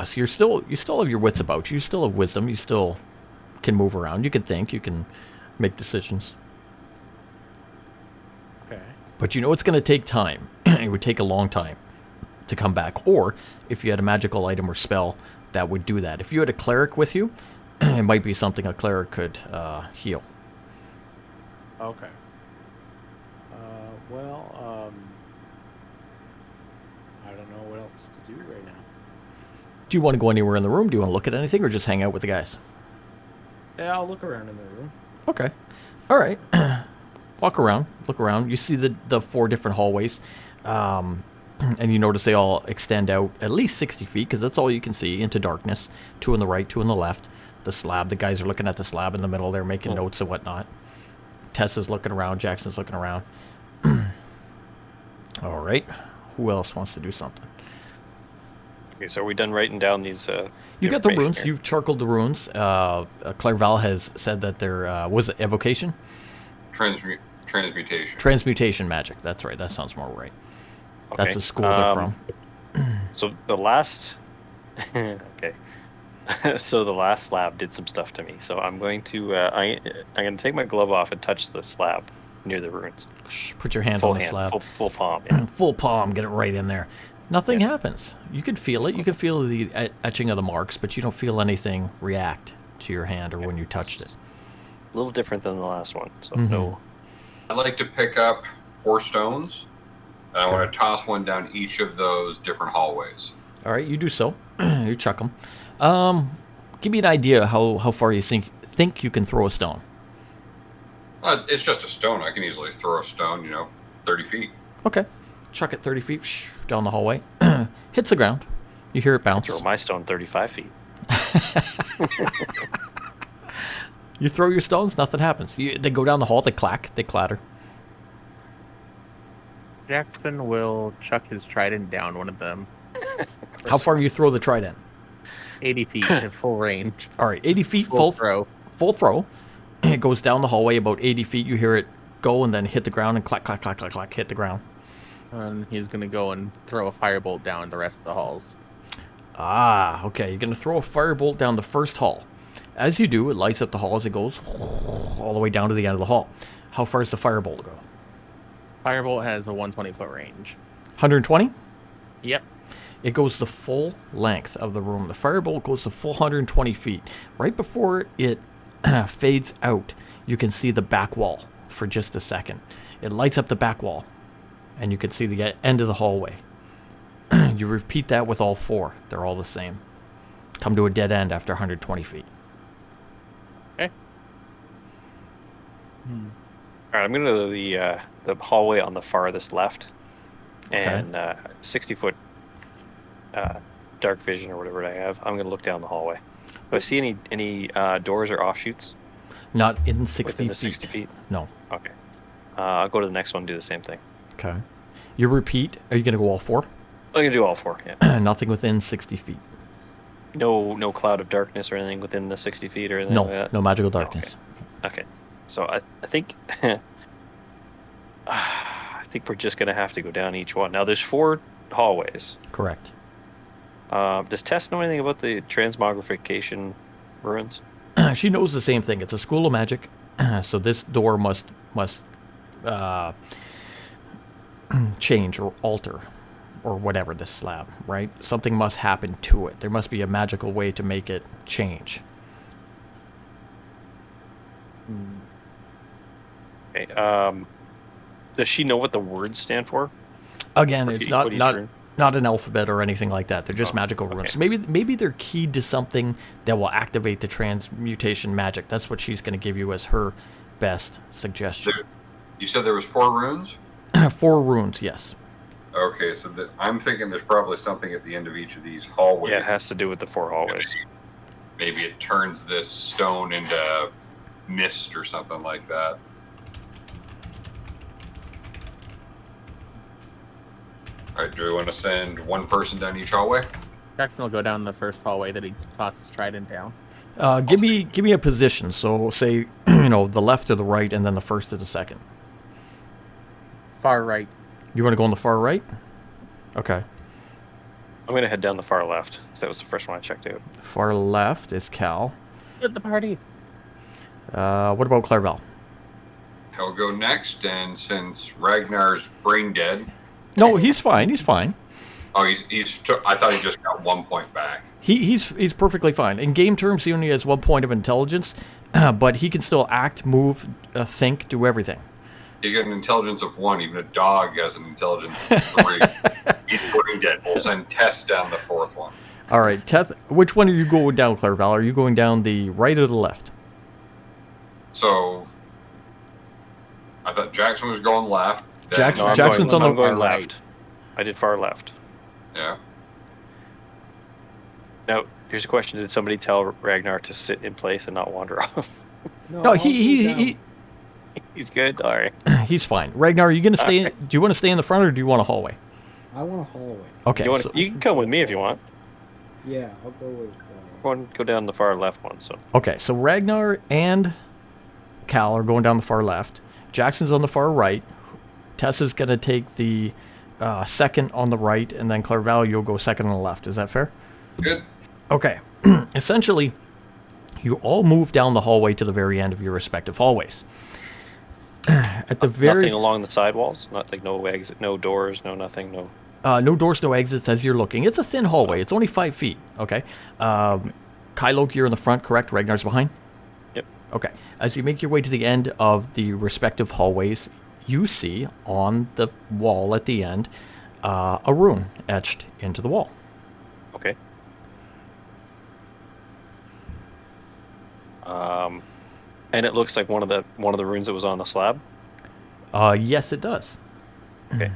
So you still have your wits about you. You still have wisdom. You still can move around. You can think. You can make decisions. Okay. But you know it's going to take time. It would take a long time to come back. Or if you had a magical item or spell that would do that. If you had a cleric with you, it might be something a cleric could heal. Okay. I don't know what else to do right now. Do you want to go anywhere in the room? Do you want to look at anything or just hang out with the guys? Yeah, I'll look around in the room. Okay. All right. Walk around. Look around. You see the 4 different hallways. And you notice they all extend out at least 60 feet because that's all you can see into darkness. 2 on the right, 2 on the left. The slab. The guys are looking at the slab in the middle. They're making notes and whatnot. Tessa's looking around. Jackson's looking around. All right. Who else wants to do something? Okay, so are we done writing down these? You got the information runes. here? You've charcoaled the runes. Clairval has said that there was it evocation? Transmutation. Transmutation magic. That's right. That sounds more right. That's Okay, the school they're from. So the last. Okay. So the last slab did some stuff to me. So I'm going to I'm going to take my glove off and touch the slab near the runes. Shh, put your hand Full on the hand, slab. full palm. Yeah. Full palm. Get it right in there. Nothing happens. You can feel it. You can feel the etching of the marks, but you don't feel anything react to your hand or when you touched it. A little different than the last one. So Mhm. no. I'd like to pick up 4 stones, and I want Okay. to toss one down each of those different hallways. All right, you do so. You chuck them. Give me an idea how far you think you can throw a stone. It's just a stone. I can easily throw a stone, 30 feet. Okay. Chuck it 30 feet down the hallway. Hits the ground. You hear it bounce. Throw my stone 35 feet. You throw your stones, nothing happens. They go down the hall, they clack, they clatter. Jackson will chuck his trident down one of them. How far you throw the trident? 80 feet at full range. All right, 80 feet, Full throw. full throw. It goes down the hallway about 80 feet. You hear it go and then hit the ground and clack, clack, clack, clack, clack, hit the ground. And he's going to go and throw a firebolt down the rest of the halls. Ah, okay. You're going to throw a firebolt down the first hall. As you do, it lights up the hall as it goes all the way down to the end of the hall. How far does the firebolt go? Firebolt has a 120-foot range. 120? Yep. It goes the full length of the room. The firebolt goes the full 120 feet. Right before it fades out, you can see the back wall for just a second. It lights up the back wall, and you can see the end of the hallway. You repeat that with all 4. They're all the same. Come to a dead end after 120 feet. Okay. All right, I'm going to go to the hallway on the farthest left, and 60-foot dark vision or whatever I have. I'm going to look down the hallway. Do I see any doors or offshoots Not in 60 within feet. the 60 feet? No. Okay. I'll go to the next one and do the same thing. Okay. You repeat. Are you going to go all 4? I'm going to do all 4, yeah. Nothing within 60 feet. No cloud of darkness or anything within the 60 feet or anything No, like that? no magical darkness. Okay. So I think I think we're just gonna have to go down each one. Now there's 4 hallways. Correct. Does Tess know anything about the transmogrification ruins? She knows the same thing. It's a school of magic, so this door must change or alter or whatever this slab, right? Something must happen to it. There must be a magical way to make it change. Okay. Does she know what the words stand for? Again, For it's each not rune? not an alphabet or anything like that. They're just magical runes. okay. So maybe they're keyed to something that will activate the transmutation magic. That's what she's going to give you as her best suggestion. You said there was 4 runes? 4 runes, yes. Okay, so I'm thinking there's probably something at the end of each of these hallways. Yeah, it has to do with the 4 hallways. Maybe it turns this stone into mist or something like that. All right, do we want to send one person down each hallway? Jackson will go down the first hallway that he tossed his trident down. Give me a position. So say the left or the right, and then the first or the second. Far right. You want to go on the far right? Okay. I'm gonna head down the far left, because that was the first one I checked out. Far left is Cal. At the party. What about Clairval? He'll go next, and since Ragnar's brain dead, No, he's fine. He's fine. I thought he just got 1 point back. He's perfectly fine. In game terms, he only has 1 point of intelligence, but he can still act, move, think, do everything. You get an intelligence of 1. Even a dog has an intelligence of 3. He's brain dead. We'll send Tess down the 4th one. All right, Teth, which one are you going down, Clairval? Are you going down the right or the left? So I thought Jackson was going left. then- Jackson- No, Jackson's on the- I'm going far right. left. I did far left. Yeah. Now, here's a question: did somebody tell Ragnar to sit in place and not wander off? No, I'll he go down. He's good. All right. he's fine. Ragnar, are you gonna stay? Do you want to stay in the front or do you want a hallway? I want a hallway. Okay. You can come with me if you want. Yeah, I'll go with. Go down the far left one. So Okay, so Ragnar and Cal are going down the far left. Jackson's on the far right. Tessa's going to take the second on the right, and then Clairval, you'll go second on the left. Is that fair? Good. Okay. Essentially, you all move down the hallway to the very end of your respective hallways. At the very nothing along the side walls. Not like no exit, no doors, no nothing, no. no doors, no exits as you're looking. It's a thin hallway. It's only 5 feet. Okay. Kylok, you're in the front, correct? Ragnar's behind? Yep. Okay. As you make your way to the end of the respective hallways, you see on the wall at the end a rune etched into the wall. Okay. And it looks like one of the runes that was on the slab. Yes, it does. Okay.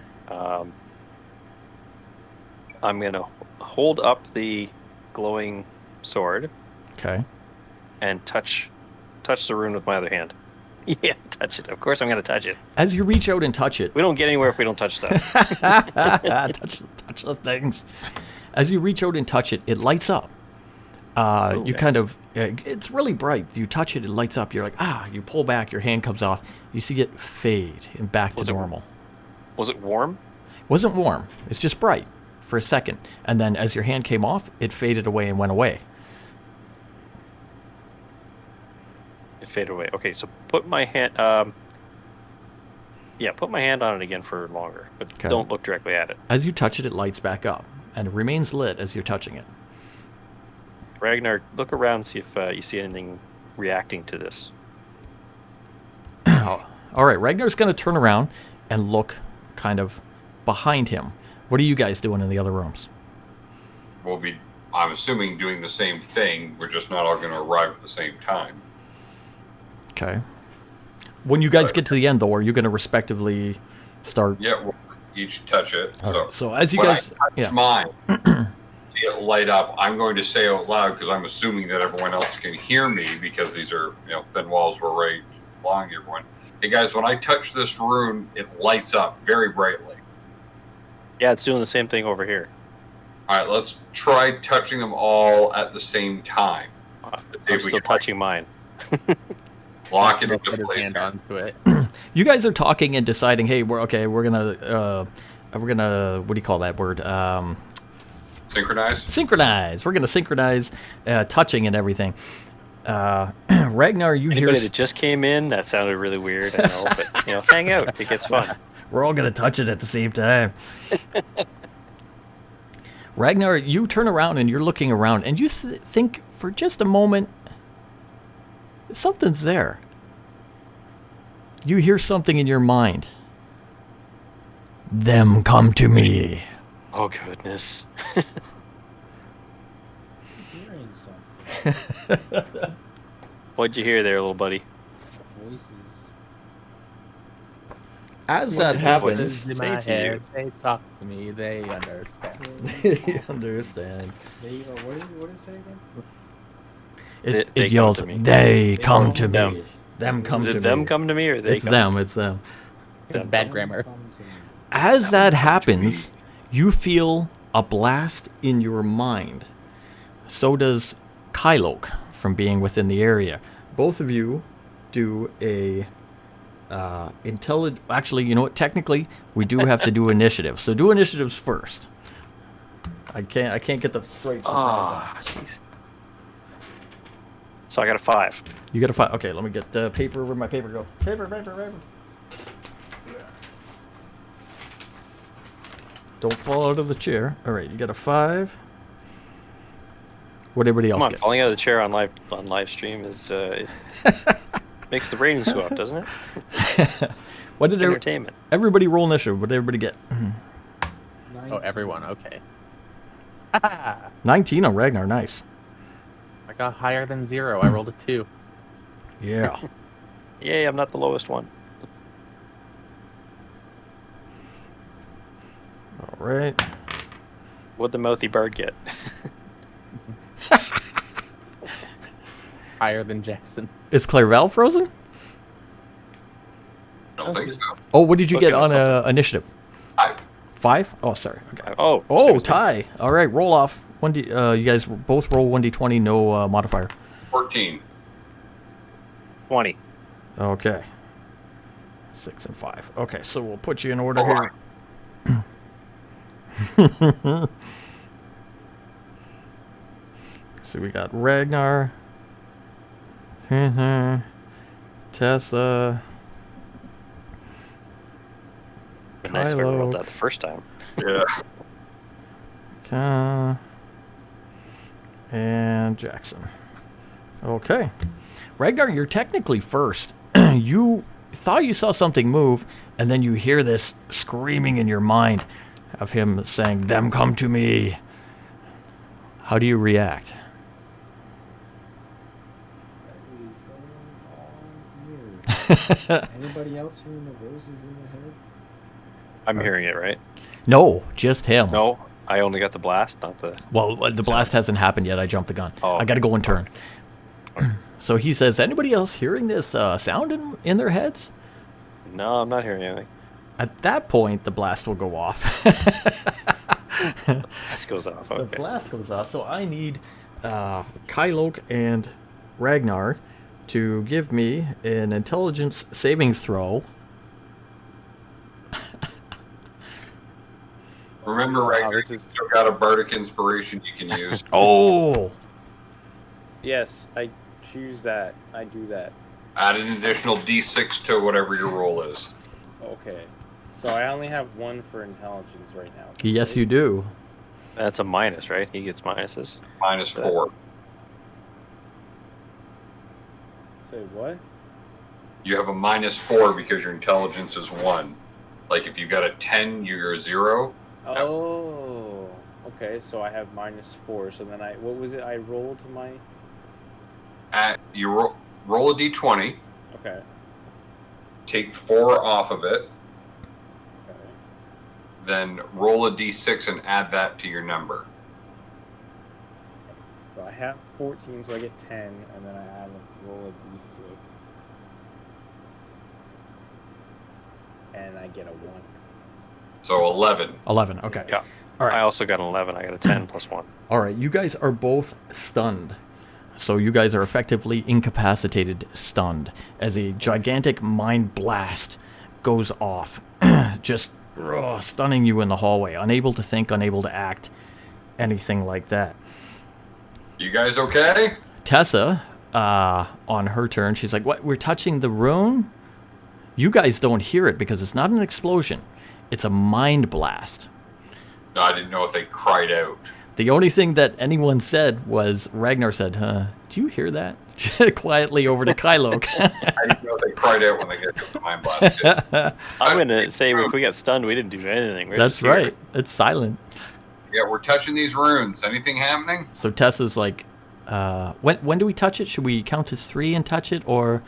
I'm gonna hold up the glowing sword Okay. and touch the rune with my other hand. Yeah, touch it. Of course, I'm gonna touch it. As you reach out and touch it, We don't get anywhere if we don't touch stuff. touch the things. As you reach out and touch it, it lights up. You nice. kind of, it's really bright. You touch it, it lights up. You're like, you pull back, your hand comes off. You see it fade and back Was to it- normal. Was it warm? Wasn't warm. It's just bright for a second. And then as your hand came off, it faded away and went away. It faded away. Okay, so put my hand. Yeah, put my hand on it again for longer, but Okay. don't look directly at it. As you touch it, it lights back up. And it remains lit as you're touching it. Ragnar, look around and see if you see anything reacting to this. All right, Ragnar's going to turn around and look kind of behind him. What are you guys doing in the other rooms? We'll be, I'm assuming, doing the same thing. We're just not all going to arrive at the same time. Okay. When you guys get to the end, though, are you going to respectively start? Yeah, we'll each touch it. All right, so as you when guys, I touch mine, see it light up, I'm going to say out loud, because I'm assuming that everyone else can hear me, because these are, thin walls were right along everyone. Hey guys, when I touch this rune, it lights up very brightly. Yeah, it's doing the same thing over here. All right, let's try touching them all at the same time. See I'm if we still can touching mine. lock it He'll into put his place. hand here. onto it. you guys are talking and deciding, hey, we're gonna, what do you call that word? Synchronize. Synchronize. We're gonna synchronize touching and everything. Ragnar, you hear? Anybody that just came in, that sounded really weird, I know, but hang out. It gets fun. We're all gonna touch it at the same time. Ragnar, you turn around and you're looking around, and you think for just a moment, something's there. You hear something in your mind. Them come to me. Oh goodness. Hearing something. What'd you hear there, little buddy? Voices. As What that did happens, voices in say my to you? head, they talk to me, they understand. you understand. What did it say again? It They come yells, to me. they come to Them. me. Them come Is to it them me. come to me or they It's come? them, it's them. It's bad grammar. Come to me. As that happens, you feel a blast in your mind. So does Kylok from being within the area. Both of you do a Actually, you know what? Technically, we do have to do initiative. So do initiatives first. I can't get the straight. Ah, jeez. So I got a 5. You got a 5. Okay, let me get paper. Where'd my paper go? Paper. Don't fall out of the chair. All right, you got a 5. What everybody else Come on, get? falling out of the chair on live stream is it makes the ratings go up, doesn't it? What It's did entertainment. everybody roll initiative? What did everybody get? Oh, everyone, okay. I 19 on Ragnar. Nice. got higher than 0. I rolled a 2. Yeah. Yay, I'm not the lowest one. All right. What'd the mouthy bird get? Higher than Jackson. Is Clairval frozen? I don't think so. Oh, what did you get Okay, on initiative? 5. 5? Oh, sorry. Okay. Oh, Oh, 16. tie. All right, roll off. 1D. You guys both roll 1d20, no modifier. 14. 20. Okay. 6 and 5. Okay, so we'll put you in order All here. So we got Ragnar, Tessa, Nice if I rolled Kylo. that the first time. Yeah. And Jackson. Okay. Ragnar, you're technically first. You thought you saw something move, and then you hear this screaming in your mind of him saying, "Them come to me." How do you react? What is going on here? Anybody else hearing the voices in their head? I'm hearing it, right? No, just him. No, I only got the blast, not the. Well, the blast hasn't happened yet. I jumped the gun. Oh. I got to go and turn. So he says, anybody else hearing this sound in their heads? No, I'm not hearing anything. At that point, the blast will go off. This goes off. The Okay. blast goes off, so I need Kylok and Ragnar to give me an intelligence saving throw. Remember, right? Wow, You this is- still got a bardic inspiration you can use. Oh! Yes, I choose that. I do that. Add an additional d6 to whatever your roll is. Okay. So I only have 1 for intelligence right now. Yes, you do. That's a minus, right? He gets minuses. -4. Say what? You have a -4 because your intelligence is 1. Like if you got a 10, you're a 0. Oh. Okay, so I have -4. So then what was it I rolled to my? You roll a d20, Okay. take 4 off of it, Okay. then roll a d6 and add that to your number. So I have 14, so I get 10, and then I add roll a d6, and I get a 1. So 11. 11, okay. Yeah. All right. I also got an 11. I got a 10 plus 1. All right, you guys are both stunned. So you guys are effectively incapacitated, stunned, as a gigantic mind blast goes off, just stunning you in the hallway, unable to think, unable to act, anything like that. You guys okay? Tessa, on her turn, she's like, "What? We're touching the rune? You guys don't hear it because it's not an explosion. It's a mind blast." No, I didn't know if they cried out. The only thing that anyone said was, Ragnar said, "Do you hear that?" Quietly over to Kylok. I didn't know if they cried out when they get hit the mind blast. I'm going to say if we got stunned, we didn't do anything. We're That's just here. right. It's silent. Yeah, we're touching these runes. Anything happening? So Tessa's like, when do we touch it? Should we count to 3 and touch it? Or,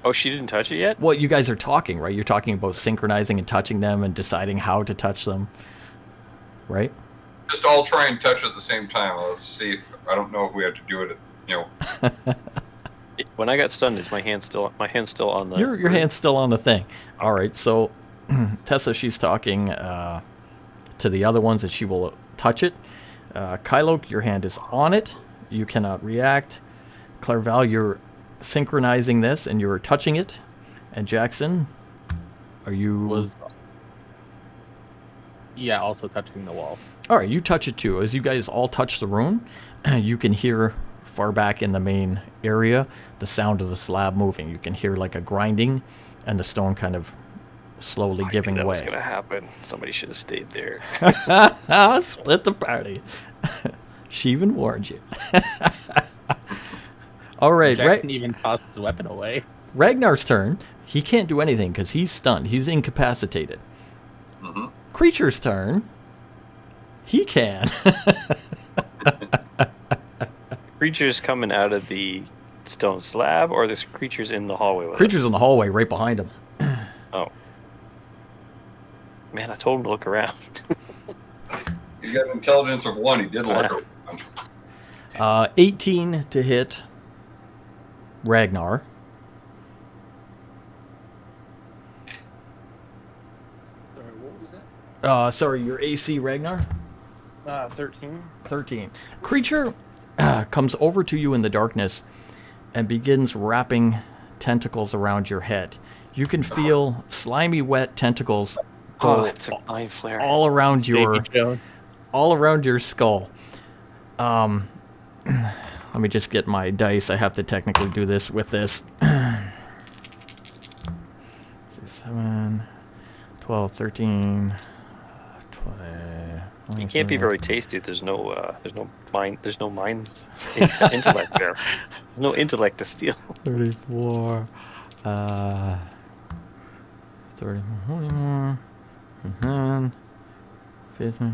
Oh, she didn't touch it yet? well, you guys are talking, right? You're talking about synchronizing and touching them and deciding how to touch them, right? Just all try and touch at the same time. Let's see if I don't know if we have to do it. When I got stunned, is my hand still on the... Your hand's still on the thing. All right, so Tessa, she's talking to the other ones that she will touch it. Kylok, your hand is on it. You cannot react. Clairval, you're synchronizing this and you're touching it. And Jackson, are you... Yeah, also touching the wall. All right, you touch it too. As you guys all touch the rune, you can hear far back in the main area the sound of the slab moving. You can hear like a grinding and the stone kind of slowly giving that way. was going to happen. Somebody should have stayed there. Split the party. She even warned you. All right, Jackson even tossed his weapon away. Ragnar's turn. He can't do anything because he's stunned. He's incapacitated. Mm-hmm. Creature's turn. He can. Creatures coming out of the stone slab, or there's creatures in the hallway with Creature's in the hallway right behind him. us? Oh. Man, I told him to look around. He's got an intelligence of 1. He did look around. 18 to hit Ragnar. Sorry, what was that? Sorry, your AC, Ragnar? 13. 13. Creature comes over to you in the darkness and begins wrapping tentacles around your head. You can feel slimy, wet tentacles go it's a mind flare. all around your Davy Jones. all around your skull. Let me just get my dice. I have to technically do this with this. 7, 12, 13, 20. It can't be very tasty. There's no mind intellect there. There's no intellect to steal. 34. 30 more. And 50.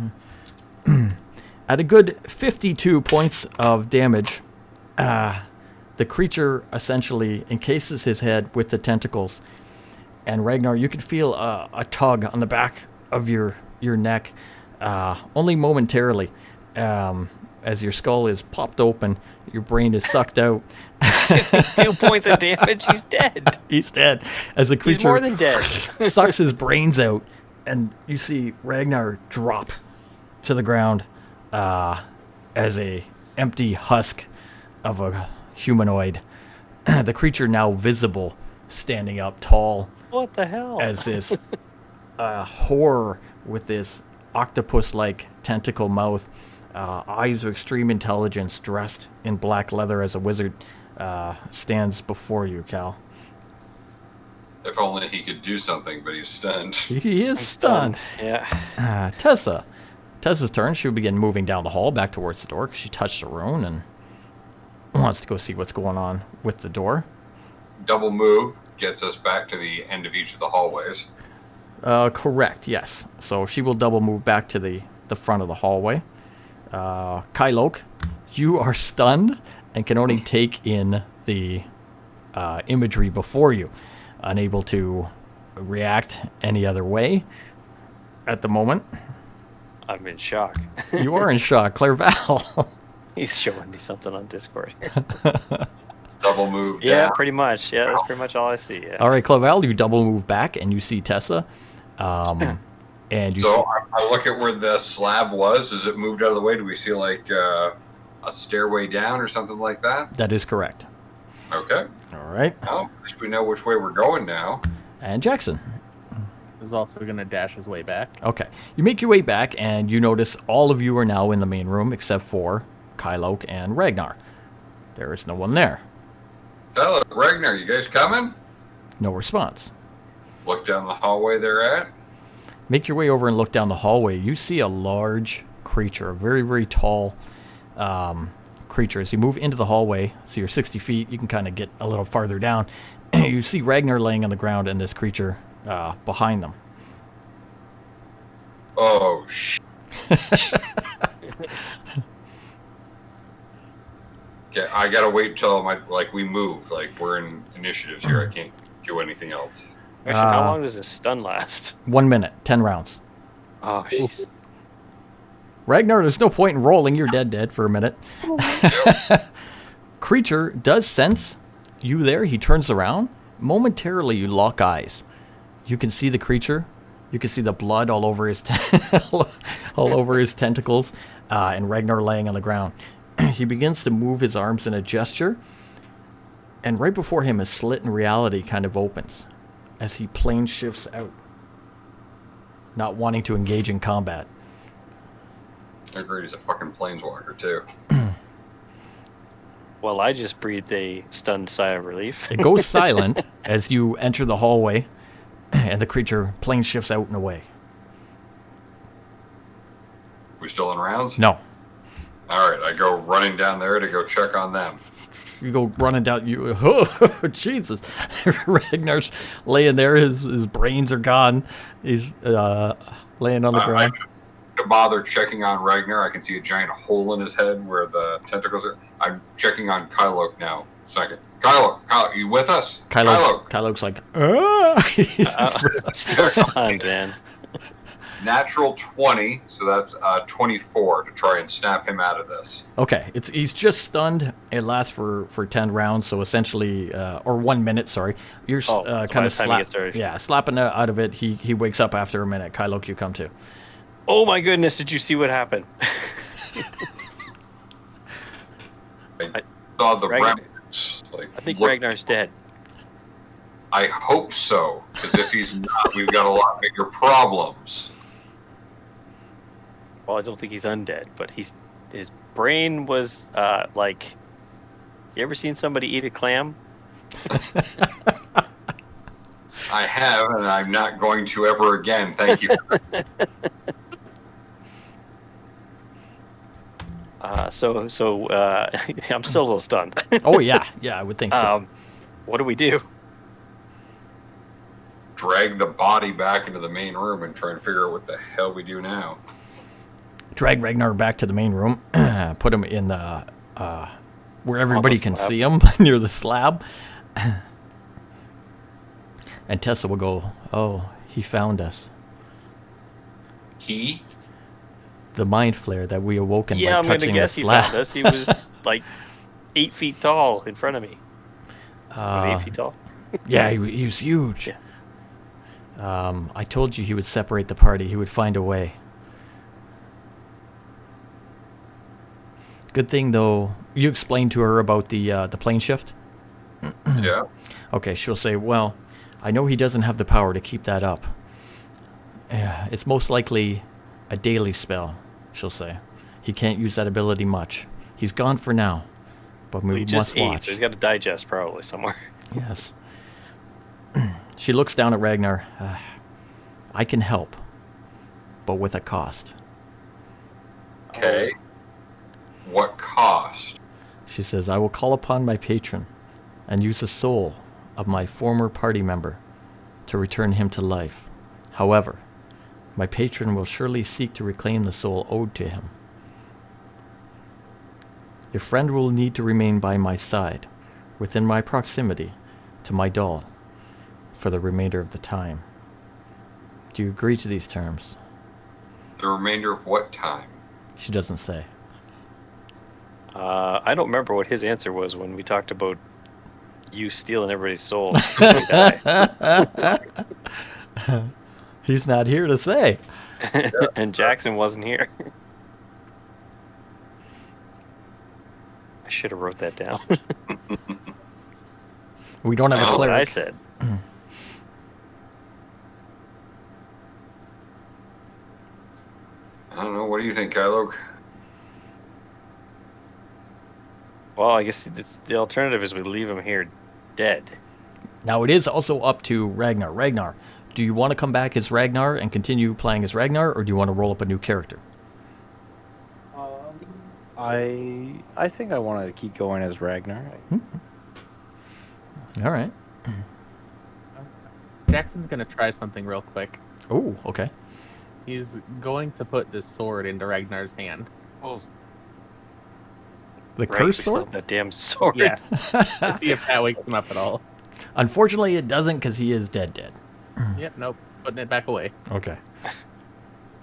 At a good 52 points of damage, the creature essentially encases his head with the tentacles. And Ragnar, you can feel a tug on the back of your neck, only momentarily, as your skull is popped open, your brain is sucked out. 2 points of damage, he's dead. He's dead. As the creature He's more than dead. sucks his brains out, and you see Ragnar drop to the ground as a empty husk of a humanoid. The creature now visible, standing up tall What the hell? as this horror with this octopus-like tentacle mouth, eyes of extreme intelligence, dressed in black leather as a wizard, stands before you, Cal. If only he could do something, but he's stunned. He is stunned. Yeah. Tessa's turn. She'll begin moving down the hall back towards the door because she touched the rune and wants to go see what's going on with the door. Double move gets us back to the end of each of the hallways. Correct, yes. So she will double move back to the front of the hallway. Kylok, you are stunned and can only take in the imagery before you, unable to react any other way at the moment. I'm in shock. You are in shock, Clairval. He's showing me something on Discord here. Double move Yeah, down. pretty much. Yeah, that's pretty much all I see. Yeah. All right, Clairval, you double move back and you see Tessa. And you So I look at where the slab was. Is it moved out of the way? Do we see like a stairway down or something like that? that is correct. Okay. All right. Well, at least we know which way we're going now. And Jackson. He's also going to dash his way back. Okay. You make your way back, and you notice all of you are now in the main room except for Kylok and Ragnar. There is no one there. Hello, Ragnar, you guys coming? No response. Look down the hallway they're at. Make your way over and look down the hallway. You see a large creature, a very, very tall creature. As you move into the hallway, so you're 60 feet, you can kind of get a little farther down. You see Ragnar laying on the ground and this creature behind them. Oh, shit. Okay, I gotta wait until we move. Like, we're in initiatives here. I can't do anything else. Actually, how long does this stun last? 1 minute, 10 rounds. Oh, jeez. Ragnar, there's no point in rolling. You're dead for a minute. Creature does sense you there. He turns around. Momentarily, you lock eyes. You can see the creature. You can see the blood all over his all over his tentacles, and Ragnar laying on the ground. He begins to move his arms in a gesture, and right before him, a slit in reality kind of opens as he plane shifts out, not wanting to engage in combat. I agree, he's a fucking planeswalker, too. Well, I just breathed a stunned sigh of relief. It goes silent as you enter the hallway, and the creature plane shifts out and away. We still in rounds? No. All right, I go running down there to go check on them. You go running down. Oh, Jesus. Ragnar's laying there. His brains are gone. He's laying on the ground. To bother checking on Ragnar, I can see a giant hole in his head where the tentacles are. I'm checking on Kylok now. Second. Kylok, you with us? Kylok's like, Still stunned, man. Natural 20, so that's 24 to try and snap him out of this. Okay, he's just stunned. It lasts for 10 rounds, so essentially, or 1 minute, sorry. You're kind of slapping out of it. He wakes up after a minute. Kylok, you come to. Oh my goodness, did you see what happened? I saw the Ragnar- remnants. I think Ragnar's dead. I hope so, because if he's not, we've got a lot bigger problems. Well, I don't think he's undead, but his brain was like. You ever seen somebody eat a clam? I have, and I'm not going to ever again. Thank you. So I'm still a little stunned. Oh, yeah, I would think so. What do we do? drag the body back into the main room and try and figure out what the hell we do now. Drag Ragnar back to the main room. Put him in the where everybody can slab. see him near the slab. And Tessa will go, "Oh, he found us." He? The mind flare that we awoken Yeah, by I'm gonna touching the guess he slab. found us. He was like 8 feet tall in front of me. Was he 8 feet tall? Yeah, he was huge. Yeah. I told you he would separate the party. He would find a way. Good thing, though, you explained to her about the plane shift. Yeah. Okay, she'll say, "Well, I know he doesn't have the power to keep that up. It's most likely a daily spell," she'll say. "He can't use that ability much. He's gone for now, but He we just must ate, watch." so he's got to digest probably somewhere. Yes. She looks down at Ragnar. "I can help, but with a cost." Okay. What cost? She says, "I will call upon my patron and use the soul of my former party member to return him to life. However, my patron will surely seek to reclaim the soul owed to him. Your friend will need to remain by my side, within my proximity to my doll, for the remainder of the time. Do you agree to these terms?" The remainder of what time? She doesn't say. I don't remember what his answer was when we talked about you stealing everybody's soul. before we die. He's not here to say. And Jackson wasn't here. I should have wrote that down. We don't have a That's what I cleric. said. I don't know. What do you think, Kylo? Well, I guess the alternative is we leave him here dead. Now, it is also up to Ragnar. Ragnar, do you want to come back as Ragnar and continue playing as Ragnar, or do you want to roll up a new character? I think I want to keep going as Ragnar. All right. Jackson's gonna try something real quick. Oh, okay. He's going to put this sword into Ragnar's hand. Oh, The right, curse we still sword? have that damn sword. Yeah. Let's see if that wakes him up at all. Unfortunately, it doesn't because he is dead. Yep, nope. Putting it back away. Okay.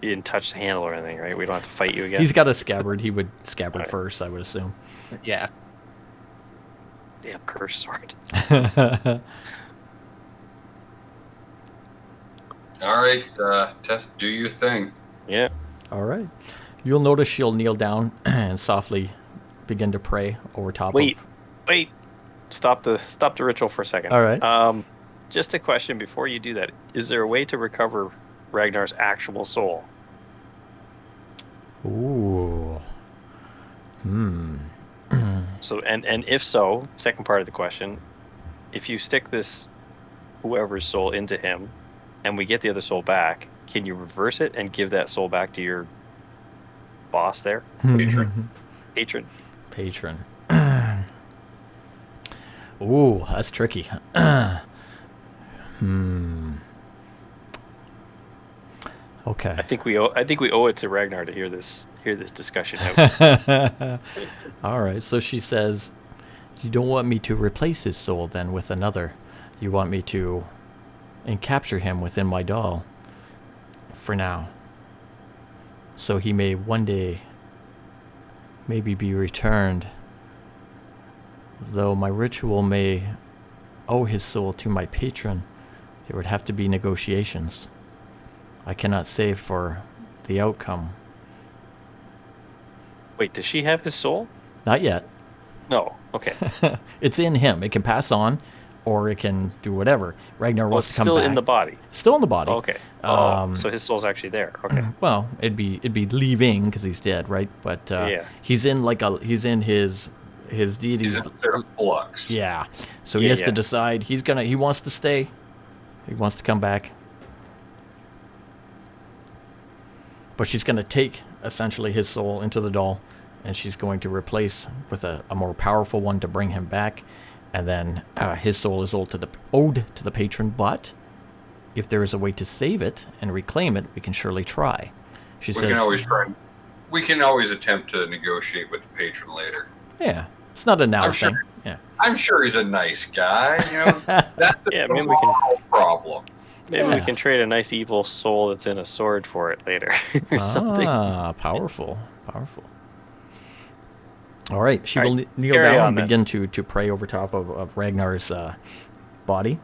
You didn't touch the handle or anything, right? We don't have to fight you again. He's got a scabbard. He would scabbard Alright. first, I would assume. Yeah. Damn curse sword. All right, Tess, do your thing. Yeah. All right. You'll notice she'll kneel down and softly begin to pray over top Wait. of... Wait. Stop the ritual for a second. All right. Just a question before you do that. Is there a way to recover Ragnar's actual soul? Ooh. So and if so, second part of the question, if you stick this whoever's soul into him and we get the other soul back, can you reverse it and give that soul back to your boss there? Patron. Patron. Ooh, that's tricky. Okay. I think we owe it to Ragnar to hear this discussion out. All right. So she says, "You don't want me to replace his soul then with another. You want me to encapture him within my doll for now. So he may one day maybe be returned. Though my ritual may owe his soul to my patron, there would have to be negotiations. I cannot say for the outcome." Wait, does she have his soul? Not yet. No. Okay. It's in him. It can pass on, or it can do whatever. Ragnar Well, wants it's to come still back. in the body. Still in the body. Okay. So his soul's actually there. Okay. Well, it'd be leaving because he's dead, right? But Yeah. he's in his deity's. He's in their flux. Yeah. So he Yeah, has yeah. to decide. He wants to stay. He wants to come back. But she's going to take essentially his soul into the doll, and she's going to replace with a more powerful one to bring him back. And then his soul is owed to the patron, but if there is a way to save it and reclaim it, we can surely try. She We says, can always try. We can always attempt to negotiate with the patron later. yeah, it's not a now I'm thing. sure- Yeah. I'm sure he's a nice guy. You know, that's a Yeah, maybe we can- tomorrow problem. Maybe we Yeah. can trade a nice evil soul that's in a sword for it later, or something. Ah, powerful, powerful. All right, she All will right, kneel carry down on and then. begin to pray over top of Ragnar's body.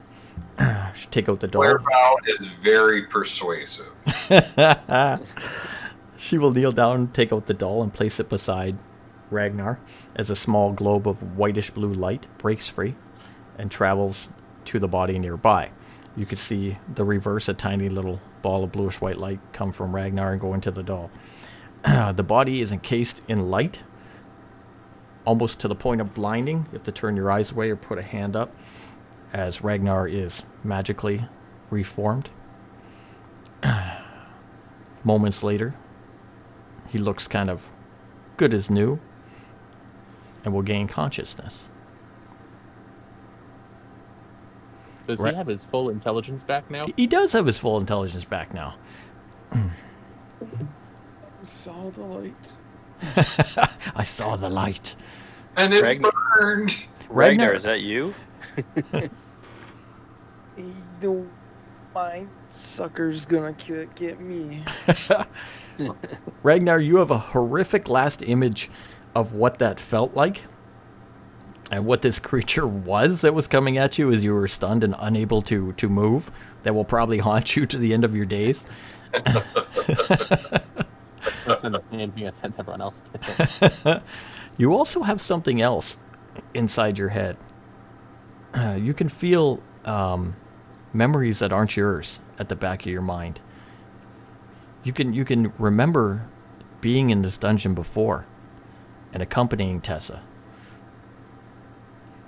She'll take out the Claire doll. Val is very persuasive. She will kneel down, take out the doll, and place it beside Ragnar as a small globe of whitish blue light breaks free and travels to the body nearby. You can see the reverse, a tiny little ball of bluish white light come from Ragnar and go into the doll. The body is encased in light, almost to the point of blinding. You have to turn your eyes away or put a hand up as Ragnar is magically reformed. Moments later, he looks kind of good as new and will gain consciousness. Does Right. he have his full intelligence back now? He does have his full intelligence back now. Saw the light. I saw the light. And it Ragnar- burned. Ragnar, is that you? No, my sucker's gonna get me. Ragnar, you have a horrific last image of what that felt like and what this creature was that was coming at you as you were stunned and unable to move. That will probably haunt you to the end of your days. That's the same thing I sent everyone else to. You also have something else inside your head. You can feel memories that aren't yours at the back of your mind. You can remember being in this dungeon before and accompanying Tessa.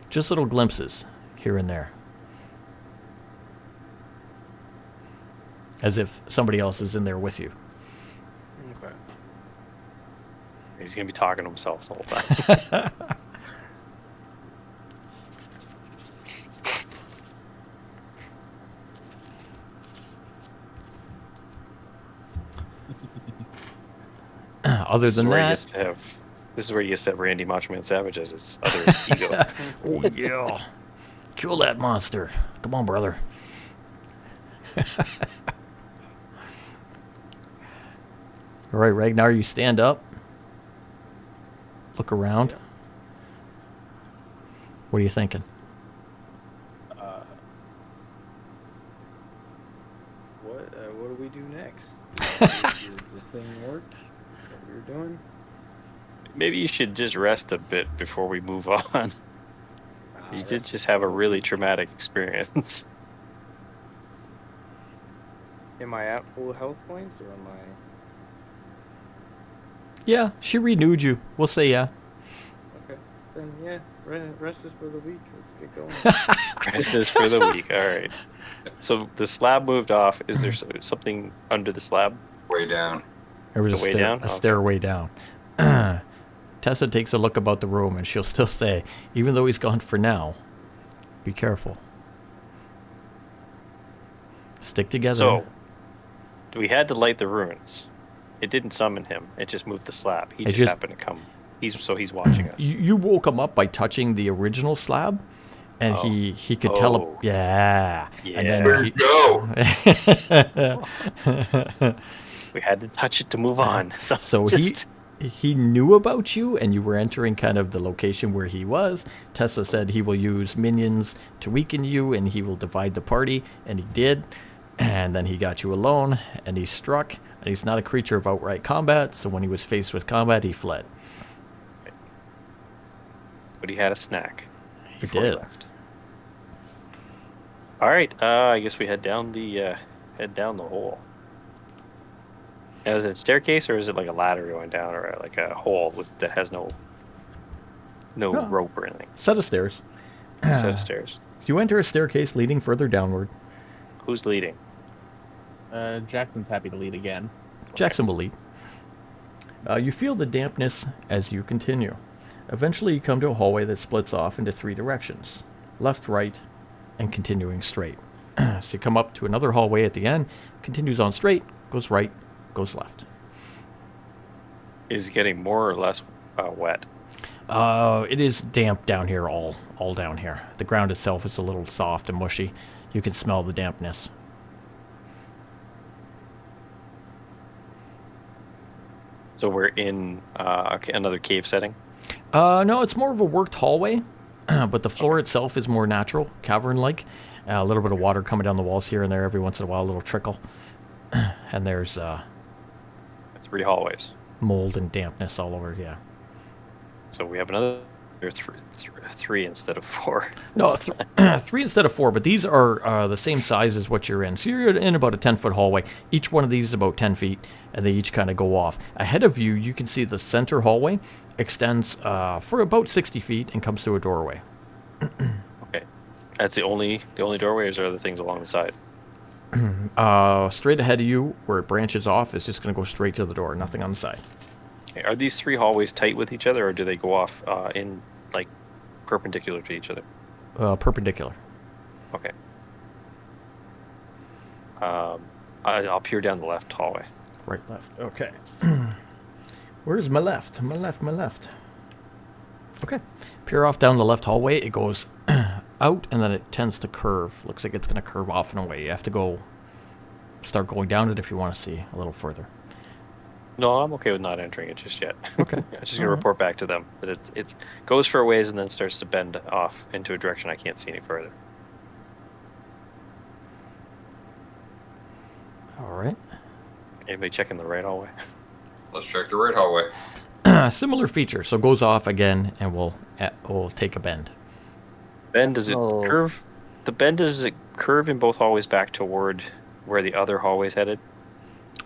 Just little glimpses here and there. As if somebody else is in there with you. Okay. He's gonna be talking to himself the whole time. Other than that, This is where you used to have Randy Macho Man Savage as his other ego. oh yeah, kill that monster! Come on, brother. All right, Ragnar, you stand up. Look around. What are you thinking? What do we do next? Did the thing work? What we were doing? Maybe you should just rest a bit before we move on. You did just have a really traumatic experience. Am I at full health points or am I? Yeah, she renewed you. We'll say yeah. Okay. Then yeah, rest is for the week. Let's get going. This is for the week. All right. So the slab moved off. Is there something under the slab? Way down. There was The way down? a Okay. stairway down. Tessa takes a look about the room and she'll still say, even though he's gone for now, be careful. Stick together. So we had to light the ruins. It didn't summon him. It just moved the slab. He It just just- happened to come. He's watching us. You woke him up by touching the original slab, and Oh. he could Oh. Yeah. And then Where'd he, it go? We had to touch it to move on. So he knew about you, and you were entering kind of the location where he was. Tessa said he will use minions to weaken you, and he will divide the party, and he did. And then he got you alone, and he struck. And he's not a creature of outright combat, so when he was faced with combat, he fled. But he had a snack. He before did. left. All right. I guess we head down the hole. Is it a staircase or is it like a ladder going down or like a hole that has no No. rope or anything? Set of stairs. Set of stairs. You enter a staircase leading further downward. Who's leading? Jackson's happy to lead again. Jackson will lead. You feel the dampness as you continue. Eventually, you come to a hallway that splits off into 3 directions: left, right, and continuing straight. So you come up to another hallway at the end, continues on straight, goes right, goes left. Is it getting more or less wet? It is damp down here, all down here. The ground itself is a little soft and mushy. You can smell the dampness. So we're in another cave setting. No, it's more of a worked hallway, but the floor itself is more natural, cavern-like. A little bit of water coming down the walls here and there every once in a while, a little trickle. And there's 3 hallways. mold and dampness all over, yeah. So we have another three instead of 4. No, 3 instead of 4, but these are the same size as what you're in. So you're in about a 10-foot hallway. Each one of these is about 10 feet, and they each kind of go off. Ahead of you, you can see the center hallway extends for about 60 feet and comes to a doorway. Okay. That's the only doorway, or is there other things along the side? Straight ahead of you, where it branches off, is just going to go straight to the door. Nothing on the side. Okay. Are these 3 hallways tight with each other, or do they go off in like perpendicular to each other? Perpendicular. Okay. I'll peer down the left hallway. Right, left. Okay. Where's my left? My left. Okay. Peer off down the left hallway. It goes out, and then it tends to curve. Looks like it's going to curve off and away. You have to start going down it if you want to see a little further. No, I'm okay with not entering it just yet. Okay. I'm just gonna report back to them that it's goes for a ways and then starts to bend off into a direction I can't see any further. All right. Anybody checking the right hallway? Let's check the right hallway. Similar feature. So it goes off again, and we'll take a bend. Bend, does it Oh. curve? The bend, does it curve in both hallways back toward where the other hallway's headed?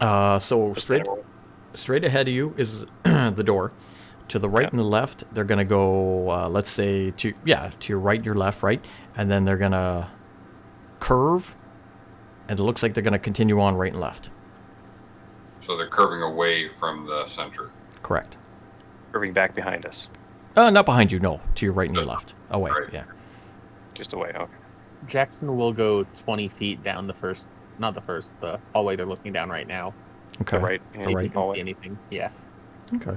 So straight ahead of you is the door. To the right and the left, they're going to go, let's say, to your right and your left, right? And then they're going to curve, and it looks like they're going to continue on right and left. So they're curving away from the center. Correct. Curving back behind us. Not behind you, no. To your right and your Just left. Away, right. yeah. Just away, okay. Jackson will go 20 feet down the hallway they're looking down right now. Okay. The right The hand right. Can't see hallway. anything. Yeah. Okay.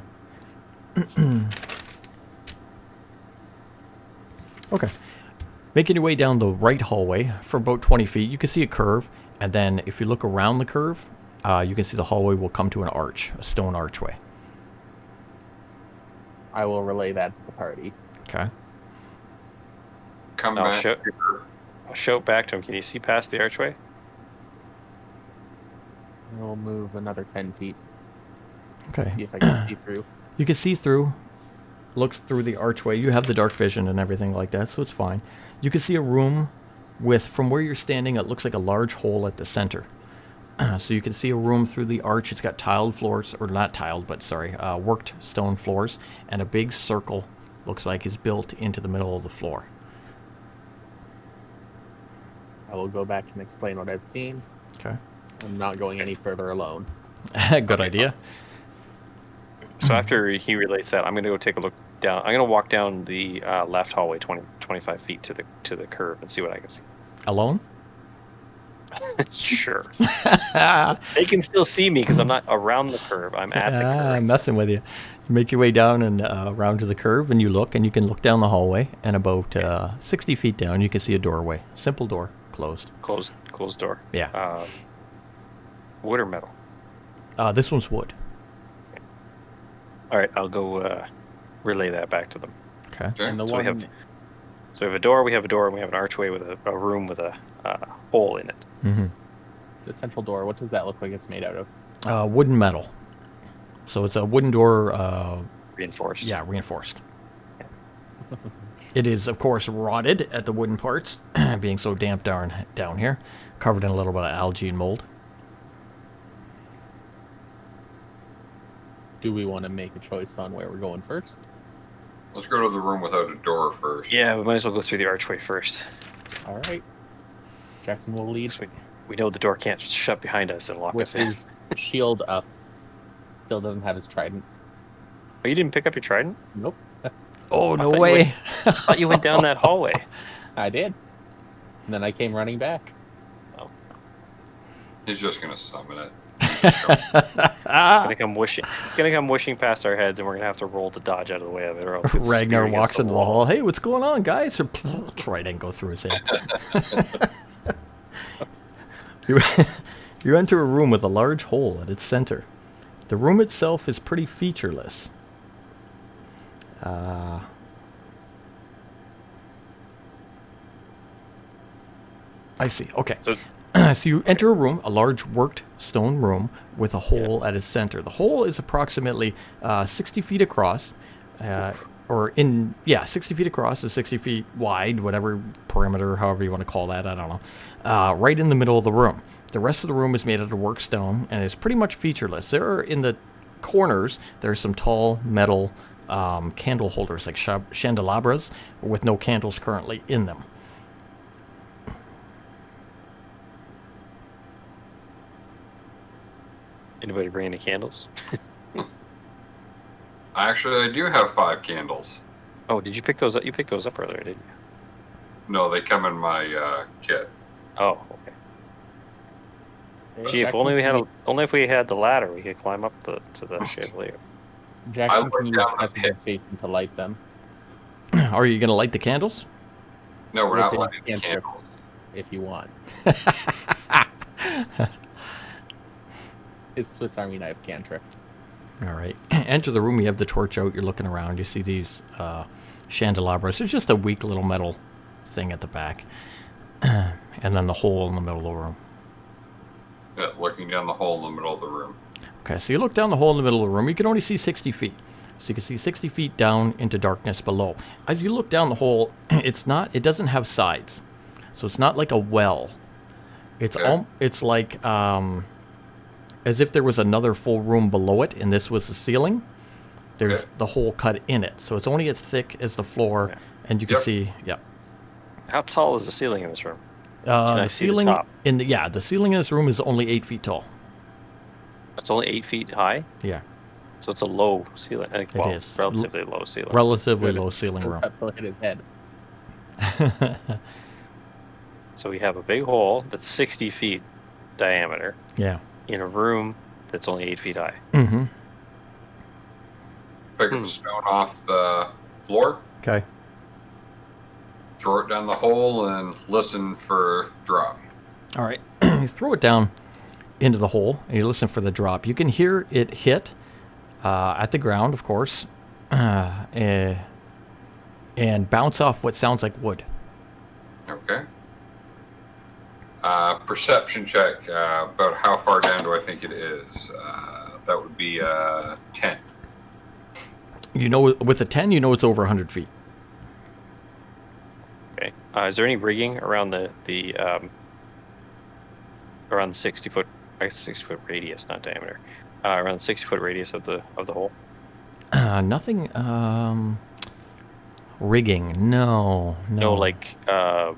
Okay. Making your way down the right hallway for about 20 feet, you can see a curve, and then if you look around the curve, you can see the hallway will come to an arch, a stone archway. I will relay that to the party. Okay. Come I'll back. I'll shout back to him. Can you see past the archway? We'll move another 10 feet. Okay. See if I can see through. You can see through, looks through the archway. You have the dark vision and everything like that, so it's fine. You can see a room with, from where you're standing, it looks like a large hole at the center. So you can see a room through the arch. It's got tiled floors, or not tiled, but sorry, worked stone floors, and a big circle, looks like, is built into the middle of the floor. I will go back and explain what I've seen. Okay. I'm not going any further alone. Good idea. So after he relates that, I'm going to go take a look down. I'm going to walk down the left hallway 25 feet to the curve and see what I can see. Alone? Sure. They can still see me because I'm not around the curve. I'm at the curve. I'm messing with you. You make your way down and around to the curve, and you can look down the hallway, and about 60 feet down, you can see a doorway. Simple door, closed. Closed door. Yeah. Wood or metal? This one's wood. All right, I'll go relay that back to them. Okay. Okay. And the So one we have a door, and we have an archway with a room with a hole in it. Mm-hmm. the central door, what does that look like it's made out of? Wooden metal. So it's a wooden door. Reinforced. Yeah, reinforced. It is, of course, rotted at the wooden parts, being so damp down here, covered in a little bit of algae and mold. Do we want to make a choice on where we're going first? Let's go to the room without a door first. Yeah, we might as well go through the archway first. All right. Jackson will lead We know the door can't shut behind us and lock with us in. his shield up. Still doesn't have his trident. Oh, you didn't pick up your trident? Nope. Oh, no thought you way. I thought you went down that hallway. I did. And then I came running back. He's just gonna summon it. It's gonna come wishing. It's gonna come wishing past our heads, and we're gonna have to roll to dodge out of the way of it. Or else it's Ragnar spearing walks against into the hall. Hey, what's going on, guys? Trident go through his head. You enter a room with a large hole at its center. The room itself is pretty featureless. I see. Okay. So- So you enter a room, a large worked stone room with a hole at its center. The hole is approximately 60 feet across, 60 feet across and 60 feet wide, whatever perimeter, however you want to call that, I don't know. Right in the middle of the room. The rest of the room is made out of work stone and is pretty much featureless. There are, in the corners, there's some tall metal candle holders, like candelabras, with no candles currently in them. Anybody bring any candles? Actually, I do have 5 candles. Oh, did you pick those up? You picked those up earlier, didn't you? No, they come in my kit. Oh, okay. Gee, if Jackson, only we had can only if we had the ladder, we could climb up to the chandelier. Jackson, looked can you use down the pit. prestidigitation to light them? Are you going to light the candles? No, we're With not it lighting the cantrip. candles. If you want. It's Swiss Army knife cantrip. All right. Enter the room. You have the torch out. You're looking around. You see these candelabras. It's just a weak little metal thing at the back. And then the hole in the middle of the room. Yeah, looking down the hole in the middle of the room. Okay, so you look down the hole in the middle of the room. You can only see 60 feet. So you can see 60 feet down into darkness below. As you look down the hole, it doesn't have sides. So it's not like a well. It's Okay. it's like as if there was another full room below it, and this was the ceiling. There's Okay. the hole cut in it. So it's only as thick as the floor, Yeah. and you can Yep. see, yeah. How tall is the ceiling in this room? Can I The see the ceiling top? the ceiling in this room is only 8 feet tall. It's only 8 feet high, Yeah, so it's a low ceiling. It Well, is. relatively low ceiling. relatively Good. low ceiling room. He'll hit his head. So we have a big hole that's 60 feet diameter Yeah. in a room that's only 8 feet high. Mm-hmm. Pick up a stone off the floor, Okay. throw it down the hole, and listen for drop. All right. You throw it down into the hole, and you listen for the drop. You can hear it hit at the ground, of course, and bounce off what sounds like wood. Okay. Perception check. About how far down do I think it is? That would be 10. You know, with a 10, you know it's over 100 feet. Okay. Is there any rigging around the around the 60 foot? I guess 60 foot radius, not diameter. Around the 60 foot radius of the hole. Nothing. Rigging. No. No, like a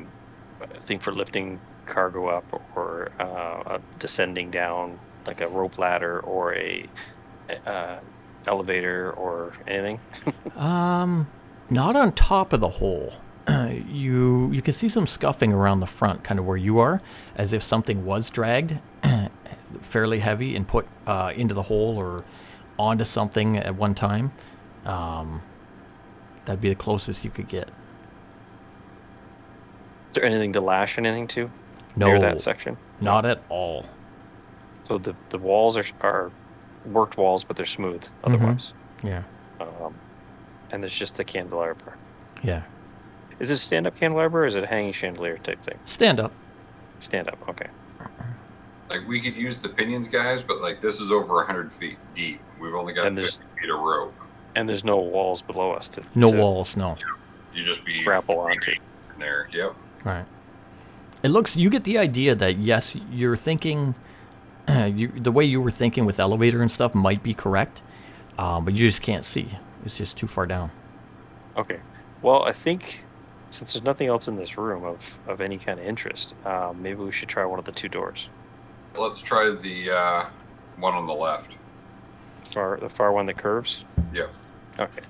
thing for lifting cargo up, or descending down, like a rope ladder or a elevator or anything. Not on top of the hole. You can see some scuffing around the front, kind of where you are, as if something was dragged fairly heavy and put into the hole or onto something at one time. That'd be the closest you could get. Is there anything to lash anything to No, near that section? not at all. So the walls are worked walls, but they're smooth otherwise. Yeah, And there's just the candelabra. yeah. Is it a stand-up candelabra or is it a hanging chandelier type thing? Stand up. Stand-up, okay. Like, we could use the pinions, guys, but, like, this is over 100 feet deep. We've only got And 50 there's- feet of rope. And there's no walls below us to No to walls. No. You just be grapple onto. in there. Yep. Right. It looks. You get the idea that yes, you're thinking. The way you were thinking with elevator and stuff might be correct, but you just can't see. It's just too far down. Okay. Well, I think since there's nothing else in this room of any kind of interest, maybe we should try one of the 2 doors. Let's try the one on the left. The far one that curves. Yep. Okay.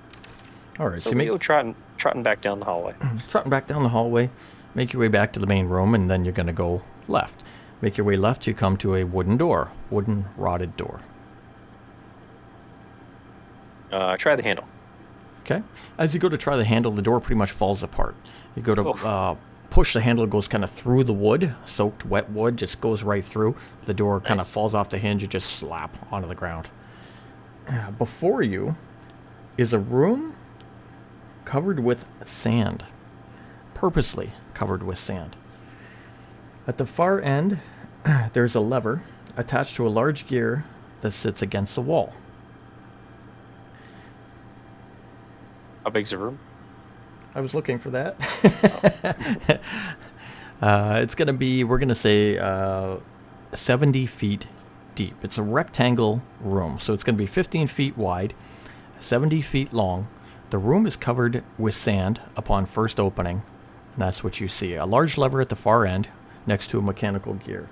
All right. So So you we make go trotting back down the hallway. trotting back down the hallway, make your way back to the main room, and then you're gonna go left. Make your way left, you come to a wooden door. Wooden rotted door. Try the handle. Okay. As you go to try the handle, the door pretty much falls apart. You go to push the handle, it goes kind of through the wood. Soaked wet wood just goes right through. The door kind of falls off the hinge. You just slap onto the ground. Before you is a room covered with sand. Purposely covered with sand. At the far end, there's a lever attached to a large gear that sits against the wall. How big's the room? I was looking for that. It's going to be, we're going to say 70 feet deep. It's a rectangle room, so it's going to be 15 feet wide, 70 feet long. The room is covered with sand upon first opening, and that's what you see. A large lever at the far end next to a mechanical gear.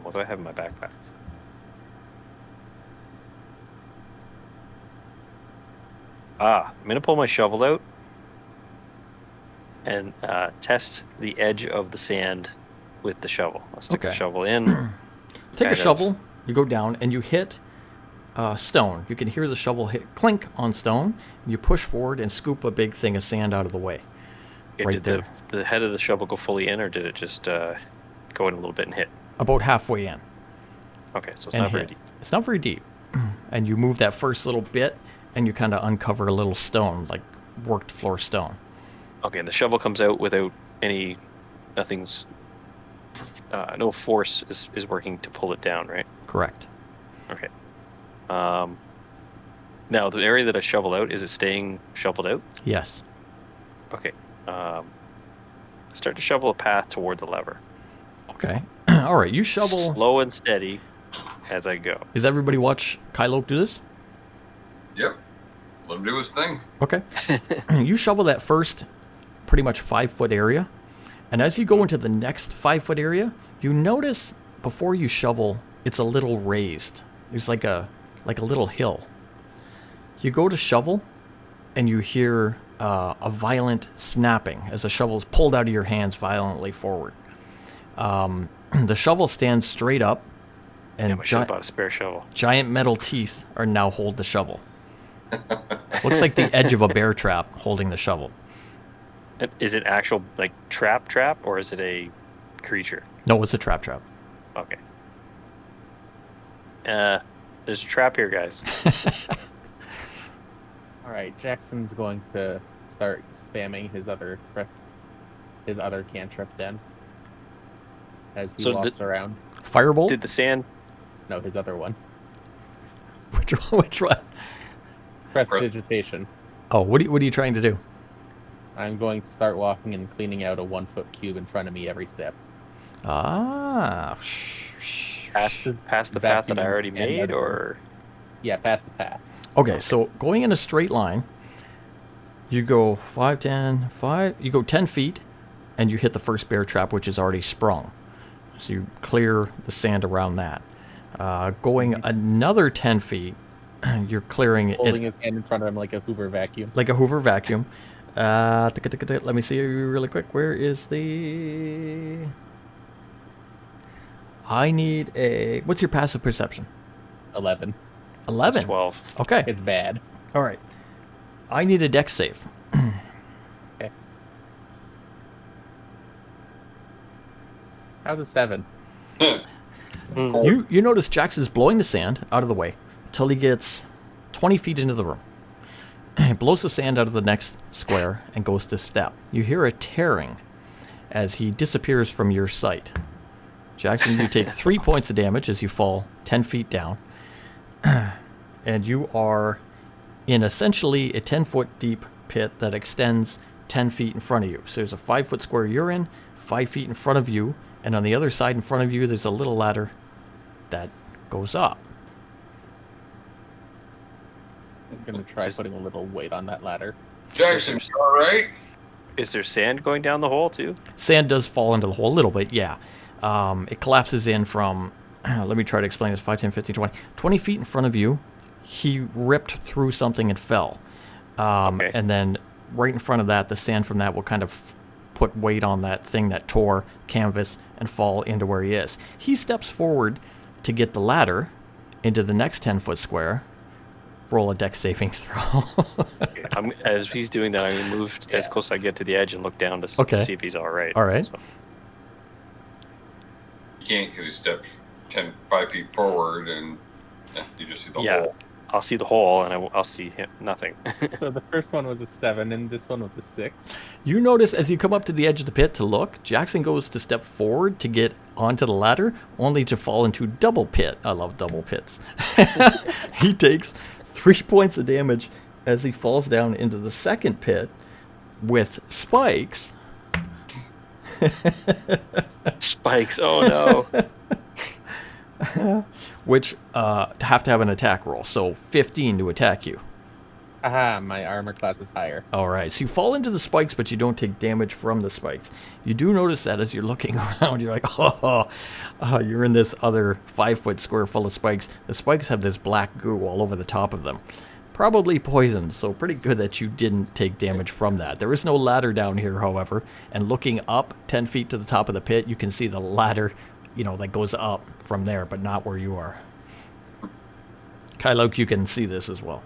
What do I have in my backpack? I'm gonna pull my shovel out and test the edge of the sand with the shovel. I'll stick the Okay. shovel in. Take a kind of- shovel, you go down, and you hit stone. You can hear the shovel hit clink on stone. You push forward and scoop a big thing of sand out of the way. Okay, right did the head of the shovel go fully in, or did it just go in a little bit and hit? About halfway in. Okay, so it's And not very hit. deep. It's not very deep. And you move that first little bit, and you kind of uncover a little stone, like worked floor stone. Okay, and the shovel comes out without nothing's, no force is working to pull it down, right? Correct. Okay. Now the area that I shoveled out, is it staying shoveled out? Yes. Okay. Start to shovel a path toward the lever. Okay. All right. You shovel. Slow and steady as I go. Does everybody watch Kylo do this? Yep. Let him do his thing. Okay. You shovel that first pretty much 5-foot area. And as you go into the next 5-foot area, you notice before you shovel, it's a little raised. It's like a little hill. You go to shovel, and you hear a violent snapping as the shovel is pulled out of your hands violently forward. The shovel stands straight up, and I should have bought a spare shovel. giant metal teeth are now hold the shovel. Looks like the edge of a bear trap holding the shovel. Is it actual like trap, or is it a creature? No, it's a trap. Okay. There's a trap here, guys. All right, Jackson's going to start spamming his other cantrip then, as he So walks around. Firebolt? Did the sand? No, his other one. Which one? Prestidigitation. Oh, what are you trying to do? I'm going to start walking and cleaning out a 1-foot cube in front of me every step. Ah. Past the path that I already Vacuuming sand made, out of or Yeah, past the path. Okay, so going in a straight line, you go 5, 10, 5, you go 10 feet, and you hit the first bear trap, which is already sprung. So you clear the sand around that. Going another 10 feet, you're clearing Holding it his hand in front of him like a Hoover vacuum. like a Hoover vacuum. Let me see really quick. Where is the... I need a... What's your passive perception? 11. 11. 12. Okay. It's bad. All right. I need a dex save. Okay. How's a 7? You notice Jackson's blowing the sand out of the way until he gets 20 feet into the room. He blows the sand out of the next square and goes to step. You hear a tearing as he disappears from your sight. Jackson, you take 3 points of damage as you fall 10 feet down. And you are in essentially a 10-foot deep pit that extends 10 feet in front of you. So there's a 5-foot square you're in, 5 feet in front of you, and on the other side in front of you, there's a little ladder that goes up. I'm going to try putting a little weight on that ladder. Jackson, you all right? Is there sand going down the hole too? Sand does fall into the hole a little bit, yeah. It collapses in from, let me try to explain this, 5, 10, 15, 20. 20 feet in front of you, he ripped through something and fell. Okay. And then right in front of that, the sand from that will kind of put weight on that thing that tore canvas and fall into where he is. He steps forward to get the ladder into the next 10-foot square. Roll a dex saving throw. Okay, as he's doing that, I'm going to move as close as I get to the edge and look down to Okay. see if he's all right. All right. So, You can't because he stepped 5 feet forward, and you just see the Yeah. hole. I'll see the hole, and I'll see him. Nothing. So the first one was a 7, and this one was a 6. You notice as you come up to the edge of the pit to look, Jackson goes to step forward to get onto the ladder, only to fall into double pit. I love double pits. He takes 3 points of damage as he falls down into the second pit with spikes. Spikes. Oh no. Which have to have an attack roll. So 15 to attack you. Aha, my armor class is higher. All right. So you fall into the spikes, but you don't take damage from the spikes. You do notice that as you're looking around, you're like, you're in this other 5-foot square full of spikes. The spikes have this black goo all over the top of them. Probably poisoned, so pretty good that you didn't take damage from that. There is no ladder down here, however, and looking up 10 feet to the top of the pit, you can see the ladder, that goes up from there, but not where you are. Kyloke, you can see this as well.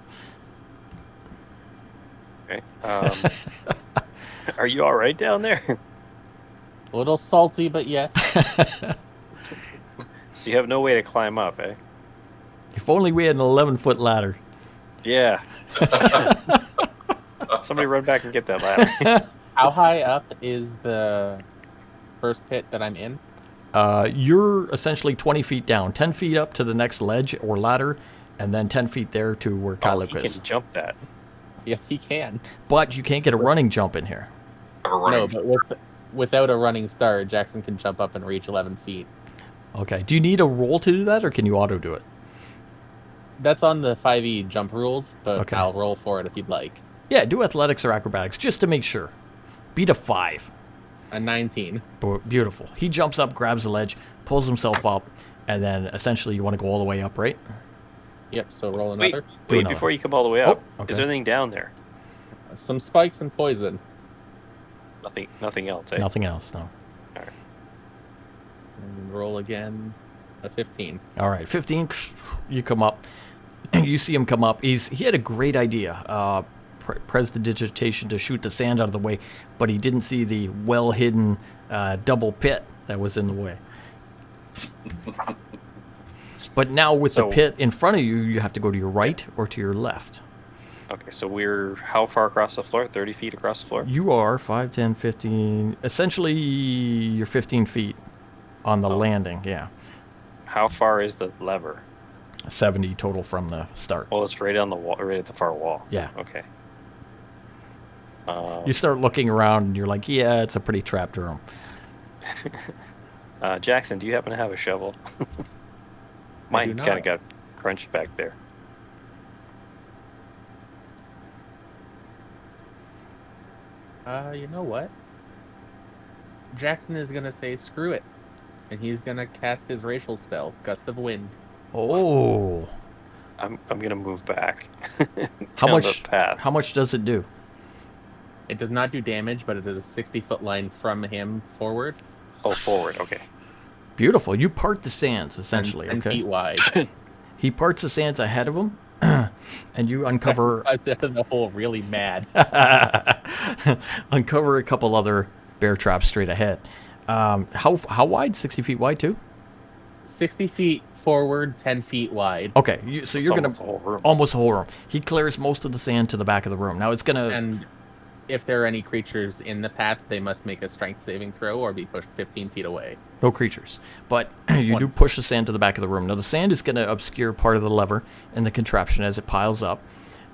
Okay. Are you all right down there? A little salty, but yes. So you have no way to climb up, eh? If only we had an 11-foot ladder. Yeah. Somebody run back and get that ladder. How high up is the first pit that I'm in? You're essentially 20 feet down, 10 feet up to the next ledge or ladder, and then 10 feet there to where Kyloke He is. can jump that. Yes, he can. But you can't get a running jump in here. Have a running No, but without a running start, Jackson can jump up and reach 11 feet. Okay. Do you need a roll to do that, or can you auto do it? That's on the 5e jump rules, but Okay. I'll roll for it if you'd like. Yeah, do athletics or acrobatics, just to make sure. Beat a 5. A 19. Beautiful. He jumps up, grabs the ledge, pulls himself up, and then essentially you want to go all the way up, right? Yep, so roll Wait, another. Do wait, another. before you come all the way up, Oh, okay. is there anything down there? Some spikes and poison. Nothing else, eh? Nothing else, no. And roll again. A 15. All right, 15. You come up. You see him come up. He had a great idea. Prestidigitation to shoot the sand out of the way, but he didn't see the well-hidden double pit that was in the way. But now with the So- pit in front of you, you have to go to your right or to your left. Okay, so we're how far across the floor? 30 feet across the floor? You are 5, 10, 15. Essentially, you're 15 feet on the landing. Yeah, How far is the lever? 70 total from the start. Well, it's right on the wall, right at the far wall. Yeah. Okay. You start looking around, and you're like, yeah, it's a pretty trapped room. Jackson, do you happen to have a shovel? do Mine not. kind of got crunched back there. You know what? Jackson is gonna say screw it. And he's gonna cast his racial spell, Gust of Wind. Oh, I'm gonna move back. how down much? The path. How much does it do? It does not do damage, but it is a 60-foot line from him forward. Oh, forward. Okay. Beautiful. You part the sands essentially. 10 Okay. feet wide. He parts the sands ahead of him, and you uncover That's out of the hole really mad. uncover a couple other bear traps straight ahead. How wide? 60 feet wide too. 60 feet forward, 10 feet wide. Okay, so you're gonna almost the whole room. almost the whole room. He clears most of the sand to the back of the room. Now it's gonna. And if there are any creatures in the path, they must make a strength saving throw or be pushed 15 feet away. No creatures. But you do One. push the sand to the back of the room. Now, the sand is going to obscure part of the lever and the contraption as it piles up.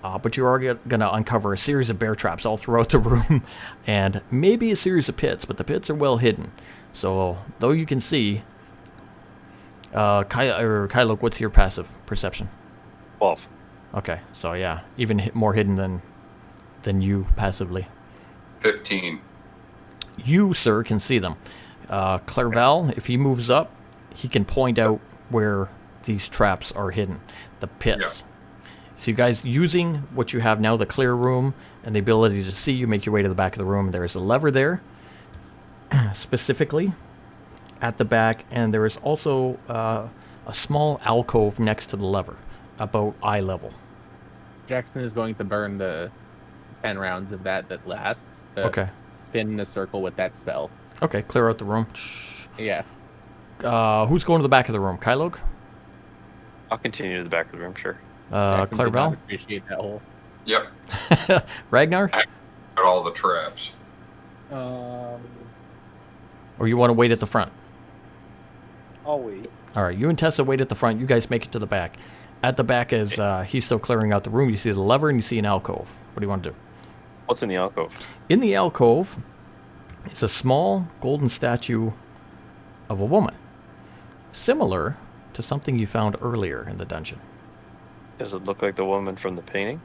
But you are going to uncover a series of bear traps all throughout the room and maybe a series of pits, but the pits are well hidden. So, though you can see, Kyloke, what's your passive perception? 12. Okay, so yeah, even more hidden than you passively. 15. You, sir, can see them. Clerval, if he moves up, he can point out where these traps are hidden, the pits. So you guys using what you have now, the clear room and the ability to see, you make your way to the back of the room. There is a lever there, specifically at the back, and there is also a small alcove next to the lever, about eye level. Jackson is going to burn the 10 rounds of that lasts. To Okay. Spin in a circle with that spell. Okay, clear out the room. Yeah. Who's going to the back of the room? Kylo? I'll continue to the back of the room, sure. Jackson did not Clarabelle? appreciate that hole. Yep. Ragnar? Got all the traps. Or you want to wait at the front? I'll wait. All right, you and Tessa wait at the front. You guys make it to the back. At the back, as he's still clearing out the room, you see the lever and you see an alcove. What do you want to do? What's in the alcove? In the alcove, it's a small golden statue of a woman, similar to something you found earlier in the dungeon. Does it look like the woman from the painting?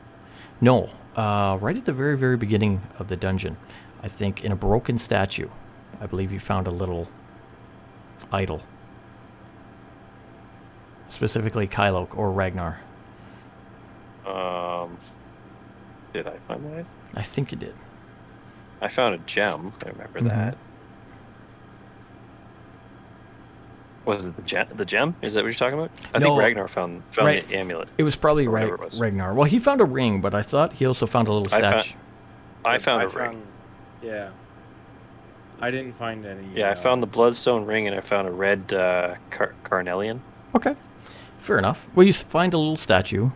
No, right at the very, very beginning of the dungeon, I think in a broken statue, I believe you found a little idol. Specifically Kylo or Ragnar. Did I find that? I think you did. I found a gem. I remember Mhm. that. Was it the gem? The gem? Is that what you're talking about? I No. think Ragnar found Right. the amulet. It was probably Or whatever it was. Ragnar. Well, he found a ring, but I thought he also found a little I found- statue. I found a ring. Yeah. I didn't find any. Yeah, I found the bloodstone ring, and I found a red carnelian. Okay, fair enough. Well, you find a little statue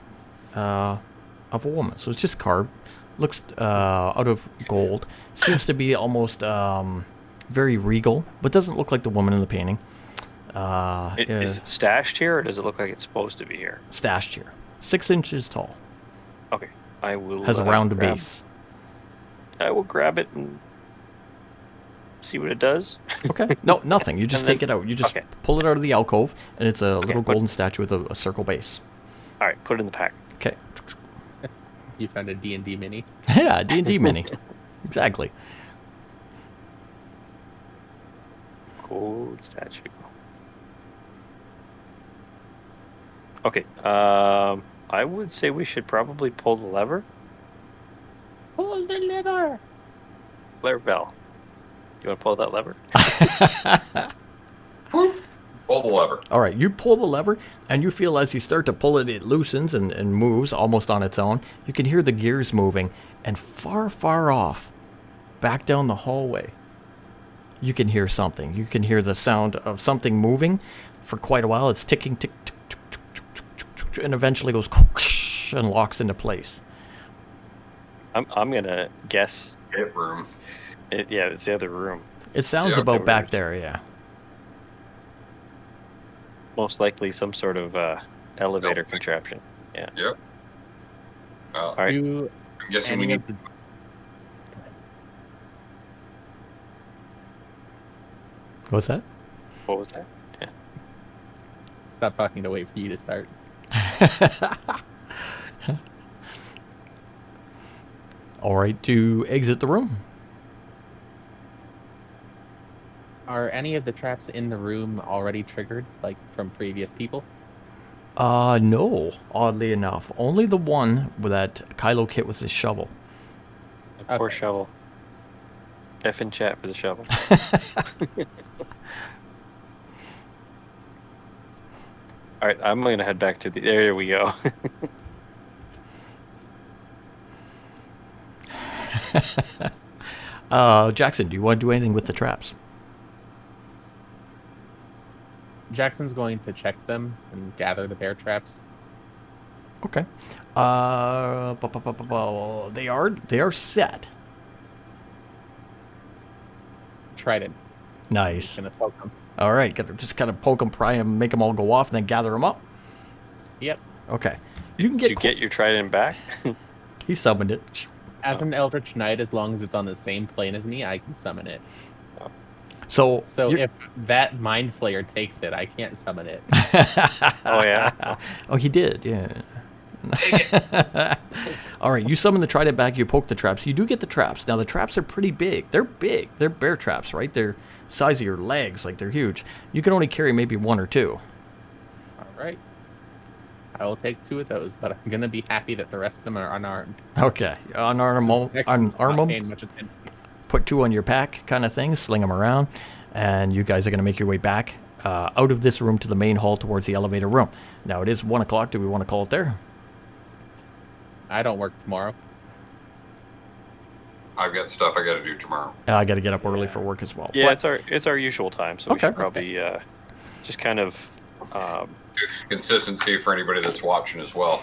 of a woman. So it's just carved. Looks out of gold. Seems to be almost very regal, but doesn't look like the woman in the painting. Is it stashed here, or does it look like it's supposed to be here? Stashed here. 6 inches tall. Okay, I will. Has a round grab- base. I will grab it and see what it does. Okay. No, nothing. You just And then- take it out. You just okay. pull it out of the alcove, and it's a little put- golden statue with a circle base. All right, put it in the pack. Okay. You found a D&D mini. Yeah, D&D mini. Exactly. Gold statue. Okay. I would say we should probably pull the lever. Pull the lever! Clarabelle, you want to pull that lever? Whoop. Pull the lever. All right, you pull the lever, and you feel as you start to pull it, it loosens and moves almost on its own. You can hear the gears moving, and far, far off, back down the hallway, you can hear something. You can hear the sound of something moving for quite a while. It's ticking, tick, tick, tick, tick, tick, tick, tick, tick, and eventually goes and locks into place. I'm gonna guess. Hit room. Yeah, it's the other room. It sounds Yeah, about okay. back there, yeah. Most likely some sort of elevator contraption. Yep. All right. Do I'm guessing we any need. of the... What's that? What was that? Stop talking to wait for you to start. All right, to exit the room. Are any of the traps in the room already triggered, like from previous people? No, oddly enough. Only the one with that Kylo hit with his shovel. Poor Okay. shovel. F in chat for the shovel. All right, I'm gonna head back to the. There we go. Jackson, do you want to do anything with the traps? Jackson's going to check them and gather the bear traps. Okay. They are set. Trident. Nice. Gonna poke them. All right, gotta just kind of poke them, pry them, make them all go off, and then gather them up. Yep. Okay. You can Did you get your trident back? He summoned it. As an Eldritch Knight, as long as it's on the same plane as me, I can summon it. So you're- If that Mind Flayer takes it, I can't summon it. Oh yeah. Oh, he did. Yeah. Take it. All right, you summon the trident back. You poke the traps. You do get the traps. Now the traps are pretty big. They're big. They're bear traps, right? They're size of your legs. Like they're huge. You can only carry maybe one or two. All right. I will take 2 of those, but I'm gonna be happy that the rest of them are unarmed. Okay, unarmed, Jackson's not unarmed. paying much attention. Put 2 on your pack, kind of thing. Sling them around, and you guys are gonna make your way back out of this room to the main hall towards the elevator room. Now it is 1 o'clock. Do we want to call it there? I don't work tomorrow. I've got stuff I got to do tomorrow. I got to get up early for work as well. Yeah, But- it's our usual time, so we Okay. should probably just kind of There's consistency for anybody that's watching as well.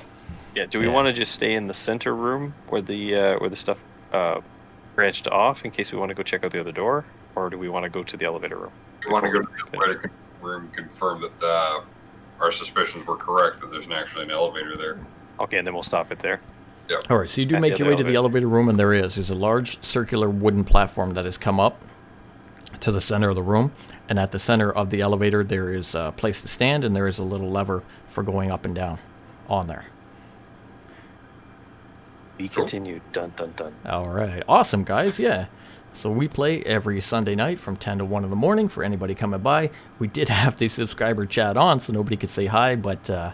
yeah. Do we Yeah. want to just stay in the center room where the stuff branched off in case we want to go check out the other door, or do we want to go to the elevator room? We want to go to the elevator room, confirm that our suspicions were correct, that there's actually an elevator there. Okay, and then we'll stop it there. All right, so you do At make the your way other to the elevator room, and there's a large circular wooden platform that has come up to the center of the room. And at the center of the elevator, there is a place to stand, and there is a little lever for going up and down on there. Be Cool. continued. Dun dun dun. All right, awesome, guys. Yeah. So we play every Sunday night from 10 to 1 in the morning for anybody coming by. We did have the subscriber chat on, so nobody could say hi, but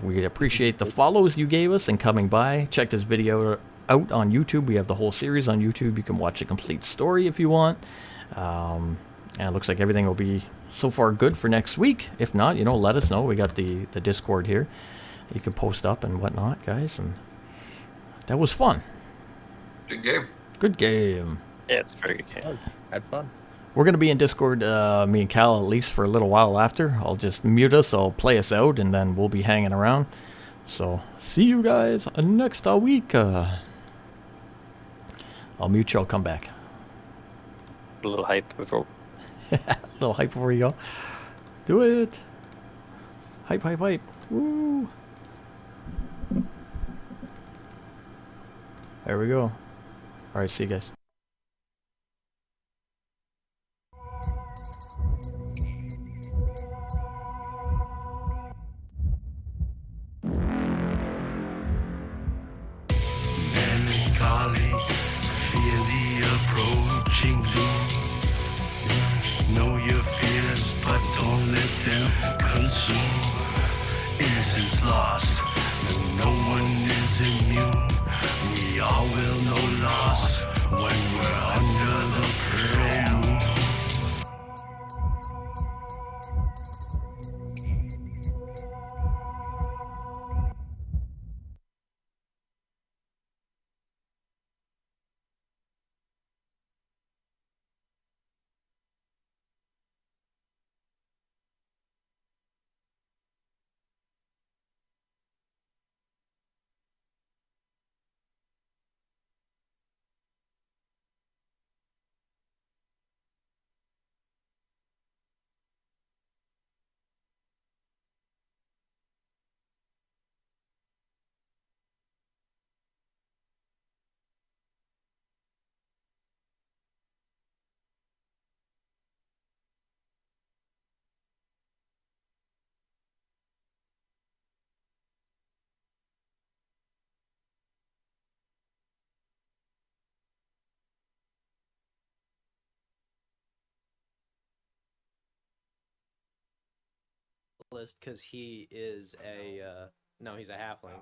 we appreciate the follows you gave us and coming by. Check this video out on YouTube. We have the whole series on YouTube. You can watch a complete story if you want. And it looks like everything will be so far good for next week. If not, let us know. We got the Discord here. You can post up and whatnot, guys. And that was fun. Good game. Good game. Yeah, it's a very good game. I had fun. We're going to be in Discord, me and Cal, at least for a little while after. I'll just mute us, I'll play us out, and then we'll be hanging around. So, see you guys next week. I'll mute you, I'll come back. A little hype before. A little hype before you go. Do it. Hype, hype, hype. Woo. There we go. Alright, see you guys. Melancholy, fear the approaching doom. Know your fears, but don't let them consume. Innocence lost, no one is immune. We all will know loss when we're under the pearl moon. Because he is a no, he's a halfling.